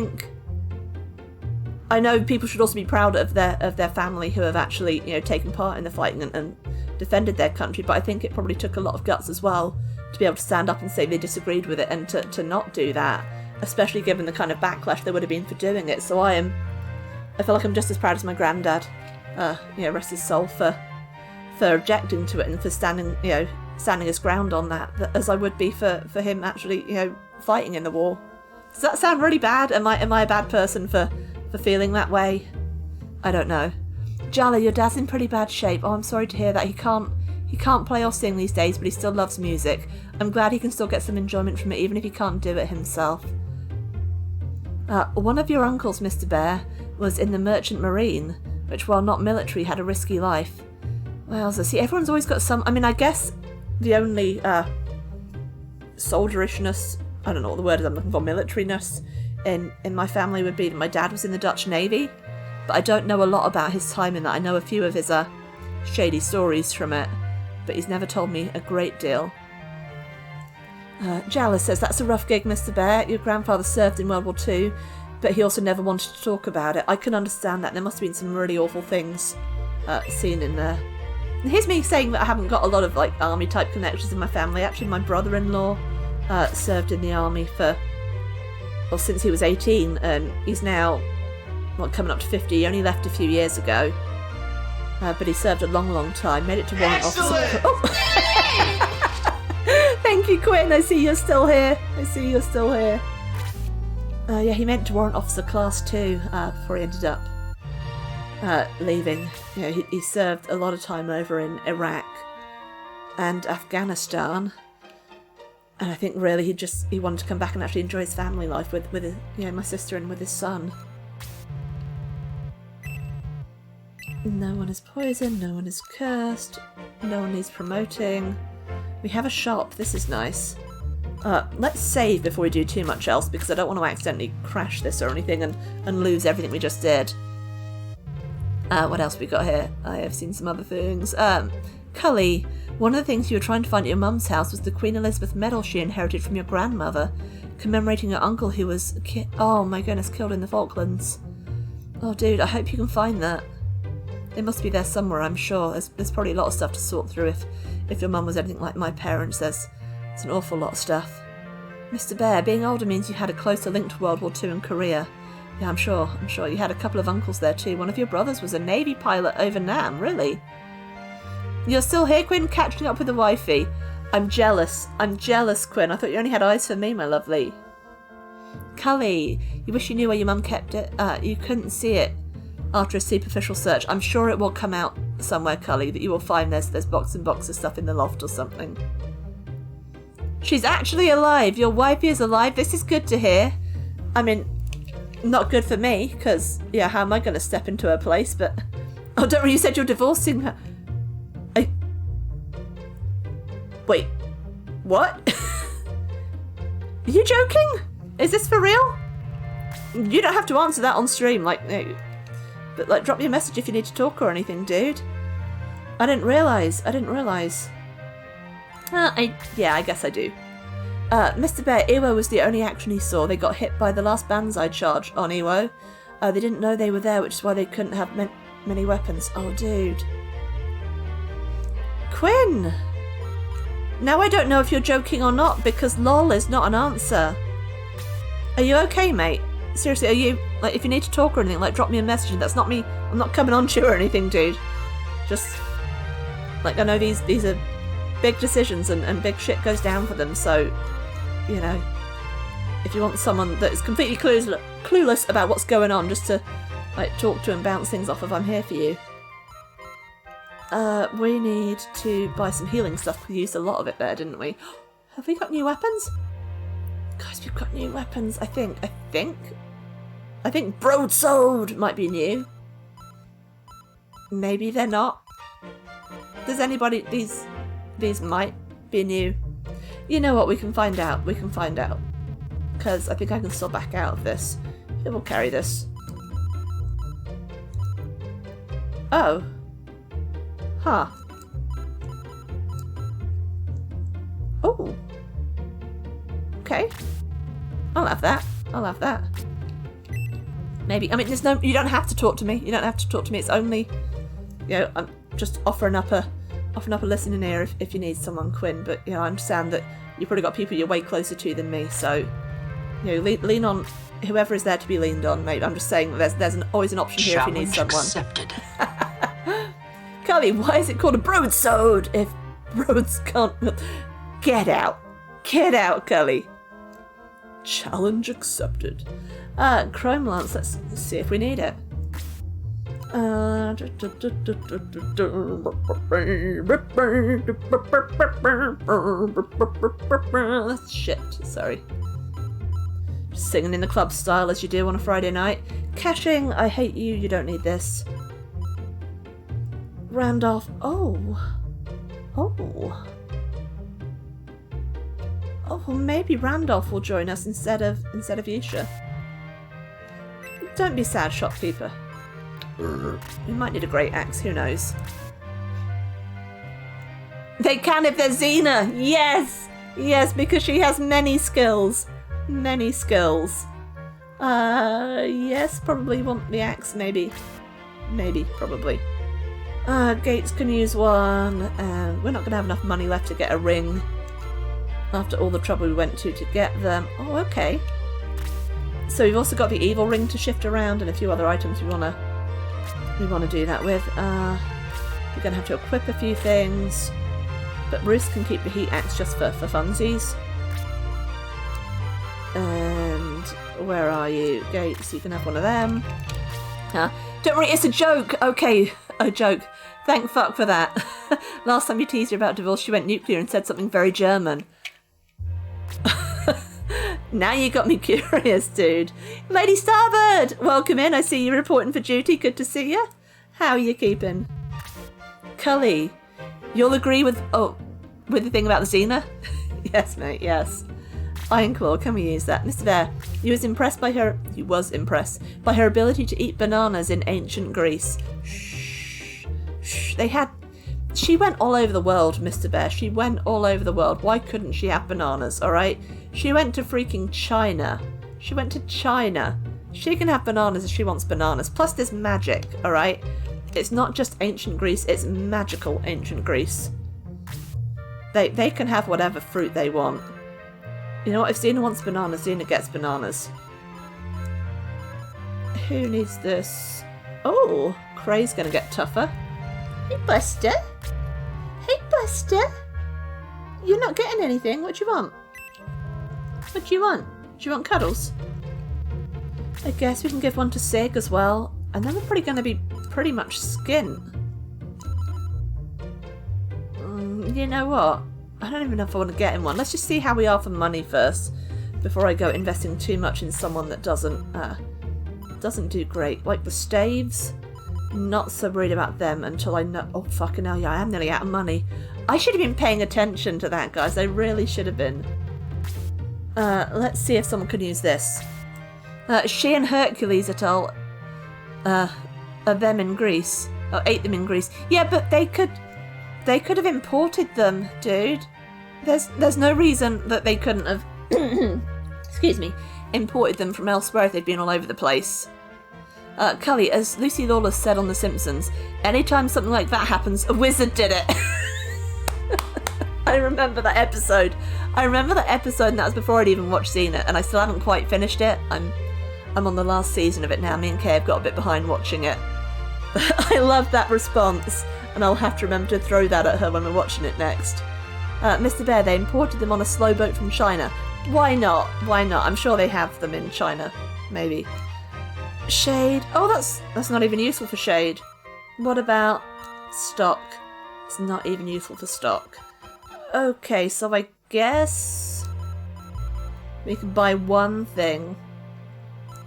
I know people should also be proud of their family who have actually, you know, taken part in the fighting and defended their country, but I think it probably took a lot of guts as well to be able to stand up and say they disagreed with it and to not do that, especially given the kind of backlash there would have been for doing it. So I feel like I'm just as proud as my granddad, you know, rest his soul, for objecting to it and for standing his ground on that as I would be for him actually, you know, fighting in the war. Does that sound really bad? Am I a bad person for feeling that way? I don't know. Jala, your dad's in pretty bad shape. Oh, I'm sorry to hear that. He can't play or sing these days, but he still loves music. I'm glad he can still get some enjoyment from it, even if he can't do it himself. One of your uncles, Mr. Bear, was in the Merchant Marine, which, while not military, had a risky life. Well, so see, everyone's always got some... I mean, I guess the only soldierishness, I don't know what the word is I'm looking for, militariness in my family would be that my dad was in the Dutch Navy, but I don't know a lot about his time in that. I know a few of his shady stories from it, but he's never told me a great deal. Jala says, that's a rough gig, Mr. Bear. Your grandfather served in World War II, but he also never wanted to talk about it. I can understand that. There must have been some really awful things seen in there. And here's me saying that I haven't got a lot of, like, army-type connections in my family. Actually, my brother-in-law served in the army since he was 18, and he's now, coming up to 50. He only left a few years ago. But he served a long, long time. Made it to warrant officer. Oh. Thank you, Quinn. I see you're still here. Yeah, he meant to warrant officer class 2 before he ended up leaving. You know, he served a lot of time over in Iraq and Afghanistan. And I think really he wanted to come back and actually enjoy his family life with his, my sister and with his son. No one is poisoned, no one is cursed, no one needs promoting. We have a shop, this is nice. Let's save before we do too much else, because I don't want to accidentally crash this or anything and lose everything we just did. What else we got here? I have seen some other things. Cully, one of the things you were trying to find at your mum's house was the Queen Elizabeth medal she inherited from your grandmother, commemorating your uncle who was, oh my goodness, killed in the Falklands. Oh dude, I hope you can find that. It must be there somewhere, I'm sure. There's probably a lot of stuff to sort through if your mum was anything like my parents. There's an awful lot of stuff. Mr. Bear, being older means you had a closer link to World War II and Korea. Yeah, I'm sure. You had a couple of uncles there too. One of your brothers was a Navy pilot over Nam, really? You're still here, Quinn, catching up with the wifey. I'm jealous, Quinn. I thought you only had eyes for me, my lovely. Cully, you wish you knew where your mum kept it. You couldn't see it after a superficial search. I'm sure it will come out somewhere, Cully, that you will find there's box and box of stuff in the loft or something. She's actually alive. Your wifey is alive. This is good to hear. I mean, not good for me, because, yeah, how am I going to step into her place? But, oh, don't worry, you said you're divorcing her. Wait, what? Are you joking? Is this for real? You don't have to answer that on stream, no. But, drop me a message if you need to talk or anything, dude. I didn't realise. Yeah, I guess I do. Mr. Bear, Iwo was the only action he saw. They got hit by the last Banzai charge on Iwo. They didn't know they were there, which is why they couldn't have many weapons. Oh, dude. Quinn! Now I don't know if you're joking or not, because lol is not an answer. Are you okay, mate? Seriously, are you, if you need to talk or anything, drop me a message. That's not me. I'm not coming on to you or anything, dude. Just, I know these are big decisions and big shit goes down for them, so, if you want someone that is completely clueless about what's going on, just to, talk to and bounce things off of, I'm here for you. We need to buy some healing stuff. We used a lot of it there, didn't we? Have we got new weapons? Guys, we've got new weapons, I think. I think broadsword might be new. Maybe they're not. Does anybody... These might be new. You know what, we can find out. Because I think I can still back out of this. Who will carry this? Oh. Huh. Oh. Okay. I'll have that. Maybe. I mean, you don't have to talk to me. It's only, I'm just offering up a listening ear if you need someone, Quinn. But, I understand that you've probably got people you're way closer to than me. So, lean on whoever is there to be leaned on, mate. I'm just saying that there's always an option here if you need someone. Accepted. Cully, why is it called a broadsword if roads can't... Get out, Cully. Challenge accepted. Chrome Lance, let's see if we need it. Shit, sorry. Just singing in the club style as you do on a Friday night. Caching, I hate you, you don't need this. Randolph, oh, well, maybe Randolph will join us instead of Yusha. Don't be sad, shopkeeper. We might need a great axe, who knows? They can if they're Xena! Yes! Yes, because she has many skills. Yes, probably want the axe, maybe. Probably. Gates can use one. We're not going to have enough money left to get a ring after all the trouble we went to get them. Oh, okay. So we've also got the evil ring to shift around and a few other items we want to do that with. We're going to have to equip a few things, but Bruce can keep the heat axe just for funsies. And where are you? Gates, you can have one of them. Don't worry, it's a joke. Okay, a joke. Thank fuck for that. Last time you teased her about divorce, she went nuclear and said something very German. Now you got me curious, dude. Lady Starboard, welcome in. I see you reporting for duty. Good to see you. How are you keeping? Cully, you'll agree with the thing about the Xena? Yes, mate, yes. Ironclaw, can we use that? Mr. Bear, he was impressed by her ability to eat bananas in ancient Greece. Shh. She went all over the world, Mr. Bear. She went all over the world. Why couldn't she have bananas, alright? She went to freaking China. She went to China. She can have bananas if she wants bananas. Plus there's magic, alright? It's not just ancient Greece, it's magical ancient Greece. They can have whatever fruit they want. You know what, if Xena wants bananas, Xena gets bananas. Who needs this? Oh, Cray's gonna get tougher. Hey, Buster. Hey, Buster. You're not getting anything. What do you want? What do you want? Do you want cuddles? I guess we can give one to Sig as well. And then we're probably going to be pretty much skint. You know what? I don't even know if I want to get him one. Let's just see how we are for money first. Before I go investing too much in someone that doesn't do great. Like the staves. Not so worried about them until I know... Oh, fucking hell, yeah, I am nearly out of money. I should have been paying attention to that, guys. I really should have been. Let's see if someone can use this. She and Hercules et al. Are them in Greece. Or ate them in Greece. Yeah, but they could have imported them, dude. There's no reason that they couldn't have... excuse me. Imported them from elsewhere if they'd been all over the place. Cully, as Lucy Lawless said on The Simpsons, anytime something like that happens, a wizard did it. I remember that episode. And that was before I'd even watched Xena, and I still haven't quite finished it. I'm on the last season of it now. Me and Kay have got a bit behind watching it. But I love that response, and I'll have to remember to throw that at her when we're watching it next. Mr. Bear, they imported them on a slow boat from China. Why not? Why not? I'm sure they have them in China. Maybe. Shade. Oh, that's not even useful for Shade. What about stock? It's not even useful for stock. Okay, so I guess we can buy one thing.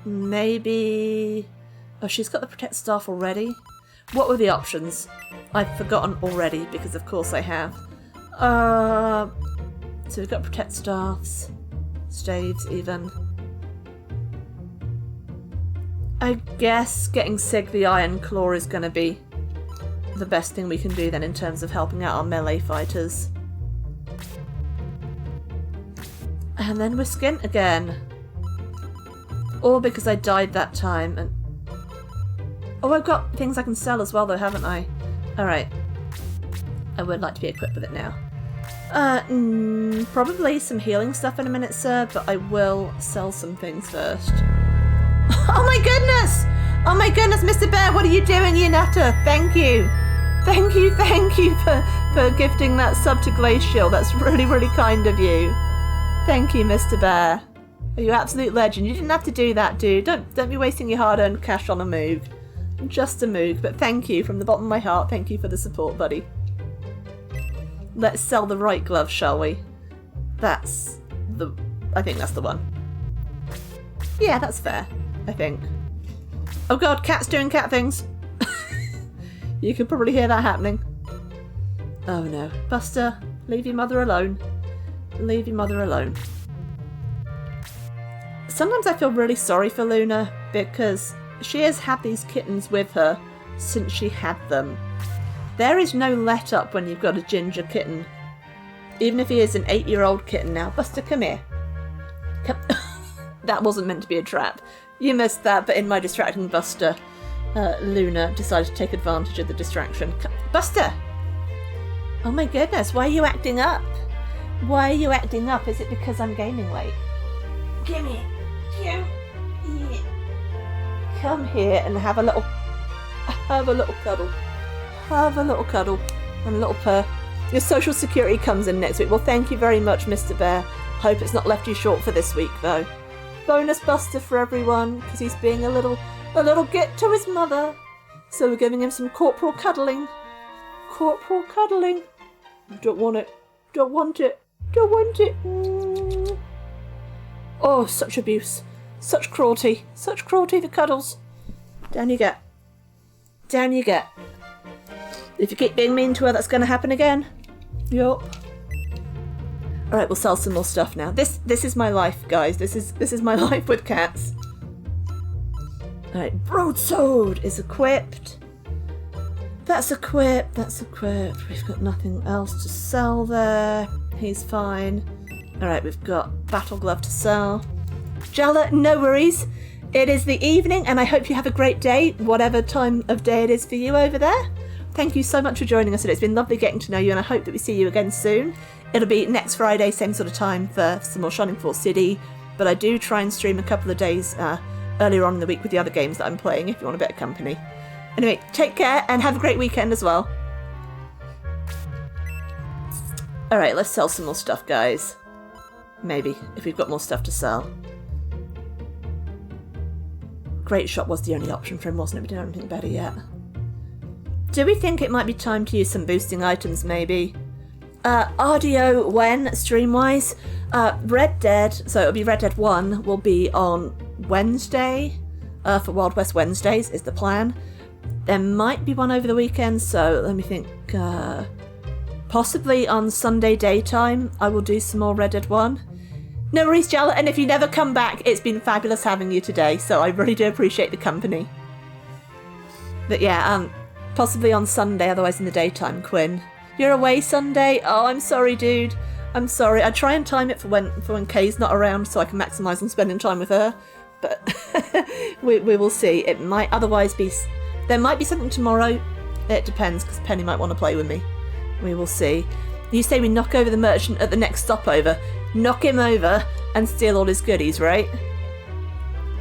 Maybe... Oh, she's got the Protect Staff already. What were the options? I've forgotten already, because of course I have. So we've got Protect Staffs. Staves, even. I guess getting Sig the Iron Claw is going to be the best thing we can do then in terms of helping out our melee fighters. And then we're skint again. All because I died that time. And oh, I've got things I can sell as well though, haven't I? Alright. I would like to be equipped with it now. Probably some healing stuff in a minute, sir, but I will sell some things first. Oh my goodness! Oh my goodness, Mr. Bear, what are you doing, you nutter? Thank you. Thank you for gifting that sub to Glacial. That's really, really kind of you. Thank you, Mr. Bear. You absolute legend. You didn't have to do that, dude. Don't be wasting your hard-earned cash on a moog. Just a moog, but thank you from the bottom of my heart. Thank you for the support, buddy. Let's sell the right glove, shall we? I think that's the one. Yeah, that's fair. I think. Oh god, cat's doing cat things. You can probably hear that happening. Oh no. Buster, leave your mother alone. Leave your mother alone. Sometimes I feel really sorry for Luna because she has had these kittens with her since she had them. There is no let up when you've got a ginger kitten. Even if he is an 8-year-old kitten now. Buster, come here. Come. That wasn't meant to be a trap. You missed that, but in my distracting Buster, Luna decided to take advantage of the distraction. Buster! Oh my goodness, why are you acting up? Why are you acting up? Is it because I'm gaming late? Come here. Come here and have a little cuddle. Have a little cuddle and a little purr. Your social security comes in next week. Well, thank you very much, Mr. Bear. Hope it's not left you short for this week, though. Bonus Buster for everyone, because he's being a little git to his mother. So we're giving him some corporal cuddling. Corporal cuddling. Don't want it. Don't want it. Don't want it. Oh, such abuse. Such cruelty. Such cruelty for Cuddles. Down you get. Down you get. If you keep being mean to her, that's going to happen again. Yup. Alright, we'll sell some more stuff now. This is my life, guys. This is my life with cats. Alright, Broadsword is equipped. That's equipped. That's equipped. We've got nothing else to sell there. He's fine. Alright, we've got Battle Glove to sell. Jella, no worries. It is the evening and I hope you have a great day, whatever time of day it is for you over there. Thank you so much for joining us today. It's been lovely getting to know you and I hope that we see you again soon. It'll be next Friday, same sort of time for some more Shining Force City, but I do try and stream a couple of days earlier on in the week with the other games that I'm playing if you want a bit of company. Anyway, take care and have a great weekend as well. Alright, let's sell some more stuff, guys. Maybe, if we've got more stuff to sell. Great Shot was the only option for him, wasn't it? We didn't have anything better yet. Do we think it might be time to use some boosting items, maybe? RDO when, stream-wise? Red Dead, so it'll be Red Dead 1, will be on Wednesday. For Wild West Wednesdays is the plan. There might be one over the weekend, so let me think. Possibly on Sunday daytime, I will do some more Red Dead 1. No worries, Jella, and if you never come back, it's been fabulous having you today, so I really do appreciate the company. But yeah, possibly on Sunday, otherwise in the daytime, Quinn. You're away Sunday? Oh, I'm sorry, dude. I'm sorry. I try and time it for when Kay's not around so I can maximise on spending time with her. But we will see. It might otherwise be... There might be something tomorrow. It depends, because Penny might want to play with me. We will see. You say we knock over the merchant at the next stopover. Knock him over and steal all his goodies, right?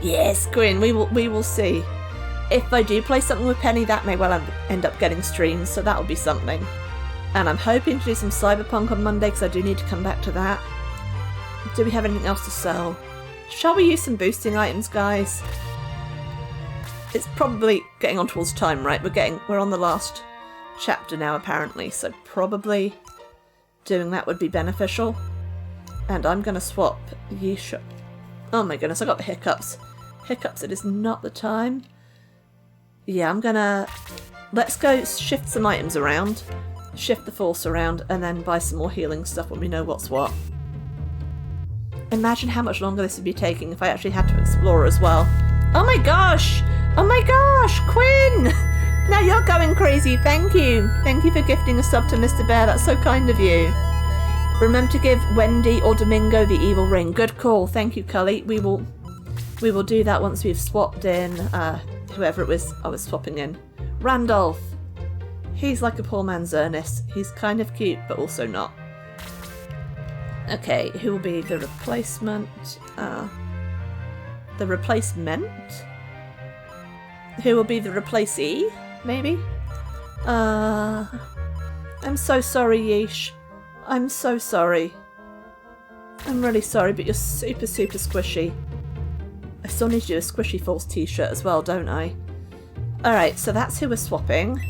Yes, Gwyn, we will see. If I do play something with Penny, that may well end up getting streams, so that'll be something. And I'm hoping to do some Cyberpunk on Monday, because I do need to come back to that. Do we have anything else to sell? Shall we use some boosting items, guys? It's probably getting on towards time, right? We're on the last chapter now, apparently, so probably doing that would be beneficial. And I'm going to swap Yisha. Oh my goodness, I got the hiccups. Hiccups, it is not the time. Yeah, I'm going to... Let's go shift some items around. Shift the force around, and then buy some more healing stuff when we know what's what. Imagine how much longer this would be taking if I actually had to explore as well. Oh my gosh! Oh my gosh! Quinn! Now you're going crazy, thank you! Thank you for gifting a sub to Mr. Bear, that's so kind of you. Remember to give Wendy or Domingo the evil ring. Good call, thank you, Cully. We will do that once we've swapped in whoever it was I was swapping in. Randolph! He's like a poor man's Ernest. He's kind of cute, but also not. Okay, who will be the replacement? The replacement? Who will be the replacee? Maybe? I'm so sorry, Yeesh. I'm so sorry. I'm really sorry, but you're super, super squishy. I still need to do a Squishy Falls t-shirt as well, don't I? Alright, so that's who we're swapping.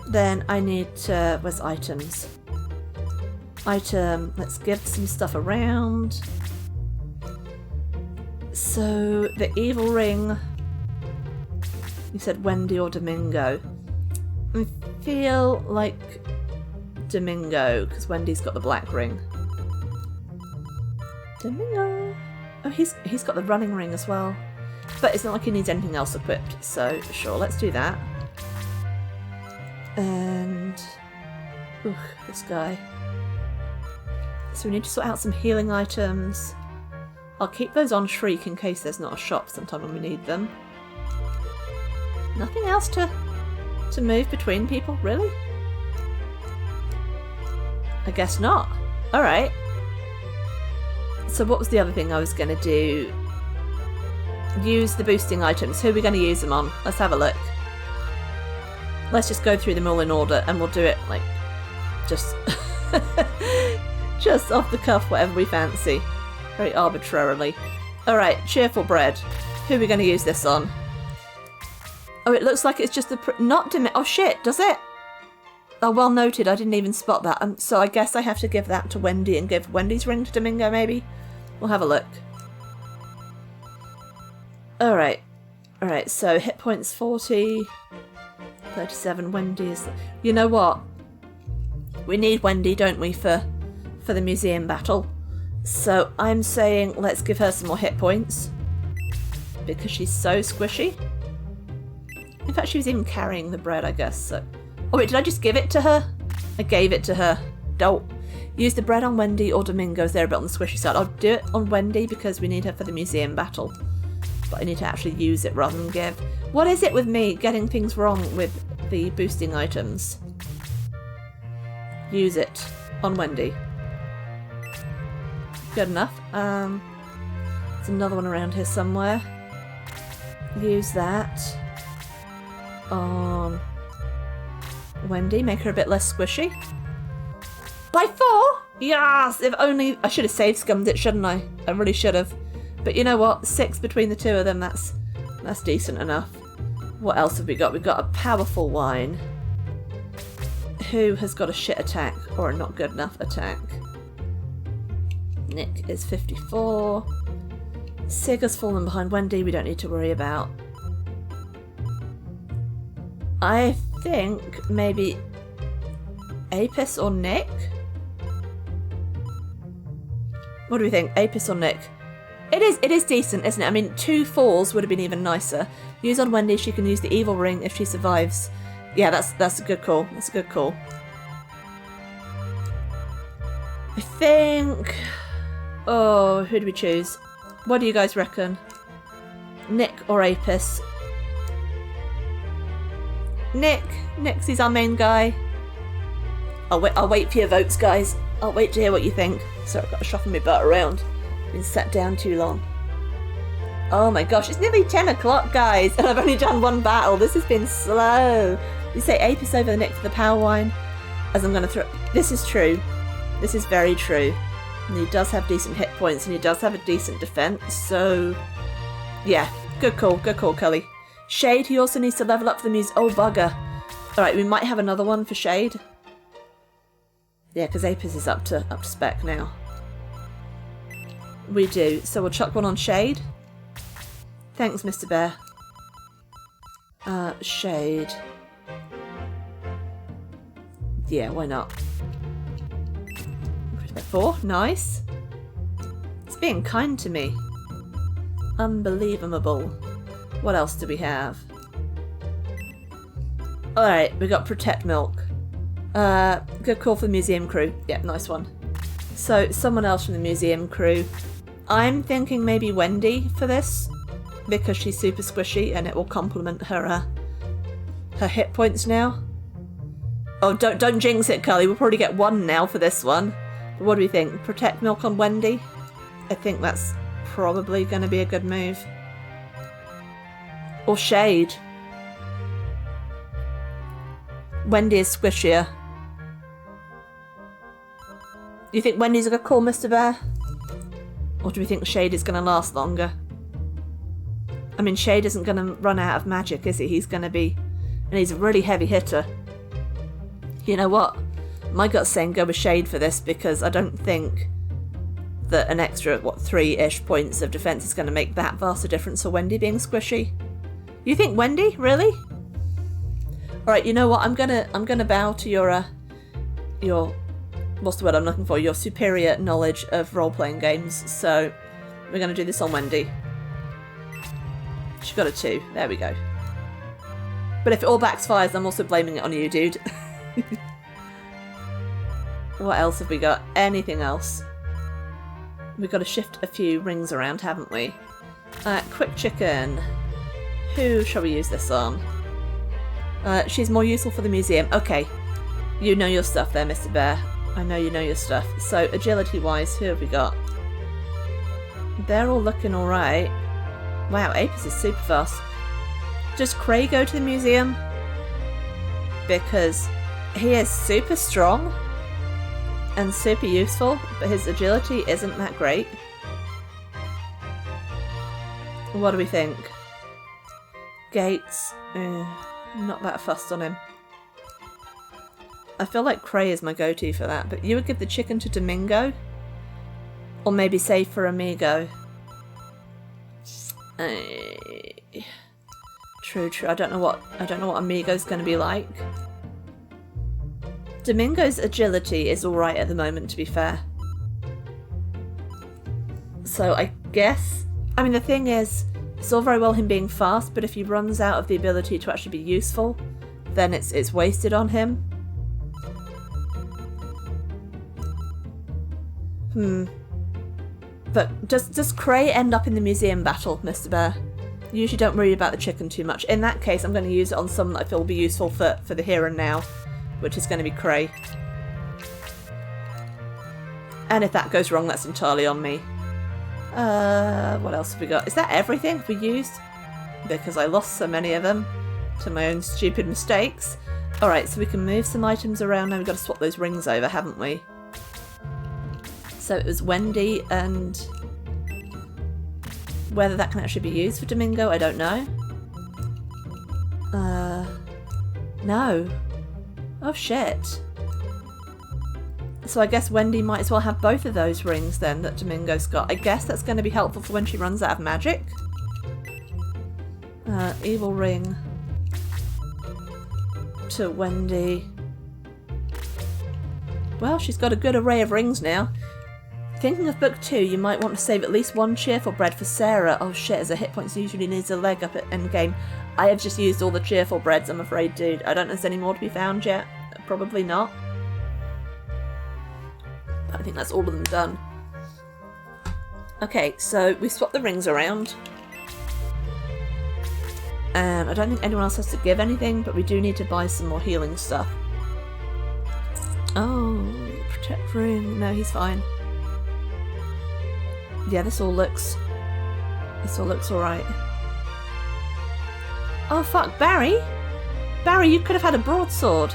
Then I need to... Where's items? Item. Let's give some stuff around. So, the evil ring... You said Wendy or Domingo. I feel like Domingo, because Wendy's got the black ring. Domingo! Oh, he's got the running ring as well. But it's not like he needs anything else equipped, so sure, let's do that. And... Ooh, this guy. So we need to sort out some healing items. I'll keep those on Shriek in case there's not a shop sometime when we need them. Nothing else to move between people, really? I guess not. Alright. So what was the other thing I was going to do? Use the boosting items. Who are we going to use them on? Let's have a look. Let's just go through them all in order and we'll do it, like, just... just off the cuff, whatever we fancy. Very arbitrarily. Alright, Cheerful Bread. Who are we going to use this on? Oh, it looks like it's just the... Not oh shit, does it? Oh, well noted, I didn't even spot that. So I guess I have to give that to Wendy and give Wendy's ring to Domingo, maybe? We'll have a look. Alright. Alright, so hit points 40. 37. Wendy is... You know what? We need Wendy, don't we, for the museum battle? So I'm saying let's give her some more hit points. Because she's so squishy. In fact, she was even carrying the bread, I guess. So. Oh wait, did I just give it to her? I gave it to her. Don't. Use the bread on Wendy or Domingo's. They're a bit on the squishy side. I'll do it on Wendy because we need her for the museum battle. But I need to actually use it rather than give. What is it with me getting things wrong with the boosting items? Use it on Wendy. Good enough. There's another one around here somewhere. Use that on Wendy. Make her a bit less squishy. By 4? Yes! If only... I should have save scummed it, shouldn't I? I really should have. But you know what? 6 between the two of them, that's decent enough. What else have we got? We've got a powerful wine. Who has got a shit attack or a not good enough attack? Nick is 54. Sig has fallen behind Wendy, we don't need to worry about. I think maybe Apis or Nick? What do we think? Apis or Nick? It is decent, isn't it? I mean, 2 falls would have been even nicer. Use on Wendy, she can use the evil ring if she survives. Yeah, that's a good call. That's a good call. I think... Oh, who do we choose? What do you guys reckon? Nick or Apis? Nick! He's our main guy. I'll wait for your votes, guys. I'll wait to hear what you think. Sorry, I've got to shuffle my butt around. Been sat down too long. Oh my gosh, it's nearly 10 o'clock, guys, and I've only done 1 battle. This has been slow. You say Apis over the Nick for the power wine, as I'm going to throw... This is true. This is very true. And he does have decent hit points, and he does have a decent defense, so... Yeah, good call, Cully. Shade, he also needs to level up for the music. Oh, bugger. Alright, we might have another one for Shade. Yeah, because Apis is up to spec now. We do, so we'll chuck one on Shade. Thanks, Mr. Bear. Shade. Yeah, why not? 4, nice. It's being kind to me. Unbelievable. What else do we have? Alright, we got Protect Milk. Good call for the museum crew. Yeah, nice one. So, someone else from the museum crew. I'm thinking maybe Wendy for this, because she's super squishy and it will complement her hit points now. Oh, don't jinx it, Cully. We'll probably get 1 now for this one. But what do we think? Protect Milk on Wendy? I think that's probably going to be a good move. Or Shade. Wendy is squishier. Do you think Wendy's a good call, Mr. Bear? Or do we think Shade is going to last longer? I mean, Shade isn't going to run out of magic, is he? He's going to be... And he's a really heavy hitter. You know what? My gut's saying go with Shade for this because I don't think that an extra, 3-ish points of defense is going to make that vast a difference for Wendy being squishy. You think Wendy? Really? Alright, you know what? I'm gonna bow to your what's the word I'm looking for? Your superior knowledge of role-playing games. So we're gonna do this on Wendy. She got a 2. There we go. But if it all backfires, I'm also blaming it on you, dude. What else have we got? Anything else? We've got to shift a few rings around, haven't we? Quick chicken. Who shall we use this on? She's more useful for the museum. Okay. You know your stuff there, Mr. Bear. I know you know your stuff. So, agility-wise, who have we got? They're all looking alright. Wow, Apis is super fast. Does Cray go to the museum? Because he is super strong and super useful, but his agility isn't that great. What do we think? Gates, not that fussed on him. I feel like Cray is my go-to for that, but you would give the chicken to Domingo? Or maybe save for Amigo? True. I don't know what Amigo's going to be like. Domingo's agility is alright at the moment, to be fair. So I guess... I mean, the thing is, it's all very well him being fast, but if he runs out of the ability to actually be useful, then it's wasted on him. But does Cray end up in the museum battle, Mr. Bear? You usually don't worry about the chicken too much. In that case, I'm going to use it on someone that I feel will be useful for the here and now, which is going to be Cray. And if that goes wrong, that's entirely on me. What else have we got? Is that everything we used? Because I lost so many of them to my own stupid mistakes. Alright, so we can move some items around. Now we've got to swap those rings over, haven't we? So it was Wendy, and whether that can actually be used for Domingo, I don't know. No. Oh shit. So I guess Wendy might as well have both of those rings then that Domingo's got. I guess that's going to be helpful for when she runs out of magic. Evil ring to Wendy. Well, she's got a good array of rings now. Thinking of book 2, you might want to save at least one cheerful bread for Sarah. Oh shit, as her hit points usually needs a leg up at endgame. I have just used all the cheerful breads, I'm afraid, dude. I don't know if there's any more to be found yet. Probably not. But I think that's all of them done. Okay, so we swapped the rings around. And I don't think anyone else has to give anything, but we do need to buy some more healing stuff. Oh, protect ring. No, he's fine. Yeah, this all looks alright. Oh fuck, Barry? Barry, you could have had a broadsword.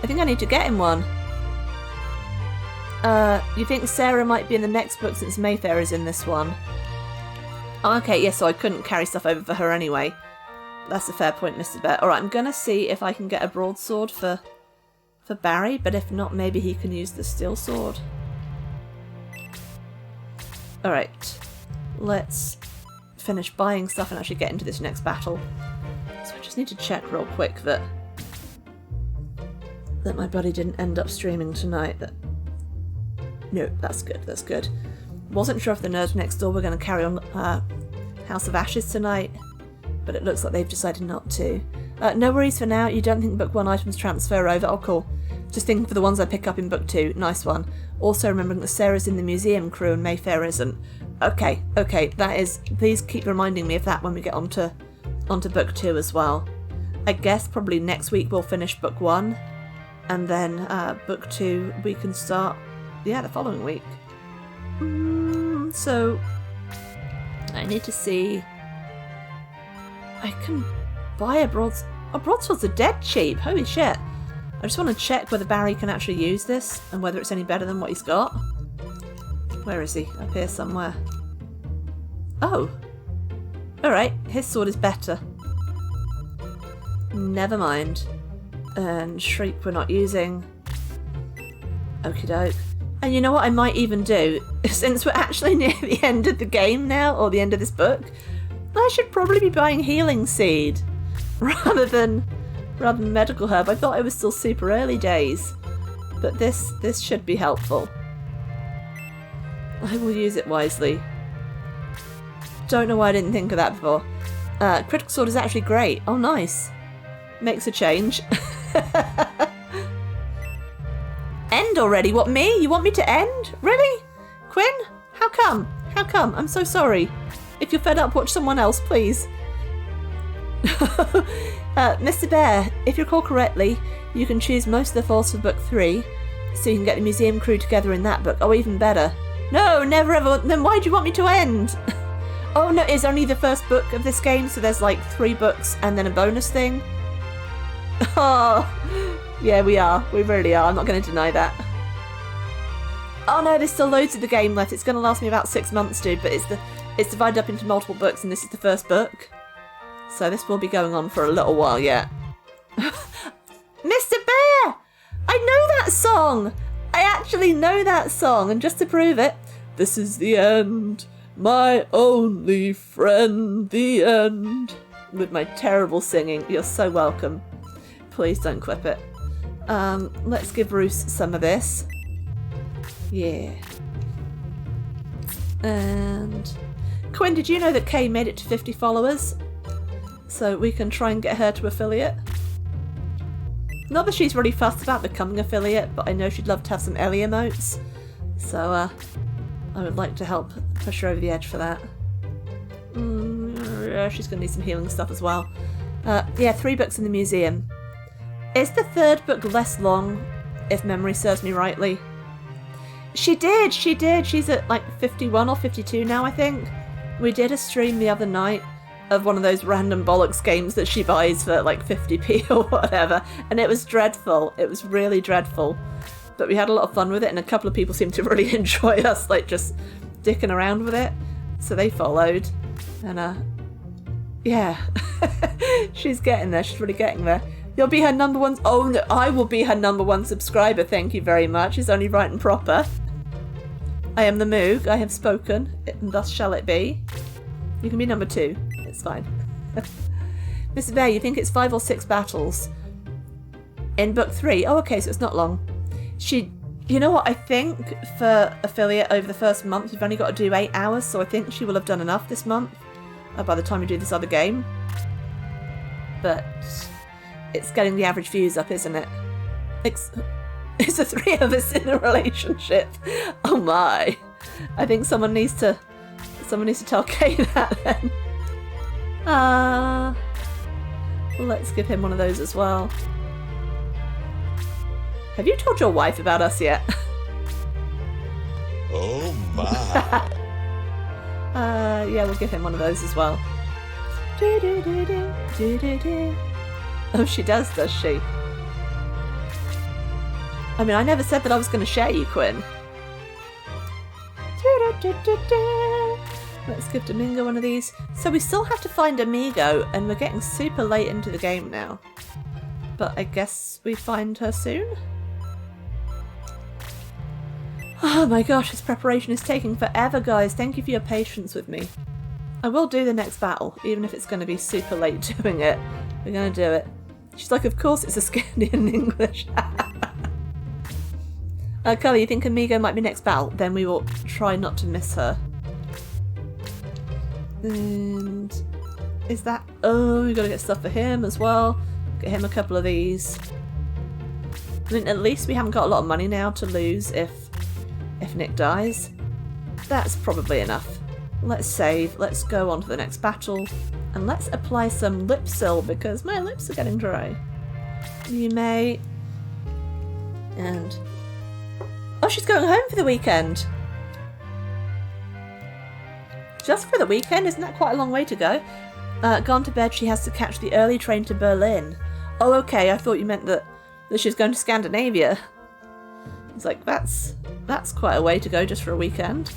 I think I need to get him one. You think Sarah might be in the next book since Mayfair is in this one? Oh, okay, yeah, so I couldn't carry stuff over for her anyway. That's a fair point, Mr. Bear. Alright, I'm gonna see if I can get a broadsword for Barry, but if not, maybe he can use the steel sword. Alright, let's finish buying stuff and actually get into this next battle. So I just need to check real quick that my buddy didn't end up streaming tonight. No, that's good, that's good. Wasn't sure if the nerds next door were going to carry on House of Ashes tonight, but it looks like they've decided not to. No worries for now, you don't think book 1 items transfer over? Oh cool. Just thinking for the ones I pick up in book 2. Nice one. Also remembering that Sarah's in the museum crew and Mayfair isn't. Okay, that is... Please keep reminding me of that when we get onto book 2 as well. I guess probably next week we'll finish book 1. And then book 2 we can start... Yeah, the following week. So... I need to see... I can buy a broadsword. Oh, broadswords are dead cheap. Holy shit. I just want to check whether Barry can actually use this and whether it's any better than what he's got. Where is he? Up here somewhere. Oh. Alright, his sword is better. Never mind. And Shriek we're not using. Okie doke. And you know what I might even do? Since we're actually near the end of the game now, or the end of this book, I should probably be buying Healing Seed rather than Medical Herb. I thought it was still super early days, but this should be helpful. I will use it wisely. Don't know why I didn't think of that before. Critical Sword is actually great. Oh, nice. Makes a change. End already? What, me? You want me to end? Really? Quinn? How come? How come? I'm so sorry. If you're fed up, watch someone else, please. Mr. Bear, if you recall correctly, you can choose most of the Force for book 3, so you can get the museum crew together in that book. Oh, even better. No, never ever. Then why do you want me to end? Oh no, it's only the first book of this game, so there's like 3 books and then a bonus thing. Oh, yeah, we are. We really are. I'm not going to deny that. Oh no, there's still loads of the game left. It's going to last me about 6 months, dude, but it's divided up into multiple books, and this is the first book. So this will be going on for a little while yet. Mr. Bear! I know that song! I actually know that song, and just to prove it, this is the end, my only friend, the end. with my terrible singing. You're so welcome. Please don't clip it. Let's give Roos some of this. Yeah. And Quinn, did you know that Kay made it to 50 followers? So we can try and get her to affiliate. Not that she's really fussed about becoming affiliate, but I know she'd love to have some Ellie emotes. So I would like to help push her over the edge for that. Yeah, she's going to need some healing stuff as well. Yeah, 3 books in the museum. Is the 3rd book less long, if memory serves me rightly? She did! She's at like 51 or 52 now, I think. We did a stream the other night of one of those random bollocks games that she buys for like 50p or whatever, and it was dreadful. It was really dreadful. But we had a lot of fun with it, and a couple of people seemed to really enjoy us like just dicking around with it. So they followed. And yeah. She's getting there. She's really getting there. You'll be her number one... Oh, no, I will be her number 1 subscriber, thank you very much. It's only right and proper. I am the Moog. I have spoken, and thus shall it be. You can be number 2. It's fine. Mrs. Bear, you think it's 5 or 6 battles? In book 3? Oh, okay, so it's not long. You know what, I think for affiliate over the first month, you've only got to do 8 hours, so I think she will have done enough this month by the time you do this other game. But it's getting the average views up, isn't it? It's the 3 of us in a relationship. Oh my. I think someone needs to tell Kay that then. Let's give him one of those as well. Have you told your wife about us yet? Oh my. Yeah, we'll give him one of those as well. Oh, she does she? I mean, I never said that I was going to share you, Quinn. Let's give Domingo one of these. So we still have to find Amigo, and we're getting super late into the game now. But I guess we find her soon? Oh my gosh, this preparation is taking forever, guys. Thank you for your patience with me. I will do the next battle, even if it's going to be super late doing it. We're going to do it. She's like, of course it's a Scandinavian English. Cully, you think Amigo might be next battle? Then we will try not to miss her. And is that... Oh, we've got to get stuff for him as well. Get him a couple of these. I mean, at least we haven't got a lot of money now to lose if Nick dies. That's probably enough. Let's save. Let's go on to the next battle. And let's apply some Lipsil because my lips are getting dry. You may... And... Oh, she's going home for the weekend. Just for the weekend? Isn't that quite a long way to go? Gone to bed, she has to catch the early train to Berlin. Oh, okay, I thought you meant that she was going to Scandinavia. It's like, that's quite a way to go just for a weekend.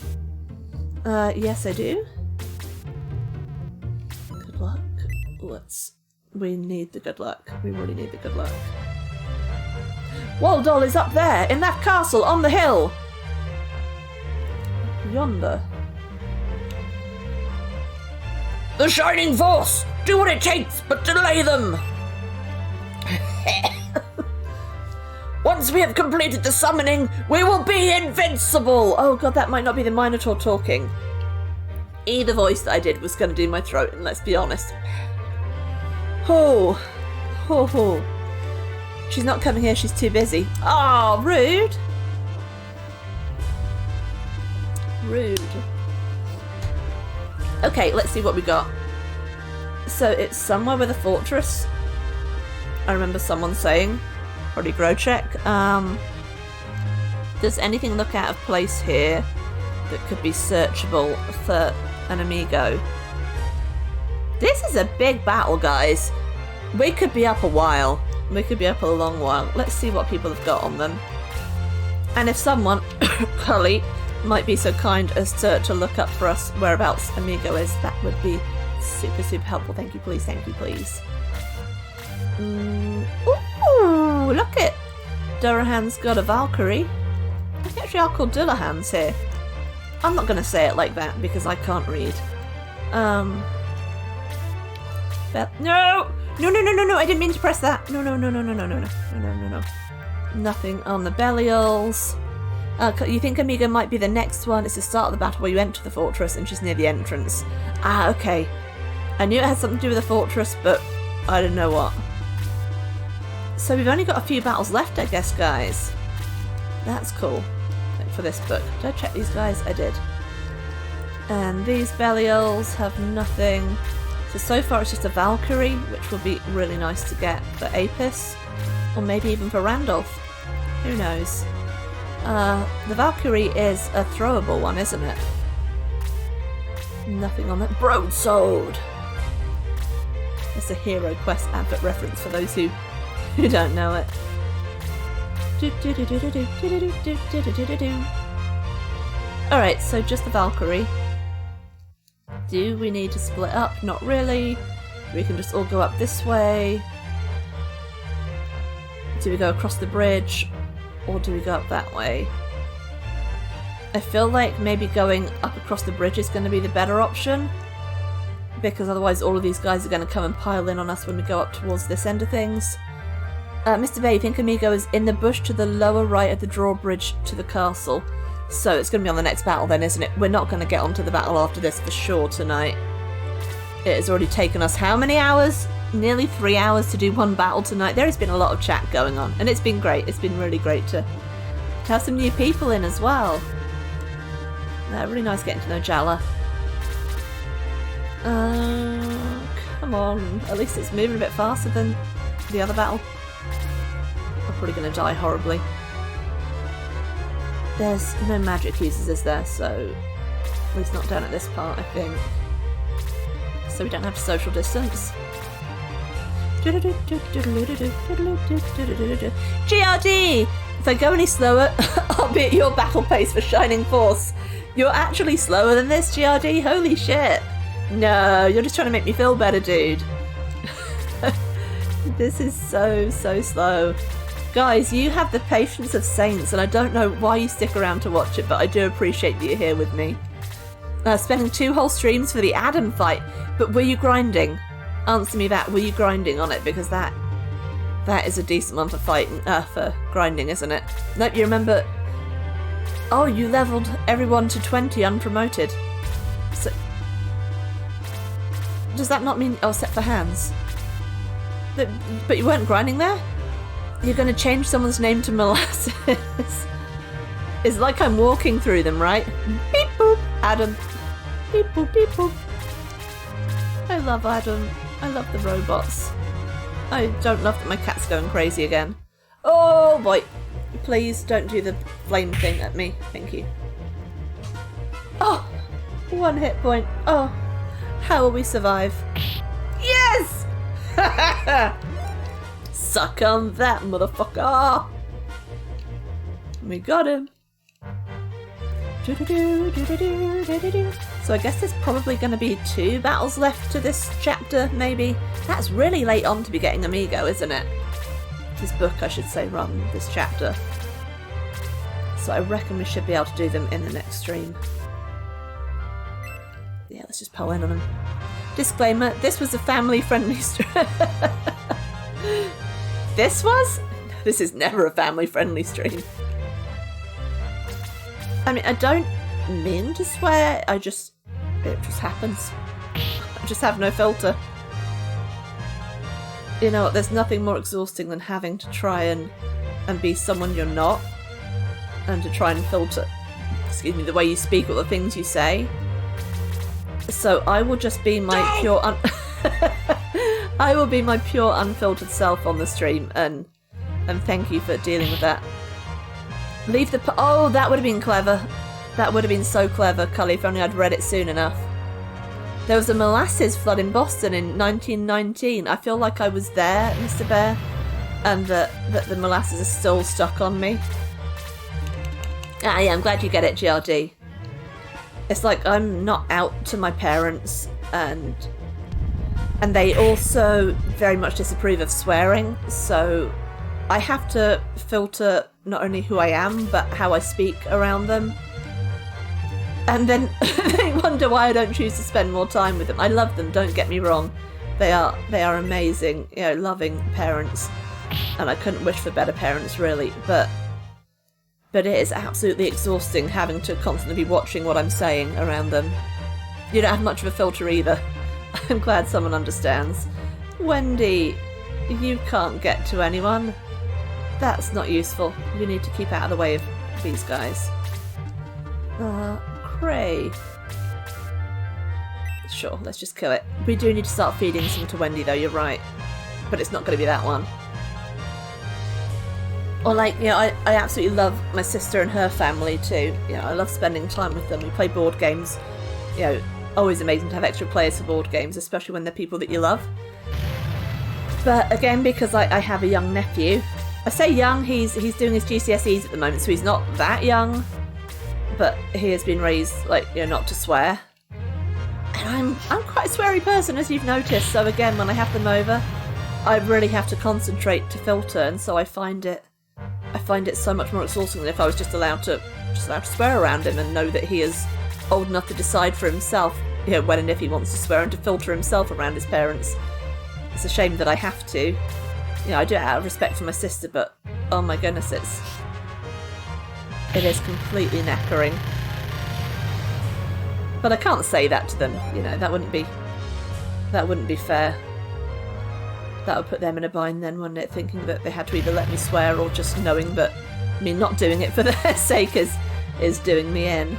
Yes, I do. Good luck. We need the good luck. We really need the good luck. Waldol is up there, in that castle, on the hill! Yonder. The Shining Force! Do what it takes, but delay them! Once we have completed the summoning, we will be invincible! Oh god, that might not be the Minotaur talking. Either voice that I did was going to do my throat, and let's be honest. Oh. She's not coming here, she's too busy. Oh, rude! Rude. Okay, let's see what we got. So it's somewhere with a fortress. I remember someone saying, probably Grocek. Does anything look out of place here that could be searchable for an Amigo? This is a big battle, guys. We could be up a while. We could be up a long while. Let's see what people have got on them. And if someone, Cully, might be so kind as to look up for us whereabouts Amigo is, that would be super, super helpful. Thank you, please. Thank you, please. Ooh, look it. Durahan's got a Valkyrie. I think actually are called Dullahans here. I'm not going to say it like that because I can't read. No! No, I didn't mean to press that. No. Nothing on the Belials. You think Amiga might be the next one? It's the start of the battle where you enter the fortress and she's near the entrance. Ah, okay. I knew it had something to do with the fortress, but I didn't know what. So we've only got a few battles left, I guess, guys. That's cool. For this book. Did I check these guys? I did. And these Belials have nothing. So far it's just a Valkyrie, which will be really nice to get for Apis. Or maybe even for Randolph. Who knows? The Valkyrie is a throwable one, isn't it? Nothing on that. Broadsword! It's a Hero Quest advert reference for those who don't know it. Alright, so just the Valkyrie. Do we need to split up? Not really. We can just all go up this way. Do we go across the bridge? Or do we go up that way? I feel like maybe going up across the bridge is going to be the better option. Because otherwise all of these guys are going to come and pile in on us when we go up towards this end of things. Mr. Bay, you think Amigo is in the bush to the lower right of the drawbridge to the castle. So it's going to be on the next battle then, isn't it? We're not going to get onto the battle after this for sure tonight. It has already taken us how many hours? Nearly 3 hours to do one battle tonight. There has been a lot of chat going on, and it's been great. It's been really great to have some new people in as well. Really nice getting to know Jala. Come on. At least it's moving a bit faster than the other battle. I'm probably going to die horribly. There's no magic users, is there? So, at least not down at this part, I think. So we don't have to social distance. GRD! If I go any slower, I'll be at your battle pace for Shining Force. You're actually slower than this, GRD? Holy shit! No, you're just trying to make me feel better, dude. This is so slow. Guys, you have the patience of saints, and I don't know why you stick around to watch it, but I do appreciate that you're here with me. Spending 2 whole streams for the Adam fight, but were you grinding? Answer me that, were you grinding on it? Because that is a decent one for fighting, for grinding, isn't it? Nope, you remember... Oh, you leveled everyone to 20 unpromoted. So... Does that not mean... Oh, set for hands. But you weren't grinding there? You're going to change someone's name to Molasses. It's like I'm walking through them, right? Beep boop, Adam. Beep boop, beep boop. I love Adam. I love the robots. I don't love that my cat's going crazy again. Oh boy. Please don't do the flame thing at me. Thank you. Oh! 1 hit point. Oh. How will we survive? Yes! Suck on that, motherfucker! We got him. So I guess there's probably going to be 2 battles left to this chapter, maybe. That's really late on to be getting Amigo, isn't it? This book, I should say, rather than this chapter. So I reckon we should be able to do them in the next stream. Yeah, let's just pull in on them. Disclaimer, this was a family-friendly stream. This was? This is never a family-friendly stream. I mean, I don't mean to swear, it just happens. I just have no filter. You know what, there's nothing more exhausting than having to try and be someone you're not. And to try and filter, excuse me, the way you speak or the things you say. So I will just be my pure I will be my pure unfiltered self on the stream, and thank you for dealing with that. Leave the oh, that would have been clever. That would have been so clever, Cully, if only I'd read it soon enough. There was a molasses flood in Boston in 1919. I feel like I was there, Mr. Bear, and that the molasses are still stuck on me. Ah, yeah, I'm glad you get it, GRD. It's like I'm not out to my parents, and they also very much disapprove of swearing, so I have to filter not only who I am, but how I speak around them. And then they wonder why I don't choose to spend more time with them. I love them, don't get me wrong. They are amazing, you know, loving parents, and I couldn't wish for better parents, really. But it is absolutely exhausting having to constantly be watching what I'm saying around them. You don't have much of a filter either. I'm glad someone understands. Wendy, you can't get to anyone. That's not useful. You need to keep out of the way of these guys. Cray. Sure, let's just kill it. We do need to start feeding some to Wendy though, you're right. But it's not going to be that one. Or like, you know, I absolutely love my sister and her family too. You know, I love spending time with them. We play board games. You know, always amazing to have extra players for board games, especially when they're people that you love. But again, because I have a young nephew, I say young, he's doing his GCSEs at the moment, so he's not that young. But he has been raised, like, you know, not to swear. And I'm quite a sweary person, as you've noticed, so again, when I have them over, I really have to concentrate to filter, and so I find it so much more exhausting than if I was just allowed to swear around him and know that he is old enough to decide for himself, you know, when and if he wants to swear and to filter himself around his parents. It's a shame that I have to. You know, I do it out of respect for my sister, but oh my goodness, it is completely knackering. But I can't say that to them, you know, that wouldn't be fair. That would put them in a bind then, wouldn't it? Thinking that they had to either let me swear or just knowing that me not doing it for their sake is doing me in.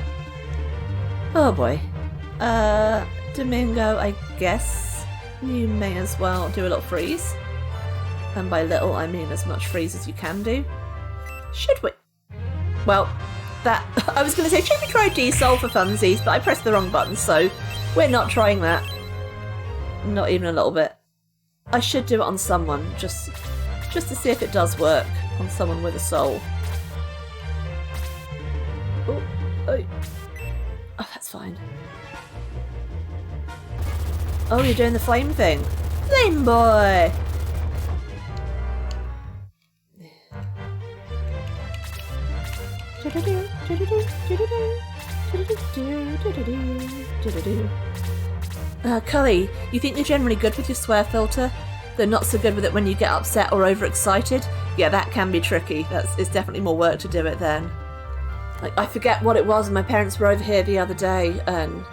Oh boy. Domingo, I guess you may as well do a little freeze. And by little, I mean as much freeze as you can do. Should we? Well, that... I was going to say, should we try D-Sol for funsies? But I pressed the wrong button, so we're not trying that. Not even a little bit. I should do it on someone, just to see if it does work on someone with a soul. Oh, that's fine. Oh, you're doing the flame thing. Flame boy! Cully, you think you're generally good with your swear filter? They're not so good with it when you get upset or overexcited? Yeah, that can be tricky. It's definitely more work to do it then. Like, I forget what it was, and my parents were over here the other day, and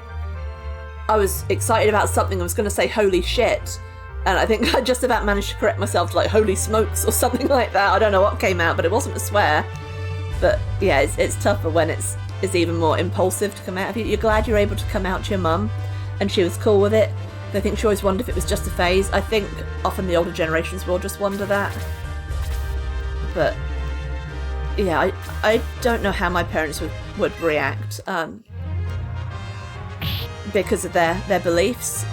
I was excited about something. I was going to say holy shit, and I think I just about managed to correct myself to like holy smokes or something like that. I don't know what came out, but it wasn't a swear. But yeah, it's tougher when it's even more impulsive to come out of you. You're glad you're able to come out to your mum, and she was cool with it. I think she always wondered if it was just a phase. I think often the older generations will just wonder that. But yeah, I don't know how my parents would react because of their beliefs.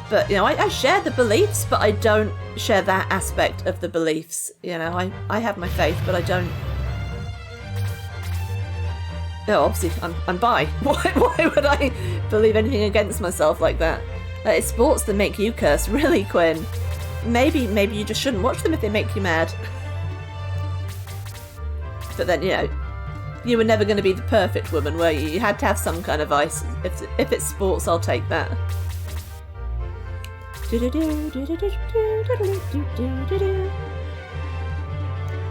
But, you know, I share the beliefs, but I don't share that aspect of the beliefs. You know, I have my faith, but I don't... No, obviously, I'm bi. Why would I believe anything against myself like that? It's sports that make you curse, really, Quinn. Maybe you just shouldn't watch them if they make you mad. But then, you know, you were never going to be the perfect woman, were you? You had to have some kind of vice. If it's sports, I'll take that.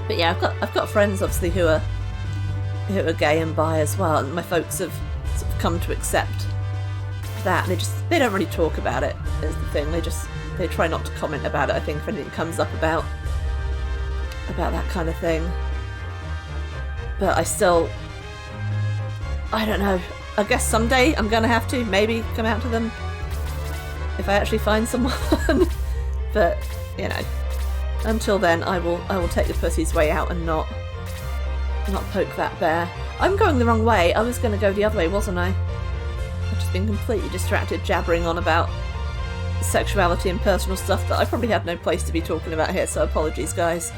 But yeah, I've got friends obviously who are gay and bi as well, and my folks have sort of come to accept that. They don't really talk about it, is the thing. They try not to comment about it, I think, if anything comes up about that kind of thing. But I don't know. I guess someday I'm gonna have to maybe come out to them if I actually find someone. But you know, until then, I will take the pussy's way out and not poke that bear. I'm going the wrong way. I was going to go the other way, wasn't I? I've just been completely distracted jabbering on about sexuality and personal stuff that I probably have no place to be talking about here, so apologies, guys.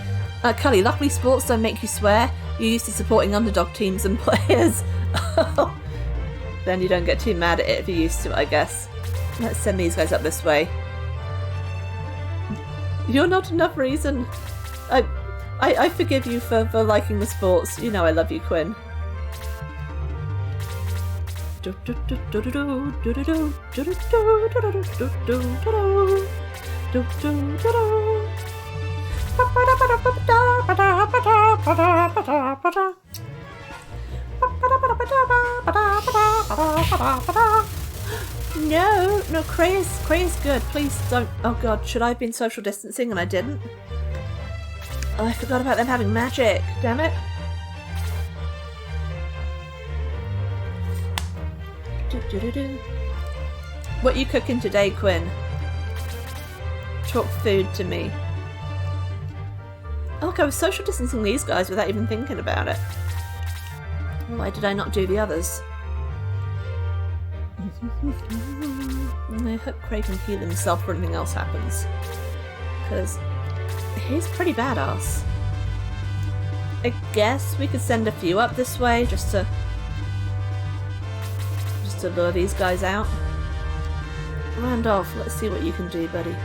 Cully, luckily sports don't make you swear. You're used to supporting underdog teams and players. Then you don't get too mad at it if you're used to it, I guess. Let's send these guys up this way. You're not enough reason. I forgive you for liking the sports. You know I love you, Quinn. Do, do, do, do. No, Cray is good. Please don't. Oh god, should I have been social distancing and I didn't? Oh, I forgot about them having magic. Damn it. What are you cooking today, Quinn? Talk food to me. Oh, look, I was social distancing these guys without even thinking about it. Why did I not do the others? I hope Craig can heal himself before anything else happens. Because he's pretty badass. I guess we could send a few up this way just to lure these guys out. Randolph, let's see what you can do, buddy.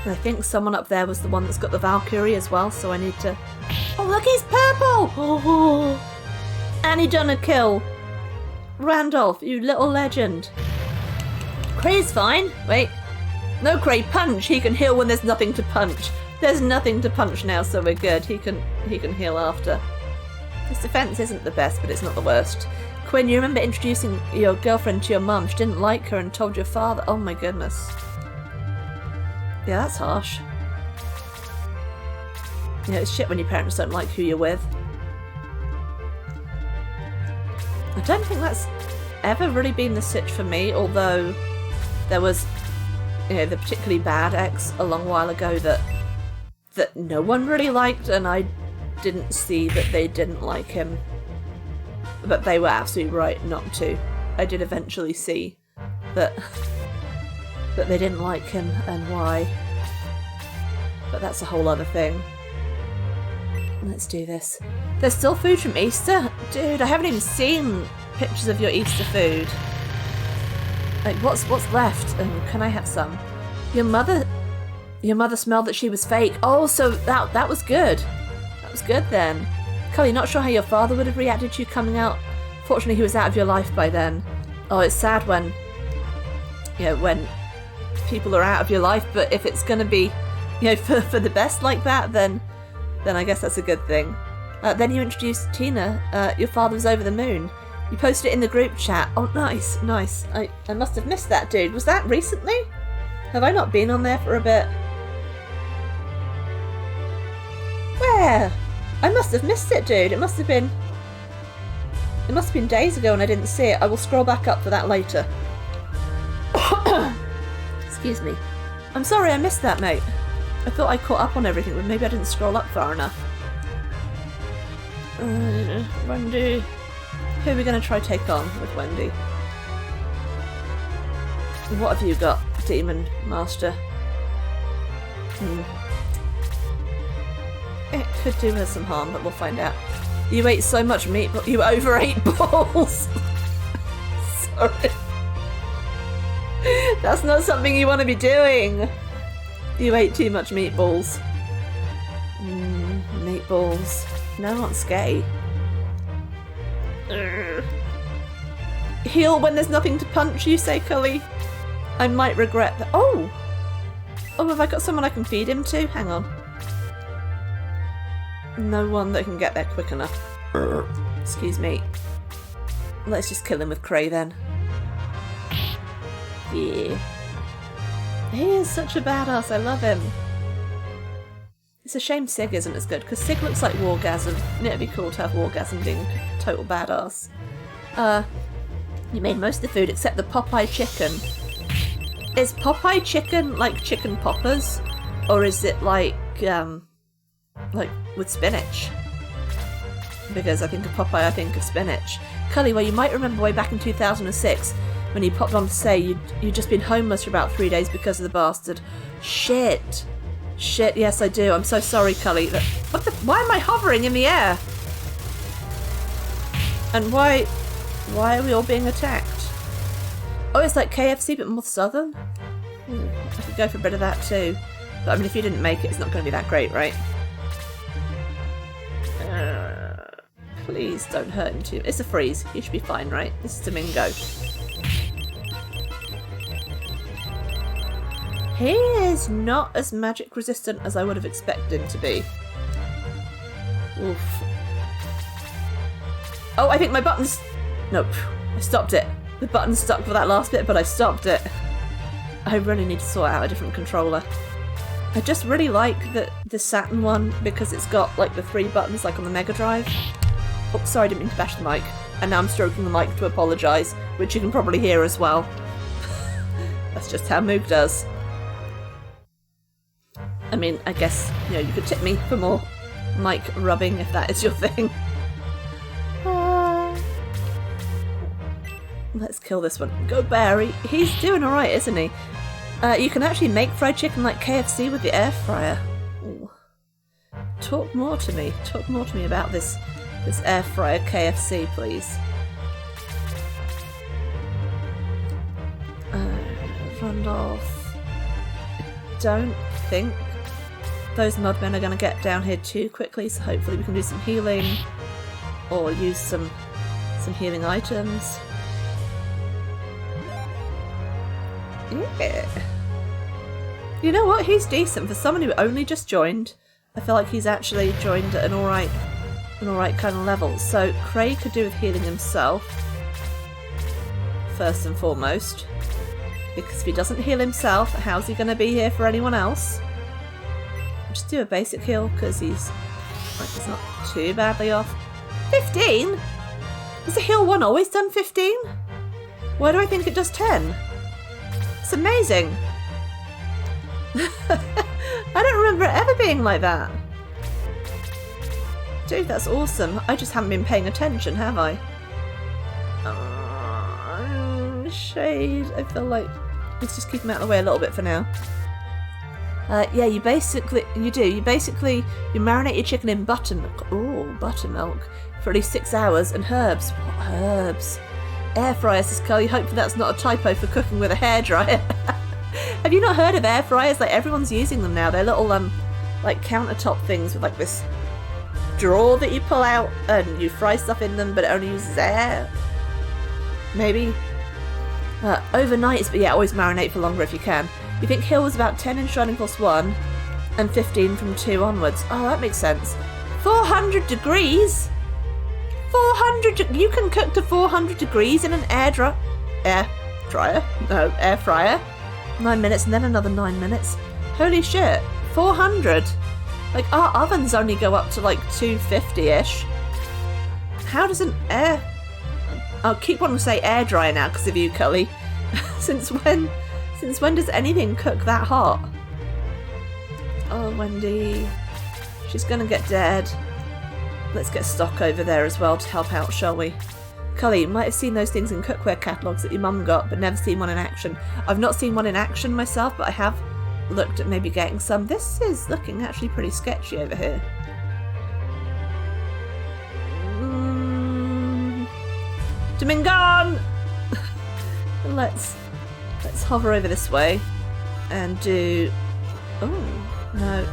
I think someone up there was the one that's got the Valkyrie as well, so I need to... Oh, look, he's purple! Oh, and he done a kill. Randolph, you little legend. Cray's fine. Wait. No, Cray, punch. He can heal when there's nothing to punch. There's nothing to punch now, so we're good. He can heal after. His defense isn't the best, but it's not the worst. Quinn, you remember introducing your girlfriend to your mum. She didn't like her and told your father. Oh my goodness. Yeah, that's harsh. Yeah, it's shit when your parents don't like who you're with. I don't think that's ever really been the sitch for me, although there was, you know, the particularly bad ex a long while ago that no one really liked, and I didn't see that they didn't like him. But they were absolutely right not to. I did eventually see that they didn't like him and why. But that's a whole other thing. Let's do this. There's still food from Easter? Dude, I haven't even seen pictures of your Easter food. Like, what's left? And can I have some? Your mother smelled that she was fake. Oh, so that was good. That was good then. Cully, not sure how your father would have reacted to you coming out. Fortunately, he was out of your life by then. Oh, it's sad when, you know, when people are out of your life, but if it's going to be, you know, for the best like that, then I guess that's a good thing. Then you introduced Tina. Your father was over the moon. You posted it in the group chat. Oh, nice, nice. I must have missed that, dude. Was that recently? Have I not been on there for a bit? Where? I must have missed it, dude. It must have been days ago and I didn't see it. I will scroll back up for that later. Excuse me. I'm sorry I missed that, mate. I thought I caught up on everything, but maybe I didn't scroll up far enough. Wendy. Who are we going to try take on with Wendy? What have you got, Demon Master? It could do her some harm, but we'll find out. You ate so much meat, but you overate balls. Sorry. That's not something you want to be doing. You ate too much meatballs. Meatballs. No, not skate. Heal when there's nothing to punch, you say, Cully? I might regret that. Oh! Oh, have I got someone I can feed him to? Hang on. No one that can get there quick enough. Excuse me. Let's just kill him with Cray then. Yeah. He is such a badass, I love him. It's a shame Sig isn't as good, because Sig looks like Wargasm, and it'd be cool to have Wargasm being a total badass. You made most of the food except the Popeye chicken. Is Popeye chicken like chicken poppers? Or is it like with spinach? Because I think of Popeye, I think of spinach. Cully, well, you might remember way back in 2006 when you popped on to say you'd just been homeless for about 3 days because of the bastard. Shit, yes I do. I'm so sorry, Cully. Why am I hovering in the air? And why are we all being attacked? Oh, it's like KFC but more southern? I could go for a bit of that too. But I mean, if you didn't make it, it's not going to be that great, right? Please don't hurt him too. It's a freeze. He should be fine, right? This is Domingo. He is not as magic resistant as I would have expected him to be. Oof. Oh, I think my button's... Nope, I stopped it. The button's stuck for that last bit, but I stopped it. I really need to sort out a different controller. I just really like the Saturn one because it's got like the 3 buttons like on the Mega Drive. Oh, sorry, I didn't mean to bash the mic. And now I'm stroking the mic to apologise, which you can probably hear as well. That's just how Moog does. I mean, I guess, you know, you could tip me for more mic rubbing if that is your thing. Let's kill this one. Go Barry. He's doing alright, isn't he? You can actually make fried chicken like KFC with the air fryer. Ooh. Talk more to me. Talk more to me about this air fryer KFC, please. Randolph. I don't think those mudmen are going to get down here too quickly, so hopefully we can do some healing or use some healing items. Yeah. You know what? He's decent for someone who only just joined. I feel like he's actually joined at an alright kind of level. So Craig could do with healing himself first and foremost, because if he doesn't heal himself, how's he going to be here for anyone else? Just do a basic heal because he's not too badly off. 15? Is the heal 1 always done 15? Why do I think it does 10? It's amazing. I don't remember it ever being like that. Dude, that's awesome. I just haven't been paying attention, have I? Shade. I feel like... Let's just keep him out of the way a little bit for now. Yeah, you marinate your chicken in buttermilk. Oh, buttermilk. For at least 6 hours. And herbs. What herbs? Air fryer, says Kelly. Hopefully that's not a typo for cooking with a hairdryer. Have you not heard of air fryers? Like, everyone's using them now. They're little, like, countertop things with, like, this drawer that you pull out and you fry stuff in them, but it only uses air. Maybe. Overnight, but yeah, always marinate for longer if you can. You think Hill was about 10 in Shining Force 1 and 15 from 2 onwards. Oh, that makes sense. 400 degrees? 400... You can cook to 400 degrees in an air fryer. 9 minutes and then another 9 minutes. Holy shit. 400? Like, our ovens only go up to like 250-ish. How does an air... I'll keep wanting to say air dryer now because of you, Cully. Since when does anything cook that hot? Oh, Wendy. She's gonna get dead. Let's get stock over there as well to help out, shall we? Cully, you might have seen those things in cookware catalogues that your mum got, but never seen one in action. I've not seen one in action myself, but I have looked at maybe getting some. This is looking actually pretty sketchy over here. Domingon! Let's hover over this way and do... Oh, no.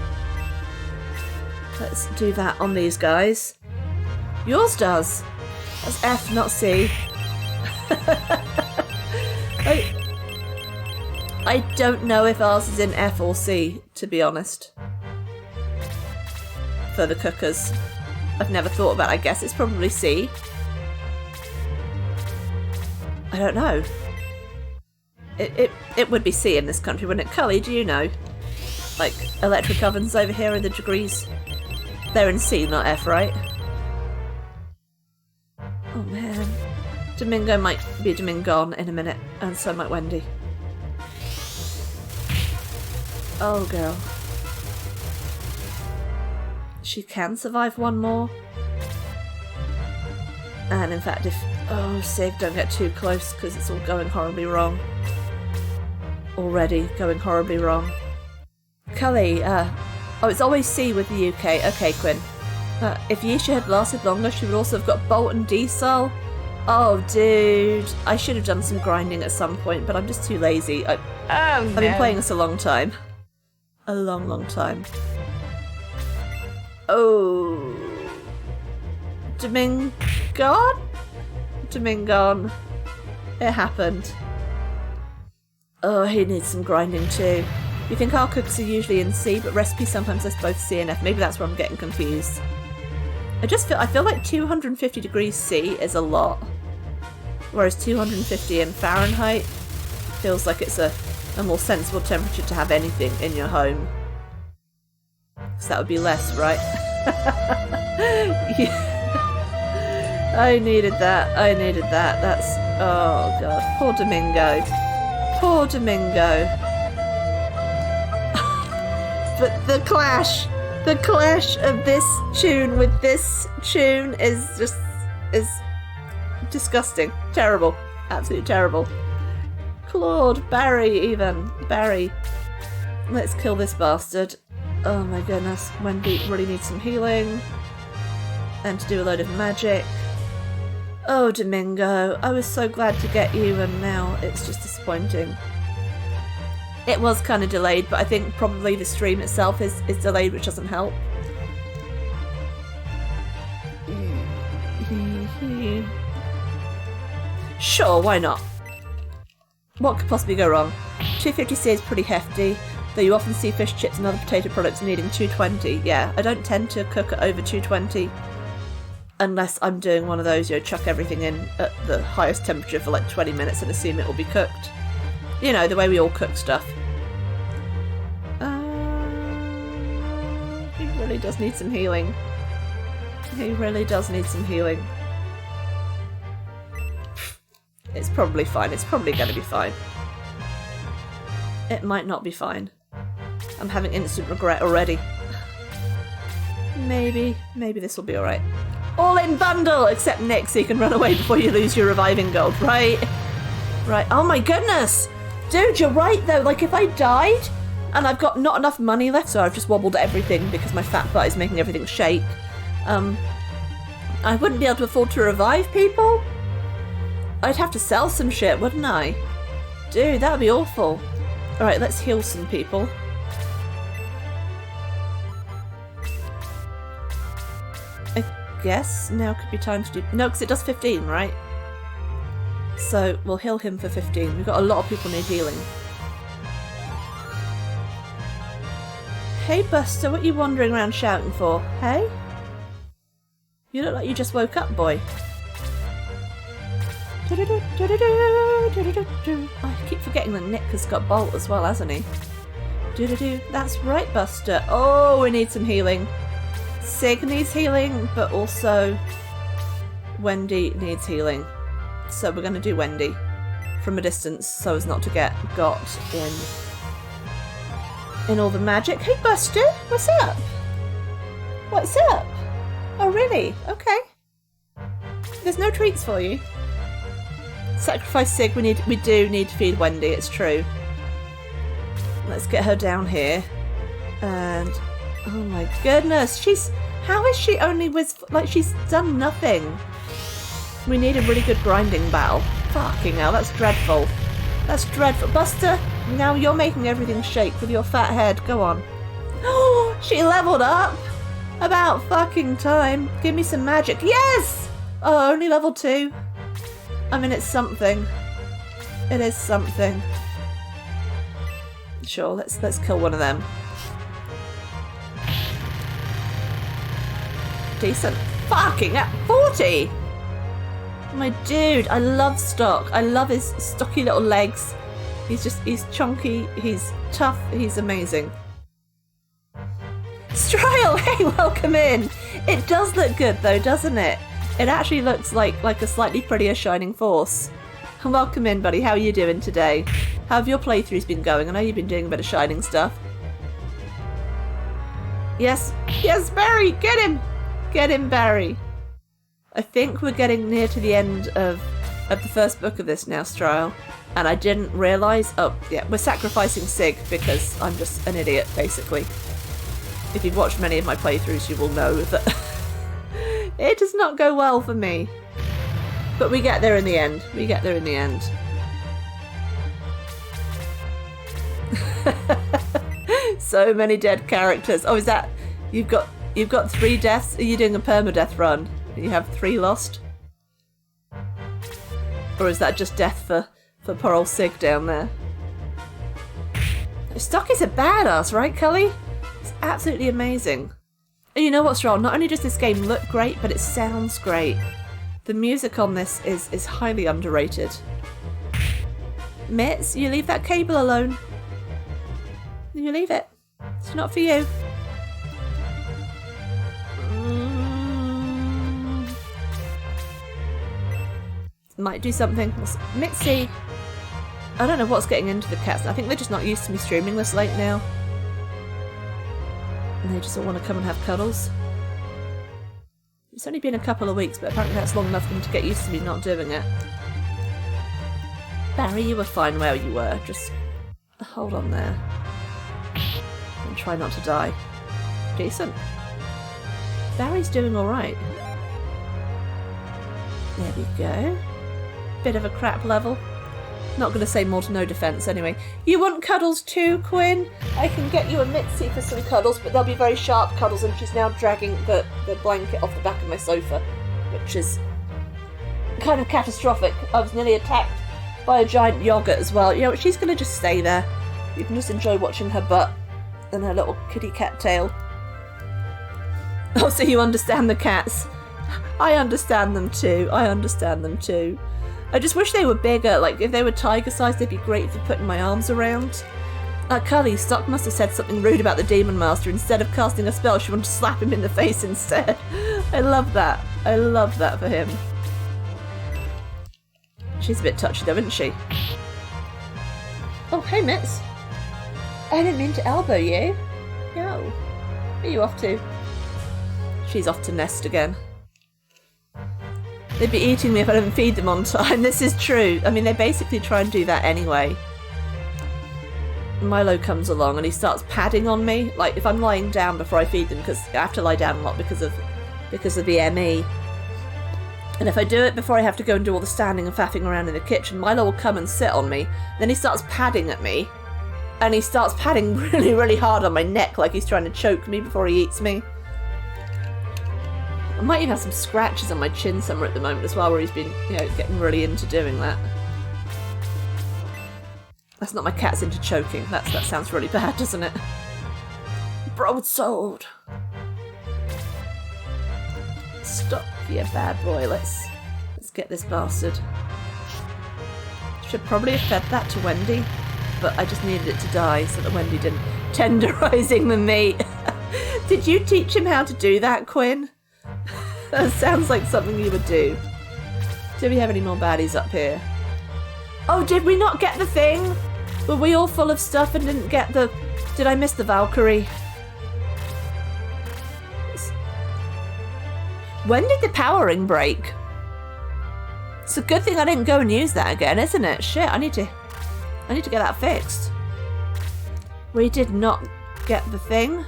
Let's do that on these guys. Yours does. That's F, not C. I don't know if ours is in F or C, to be honest. For the cookers. I've never thought about it. I guess it's probably C. I don't know. It would be C in this country, wouldn't it? Cully, do you know? Like, electric ovens over here are the degrees. They're in C, not F, right? Oh man. Domingo might be Domingon in a minute, and so might Wendy. Oh girl. She can survive one more. And in fact, if... Oh, Sig, don't get too close because it's all going horribly wrong. Already going horribly wrong. Cully, oh, it's always C with the UK. Okay, Quinn. If Yisha had lasted longer, she would also have got Bolt and Diesel. Oh, dude. I should have done some grinding at some point, but I'm just too lazy. I've been playing this a long time. A long, long time. Oh. Domingon? Domingon. It happened. Oh, he needs some grinding too. You think our cooks are usually in C, but recipes sometimes list both C and F. Maybe that's where I'm getting confused. I feel like 250 degrees C is a lot, whereas 250 in Fahrenheit feels like it's a more sensible temperature to have anything in your home. So that would be less, right? Yeah. I needed that. I needed that. That's... Oh, God. Poor Domingo. Poor Domingo. But the clash of this tune with this tune is disgusting. Terrible. Absolutely terrible. Claude, Barry even. Barry. Let's kill this bastard. Oh my goodness. Wendy really needs some healing. And to do a load of magic. Oh, Domingo. I was so glad to get you and now it's just disappointing. It was kind of delayed, but I think probably the stream itself is delayed, which doesn't help. Sure, why not? What could possibly go wrong? 250C is pretty hefty, though you often see fish chips and other potato products needing 220. Yeah, I don't tend to cook at over 220 unless I'm doing one of those, you know, chuck everything in at the highest temperature for like 20 minutes and assume it will be cooked. You know, the way we all cook stuff. He really does need some healing. He really does need some healing. It's probably fine. It's probably going to be fine. It might not be fine. I'm having instant regret already. Maybe this will be alright. All in bundle! Except Nick, so you can run away before you lose your reviving gold, right? Right. Oh my goodness! Dude, you're right though, like if I died and I've got not enough money left, so I've just wobbled everything because my fat butt is making everything shake, I wouldn't be able to afford to revive people? I'd have to sell some shit, wouldn't I? Dude, that would be awful. Alright, let's heal some people. I guess now could be time to do... No, because it does 15, right? So we'll heal him for 15. We've got a lot of people need healing. Hey Buster, what are you wandering around shouting for? Hey? You look like you just woke up, boy. I keep forgetting that Nick has got Bolt as well, hasn't he? That's right, Buster. Oh, we need some healing. Sig needs healing, but also Wendy needs healing. So we're going to do Wendy from a distance so as not to get got in all the magic. Hey Buster, what's up? What's up? Oh really? Okay. There's no treats for you. Sacrifice Sig, we do need to feed Wendy, it's true. Let's get her down here. And oh my goodness, how is she only with, like, she's done nothing. We need a really good grinding battle. Fucking hell, that's dreadful. That's dreadful. Buster, now you're making everything shake with your fat head. Go on. Oh, she leveled up. About fucking time. Give me some magic. Yes! Oh, only level 2. I mean, it's something. It is something. Sure, let's kill one of them. Decent. Fucking at 40! My dude, I love Stock. I love his stocky little legs. He's chunky, he's tough, he's amazing. Stryle, hey, welcome in! It does look good though, doesn't it? It actually looks like a slightly prettier Shining Force. Welcome in, buddy. How are you doing today? How have your playthroughs been going? I know you've been doing a bit of Shining stuff. Yes, yes, Barry, get him! Get him, Barry. I think we're getting near to the end of the first book of this now, Stryle. And I didn't realise... Oh, yeah, we're sacrificing Sig because I'm just an idiot, basically. If you've watched many of my playthroughs, you will know that it does not go well for me. But we get there in the end. We get there in the end. So many dead characters. Oh, is that... You've got 3 deaths? Are you doing a permadeath run? You have 3 lost? Or is that just death for poor old Sig down there? Stocky's a badass, right, Cully? It's absolutely amazing. And you know what's wrong? Not only does this game look great, but it sounds great. The music on this is highly underrated. Mitz, you leave that cable alone. You leave it. It's not for you. Might do something. Mitzi. I don't know what's getting into the cats. I think they're just not used to me streaming this late now. And they just all want to come and have cuddles. It's only been a couple of weeks, but apparently that's long enough for them to get used to me not doing it. Barry, you were fine where you were. Just hold on there. And try not to die. Decent. Barry's doing alright. There we go. Bit of a crap level. Not going to say more to no defence anyway. You want cuddles too, Quinn? I can get you a Mitzi for some cuddles, but they'll be very sharp cuddles, and she's now dragging the blanket off the back of my sofa, which is kind of catastrophic. I was nearly attacked by a giant yogurt as well. You know, she's going to just stay there. You can just enjoy watching her butt and her little kitty cat tail. Oh, so you understand the cats. I understand them too. I understand them too. I just wish they were bigger. Like, if they were tiger-sized, they'd be great for putting my arms around. Cully, Stock must have said something rude about the Demon Master. Instead of casting a spell, she wanted to slap him in the face instead. I love that. I love that for him. She's a bit touchy though, isn't she? Oh, hey, Mitz. I didn't mean to elbow you. No. Where are you off to? She's off to nest again. They'd be eating me if I didn't feed them on time. This is true. I mean, they basically try and do that anyway. Milo comes along and he starts padding on me. Like, if I'm lying down before I feed them, because I have to lie down a lot because of the ME. And if I do it before I have to go and do all the standing and faffing around in the kitchen, Milo will come and sit on me. Then he starts padding at me. And he starts padding really, really hard on my neck, like he's trying to choke me before he eats me. I might even have some scratches on my chin somewhere at the moment as well, where he's been, you know, getting really into doing that. That's not my cat's into choking. That sounds really bad, doesn't it? Broadsword. Stop, you bad boy. Let's get this bastard. Should probably have fed that to Wendy, but I just needed it to die so that Wendy didn't tenderising the meat. Did you teach him how to do that, Quinn? That sounds like something you would do. Do we have any more baddies up here? Oh, did we not get the thing? Were we all full of stuff and didn't get the... Did I miss the Valkyrie? When did the power ring break? It's a good thing I didn't go and use that again, isn't it? Shit, I need to get that fixed. We did not get the thing.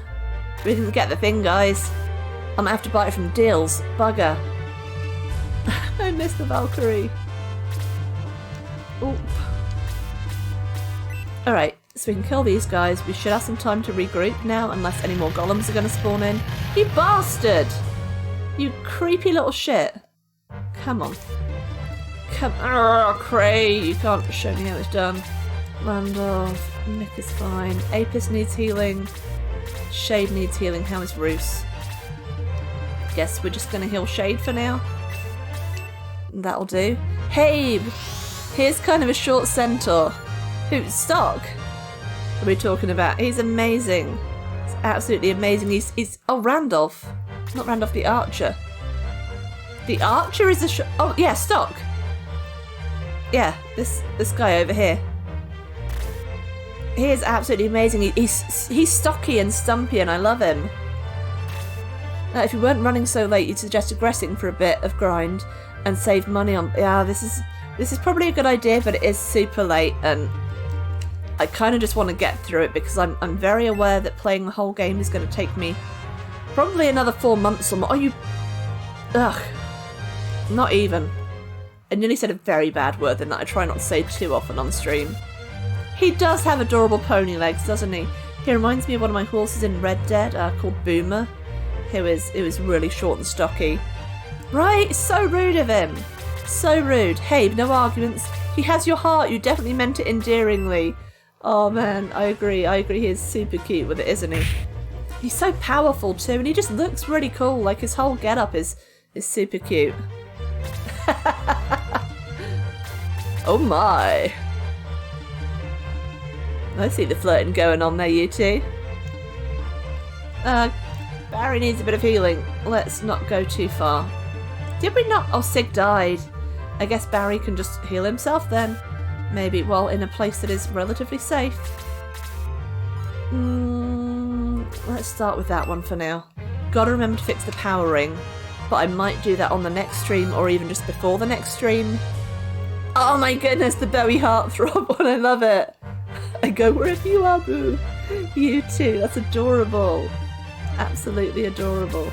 We didn't get the thing, guys. I'm gonna have to buy it from Dills. Bugger. I missed the Valkyrie. Oop. Alright, so we can kill these guys. We should have some time to regroup now, unless any more golems are gonna spawn in. You bastard! You creepy little shit. Come on. Come on, Cray. You can't show me how it's done. Randolph. Nick is fine. Apis needs healing. Shade needs healing. How is Roos? Guess we're just gonna heal Shade for now. That'll do. Habe! Here's kind of a short centaur. Who's Stock? What are we talking about? He's amazing. He's absolutely amazing. He's oh, Randolph. Not Randolph the Archer. The Archer is a oh yeah, Stock. Yeah, this guy over here. He is absolutely amazing. He's stocky and stumpy, and I love him. If you weren't running so late, you'd suggest aggressing for a bit of grind and save money on. Yeah, this is probably a good idea, but it is super late, and I kind of just want to get through it because I'm very aware that playing the whole game is going to take me probably another 4 months or more. Oh, you... Ugh. Not even. I nearly said a very bad word than that. I try not to say too often on stream. He does have adorable pony legs, doesn't he? He reminds me of one of my horses in Red Dead called Boomer. It was really short and stocky. Right? So rude of him. So rude. Hey, no arguments. He has your heart. You definitely meant it endearingly. Oh man, I agree. He is super cute with it, isn't he? He's so powerful too, and he just looks really cool. Like his whole getup is super cute. Oh my. I see the flirting going on there, you two. Barry needs a bit of healing. Let's not go too far. Did we not? Oh, Sig died. I guess Barry can just heal himself then. Maybe, well, in a place that is relatively safe. Let's start with that one for now. Gotta remember to fix the power ring. But I might do that on the next stream, or even just before the next stream. Oh my goodness, the Bowie heartthrob one, I love it. I go wherever you are, boo. You too, that's adorable. Absolutely adorable.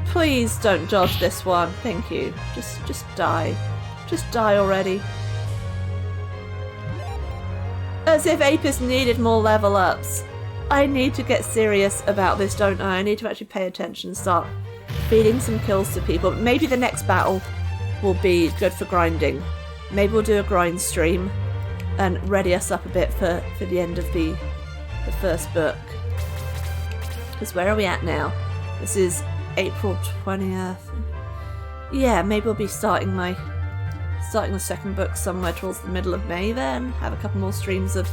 Please don't dodge this one, thank you. Just die. Just die already. As if Apis needed more level ups. I need to get serious about this, don't I? I need to actually pay attention and start feeding some kills to people. Maybe the next battle will be good for grinding. Maybe we'll do a grind stream and ready us up a bit for the end of the first book. Because where are we at now? This is April 20th. Yeah, maybe we'll be starting the second book somewhere towards the middle of May then. Have a couple more streams of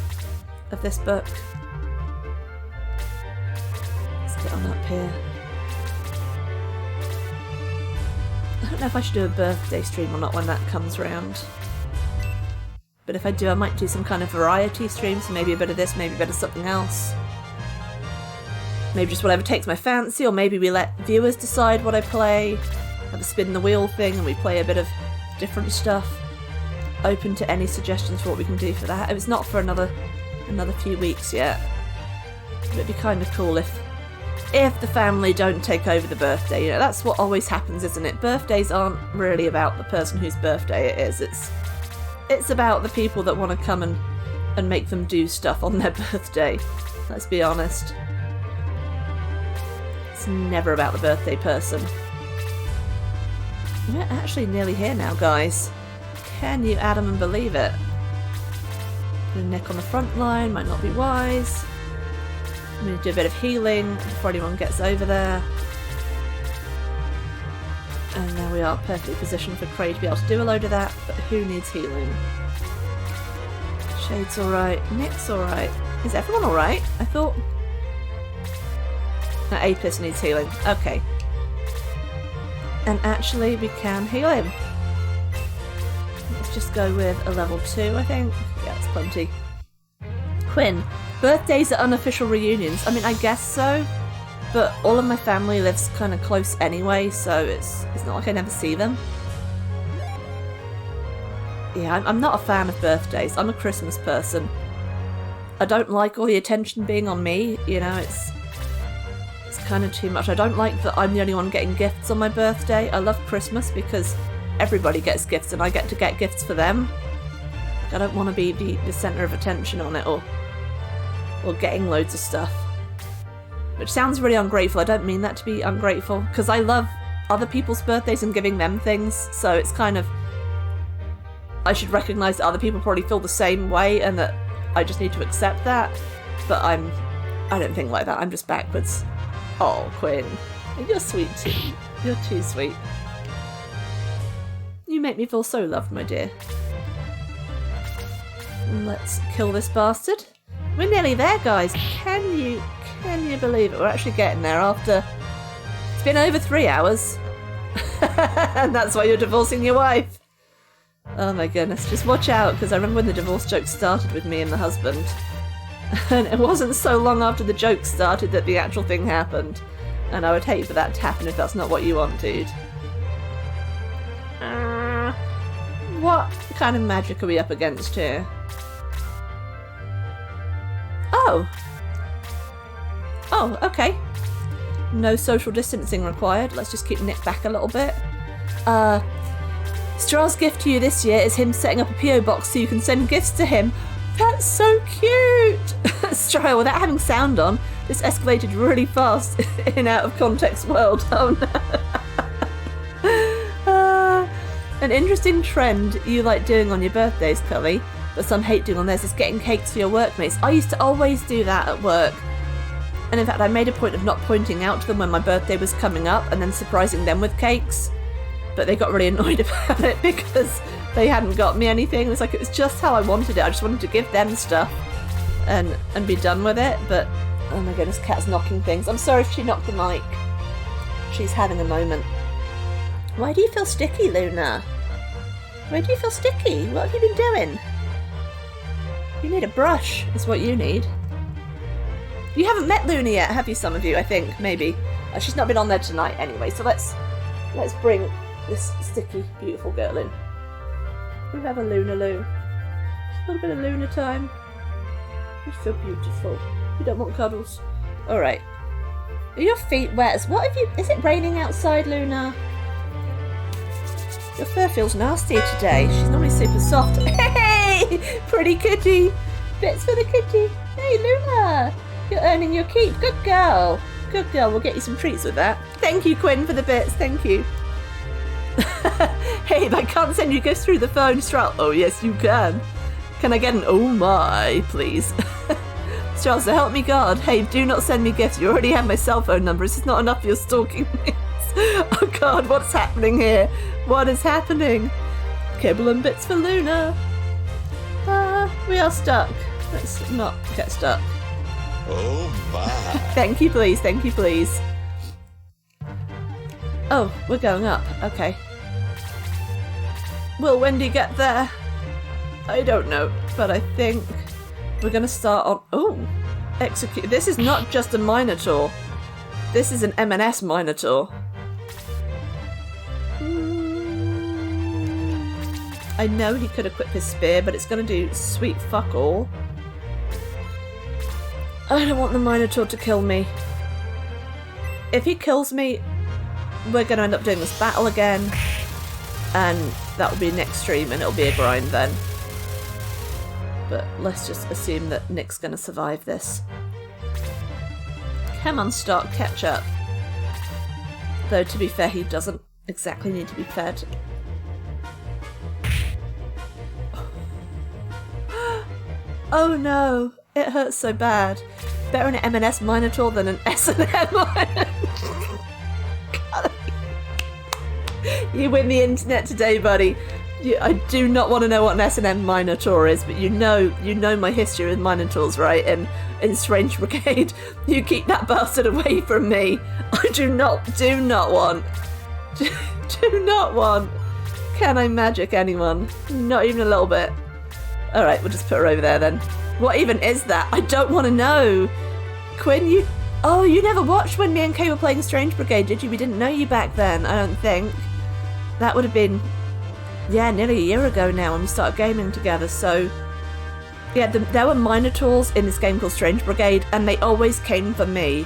this book. Let's get on up here. I don't know if I should do a birthday stream or not when that comes round. But if I do, I might do some kind of variety stream, so maybe a bit of this, maybe a bit of something else. Maybe just whatever takes my fancy, or maybe we let viewers decide what I play. Have a spin the wheel thing and we play a bit of different stuff. Open to any suggestions for what we can do for that. It's not for another few weeks yet. But it'd be kind of cool if the family don't take over the birthday. You know, that's what always happens, isn't it? Birthdays aren't really about the person whose birthday it is. It's about the people that want to come and make them do stuff on their birthday. Let's be honest. It's never about the birthday person. We're actually nearly here now, guys. Can you Adam and believe it? Put a neck on the front line, might not be wise. I'm going to do a bit of healing before anyone gets over there. And there we are, perfectly positioned for Cray to be able to do a load of that, but who needs healing? Shade's alright, Nick's alright. Is everyone alright? I thought... No, Apis needs healing. Okay. And actually, we can heal him. Let's just go with a level 2, I think. Yeah, it's plenty. Quinn. Birthdays are unofficial reunions. I mean, I guess so. But all of my family lives kind of close anyway, so it's not like I never see them. Yeah, I'm not a fan of birthdays. I'm a Christmas person. I don't like all the attention being on me, you know, it's kind of too much. I don't like that I'm the only one getting gifts on my birthday. I love Christmas because everybody gets gifts and I get to get gifts for them. I don't want to be the centre of attention on it or getting loads of stuff. Which sounds really ungrateful. I don't mean that to be ungrateful, because I love other people's birthdays and giving them things, so it's kind of... I should recognise that other people probably feel the same way and that I just need to accept that, but I don't think like that. I'm just backwards. Oh, Quinn. You're sweet too. You're too sweet. You make me feel so loved, my dear. Let's kill this bastard. We're nearly there, guys. Can you believe it? We're actually getting there after... It's been over 3 hours. And that's why you're divorcing your wife. Oh my goodness. Just watch out, because I remember when the divorce joke started with me and the husband. And it wasn't so long after the joke started that the actual thing happened. And I would hate for that to happen if that's not what you want, dude. What kind of magic are we up against here? Oh, okay. No social distancing required. Let's just keep Nick back a little bit. Strah's gift to you this year is him setting up a PO box so you can send gifts to him. That's so cute! Strah, without having sound on, this escalated really fast in out of context world. Oh no. An interesting trend you like doing on your birthdays, Cully. but some hate doing on theirs is getting cakes for your workmates. I used to always do that at work. And in fact, I made a point of not pointing out to them when my birthday was coming up and then surprising them with cakes. But they got really annoyed about it because they hadn't got me anything. It's like, it was just how I wanted it. I just wanted to give them stuff and be done with it. But, oh my goodness, Cat's knocking things. I'm sorry if she knocked the mic. She's having a moment. Why do you feel sticky, Luna? Why do you feel sticky? What have you been doing? You need a brush, is what you need. You haven't met Luna yet, have you, some of you? I think, maybe. She's not been on there tonight anyway, so let's bring this sticky, beautiful girl in. We have a Luna Loo. Just a little bit of Luna time. You're so beautiful. You don't want cuddles. Alright. Are your feet wet? What have you... Is it raining outside, Luna? Your fur feels nasty today. She's normally super soft. Hey! Pretty kitty. Bits for the kitty. Hey, Luna. You're earning your keep. Good girl. Good girl. We'll get you some treats with that. Thank you, Quinn, for the bits. Thank you. Hey, I can't send you gifts through the phone, Stral. Oh, yes, you can. Can I get an oh my, please? Stral, so help me God. Hey, do not send me gifts. You already have my cell phone number. This is not enough for your stalking me. Oh, God, what's happening here? What is happening? Kibble and bits for Luna. We are stuck. Let's not get stuck. Oh my. Thank you, please. Thank you, please. Oh, we're going up. Okay. Will Wendy get there? I don't know, but I think we're going to start on... Oh, execute. This is not just a Minotaur. This is an M&S Minotaur. I know he could equip his spear, but it's going to do sweet fuck all. I don't want the Minotaur to kill me. If he kills me, we're going to end up doing this battle again. And that will be next stream, and it'll be a grind then. But let's just assume that Nick's going to survive this. Come on, Stock, catch up. Though, to be fair, he doesn't exactly need to be fed. Oh no, it hurts so bad. Better an M&S Minotaur than an S&M Minotaur. You win the internet today, buddy. I do not want to know what an S&M Minotaur is, but you know my history with Minotaurs, right? And in Strange Brigade, you keep that bastard away from me. I do not want. Do not want. Can I magic anyone? Not even a little bit. Alright, we'll just put her over there then. What even is that? I don't want to know. Quinn, you... Oh, you never watched when me and Kay were playing Strange Brigade, did you? We didn't know you back then, I don't think. That would have been... Yeah, nearly a year ago now when we started gaming together, so... Yeah, there were Minotaurs in this game called Strange Brigade, and they always came for me.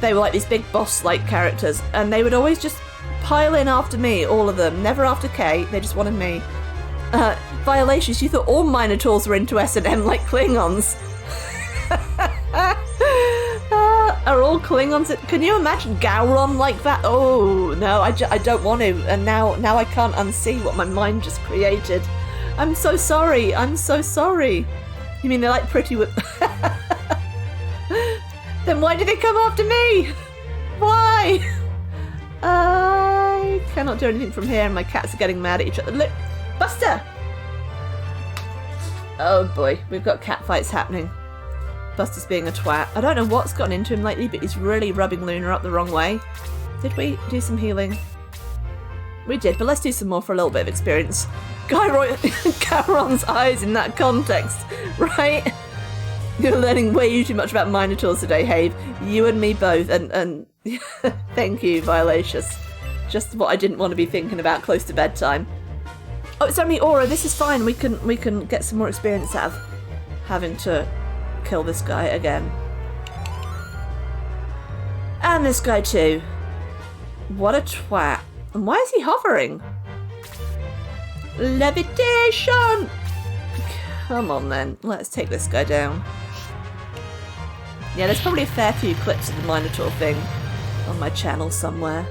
They were like these big boss-like characters, and they would always just pile in after me, all of them. Never after Kay, they just wanted me. Violations, you thought all Minotaurs were into S&M like Klingons. Are all Klingons... Can you imagine Gowron like that? Oh, no, I don't want to. And now I can't unsee what my mind just created. I'm so sorry. I'm so sorry. You mean they're like pretty... Then why did they come after me? Why? I cannot do anything from here and my cats are getting mad at each other. Look, Buster! Oh boy, we've got cat fights happening. Buster's being a twat. I don't know what's gotten into him lately, but he's really rubbing Luna up the wrong way. Did we do some healing? We did, but let's do some more for a little bit of experience. Gowron's eyes in that context, right? You're learning way too much about Minotaurs today, Have. You and me both, and thank you, Violacious. Just what I didn't want to be thinking about close to bedtime. Oh, it's only Aura. This is fine. We can get some more experience out of having to kill this guy again. And this guy too. What a twat. And why is he hovering? Levitation! Come on then. Let's take this guy down. Yeah, there's probably a fair few clips of the Minotaur thing on my channel somewhere.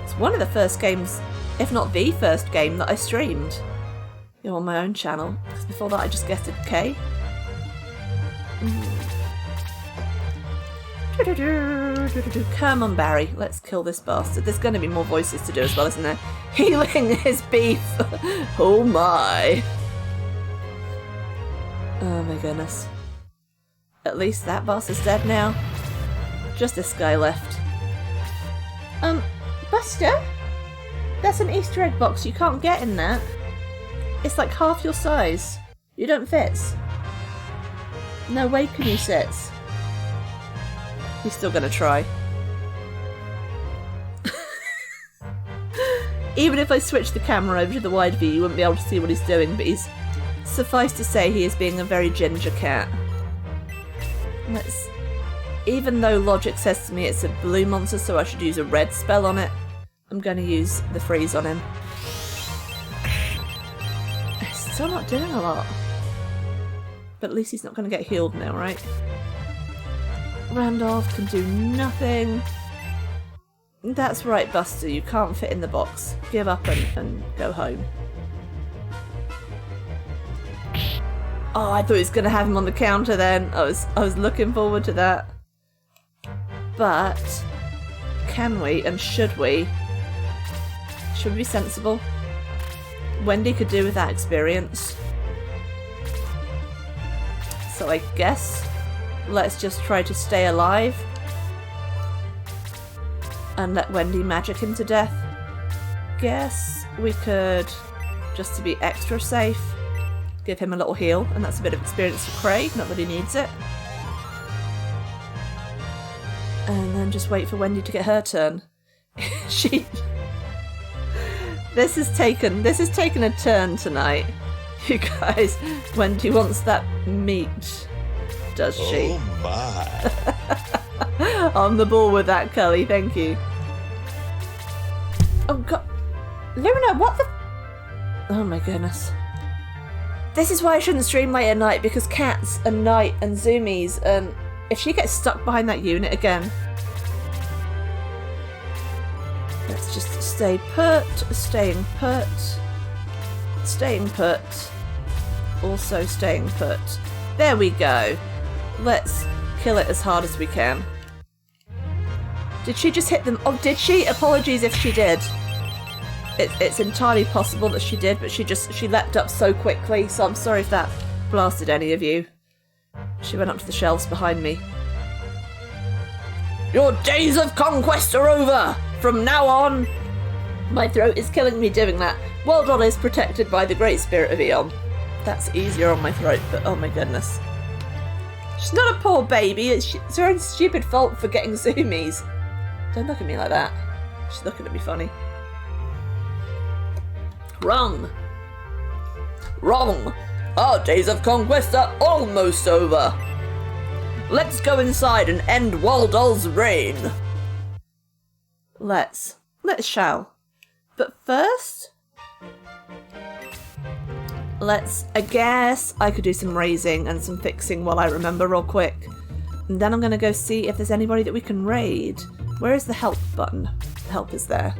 It's one of the first games, if not the first game, that I streamed. Go on my own channel. Because before that I just guessed K. Come on, Barry. Let's kill this bastard. There's going to be more voices to do as well, isn't there? Healing his beef. Oh my. Oh my goodness. At least that boss is dead now. Just this guy left. Buster? That's an Easter egg box. You can't get in that. It's like half your size. You don't fit. No way can you sit. He's still gonna try. Even if I switch the camera over to the wide view, you wouldn't be able to see what he's doing, but he's... Suffice to say, he is being a very ginger cat. Let's... Even though logic says to me it's a blue monster, so I should use a red spell on it, I'm going to use the freeze on him. It's still not doing a lot. But at least he's not going to get healed now, right? Randolph can do nothing. That's right, Buster, you can't fit in the box. Give up and go home. Oh, I thought he was going to have him on the counter then. I was looking forward to that. But can we and should we? Should we be sensible? Wendy could do with that experience. So I guess let's just try to stay alive and let Wendy magic him to death. Guess we could, just to be extra safe, give him a little heal, and that's a bit of experience for Craig, not that he needs it. And then just wait for Wendy to get her turn. This has taken a turn tonight. You guys, Wendy wants that meat, does she? Oh my. On the ball with that, Cully, thank you. Oh god. Luna, what the... Oh my goodness. This is why I shouldn't stream late at night, because cats and night and zoomies, and if she gets stuck behind that unit again... Let's just stay put, staying put, staying put, also staying put. There we go. Let's kill it as hard as we can. Did she just hit them? Oh, did she? Apologies if she did. It's entirely possible that she did, but she leapt up so quickly, so I'm sorry if that blasted any of you. She went up to the shelves behind me. Your days of conquest are over! From now on... My throat is killing me doing that. Waldron is protected by the great spirit of Eon. That's easier on my throat, but oh my goodness. She's not a poor baby, it's her own stupid fault for getting zoomies. Don't look at me like that. She's looking at me funny. Wrong. Wrong. Our days of conquest are almost over. Let's go inside and end Waldol's reign. Let's shall. But first, I guess I could do some raising and some fixing while I remember real quick. And then I'm going to go see if there's anybody that we can raid. Where is the help button? The help is there.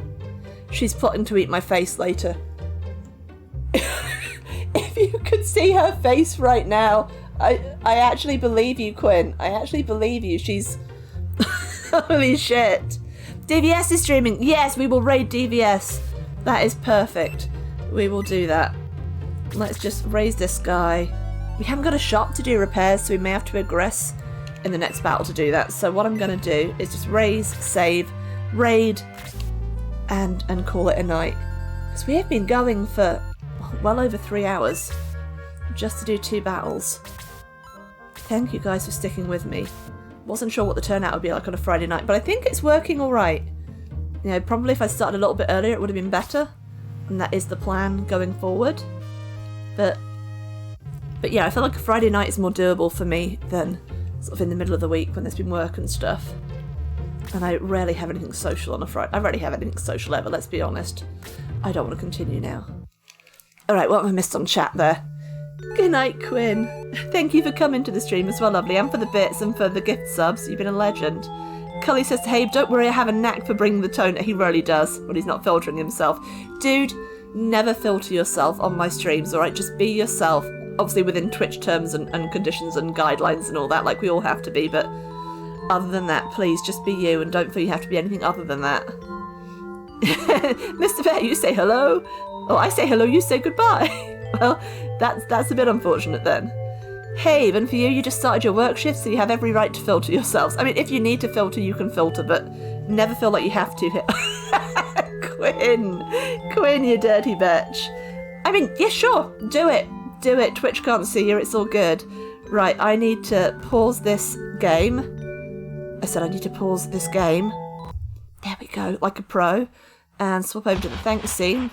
She's plotting to eat my face later. If you could see her face right now, I actually believe you, Quinn. I actually believe you. She's... Holy shit. DVS is streaming. Yes, we will raid DVS. That is perfect. We will do that. Let's just raise this guy. We haven't got a shop to do repairs, so we may have to aggress in the next battle to do that. So what I'm going to do is just raise, save, raid, and call it a night. Because we have been going for well over 3 hours just to do 2 battles. Thank you guys for sticking with me. Wasn't sure what the turnout would be like on a Friday night, but I think it's working alright. You know, probably if I started a little bit earlier it would have been better. And that is the plan going forward. But yeah, I feel like a Friday night is more doable for me than sort of in the middle of the week when there's been work and stuff. And I rarely have anything social on a Friday. I rarely have anything social ever, let's be honest. I don't want to continue now. Alright, what have I missed on chat there? Good night, Quinn. Thank you for coming to the stream as well, lovely, and for the bits and for the gift subs. You've been a legend. Cully says to Habe, don't worry, I have a knack for bringing the tone. He rarely does when he's not filtering himself. Dude, never filter yourself on my streams, alright? Just be yourself. Obviously within Twitch terms and conditions and guidelines and all that, like we all have to be, but other than that, please just be you and don't feel you have to be anything other than that. Mr. Bear, you say hello. Oh, I say hello, you say goodbye. Well, that's a bit unfortunate then. Hey, and for you, you just started your work shift, so you have every right to filter yourselves. I mean, if you need to filter, you can filter, but never feel like you have to. Quinn, you dirty bitch. I mean, yeah, sure, do it. Do it. Twitch can't see you, it's all good. Right, I need to pause this game. I said I need to pause this game. There we go, like a pro. And swap over to the thanks scene.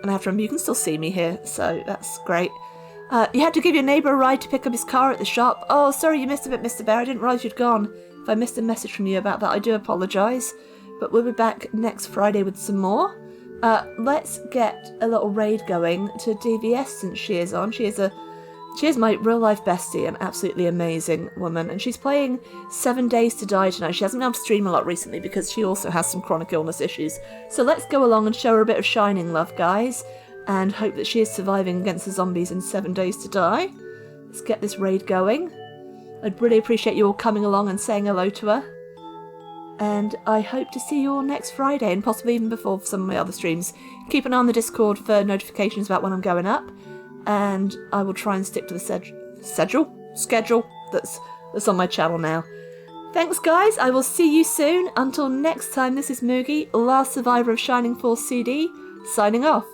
And I have to remember, you can still see me here, so that's great. You had to give your neighbour a ride to pick up his car at the shop. Oh, sorry you missed a bit, Mr. Bear. I didn't realise you'd gone. If I missed a message from you about that, I do apologise. But we'll be back next Friday with some more. Let's get a little raid going to DVS since she is on. She is my real-life bestie, an absolutely amazing woman. And she's playing 7 Days to Die tonight. She hasn't been able to stream a lot recently because she also has some chronic illness issues. So let's go along and show her a bit of shining love, guys. And hope that she is surviving against the zombies in 7 Days to Die. Let's get this raid going. I'd really appreciate you all coming along and saying hello to her. And I hope to see you all next Friday, and possibly even before some of my other streams. Keep an eye on the Discord for notifications about when I'm going up. And I will try and stick to the schedule that's on my channel now. Thanks, guys. I will see you soon. Until next time, this is Moogie, last survivor of Shining Force CD, signing off.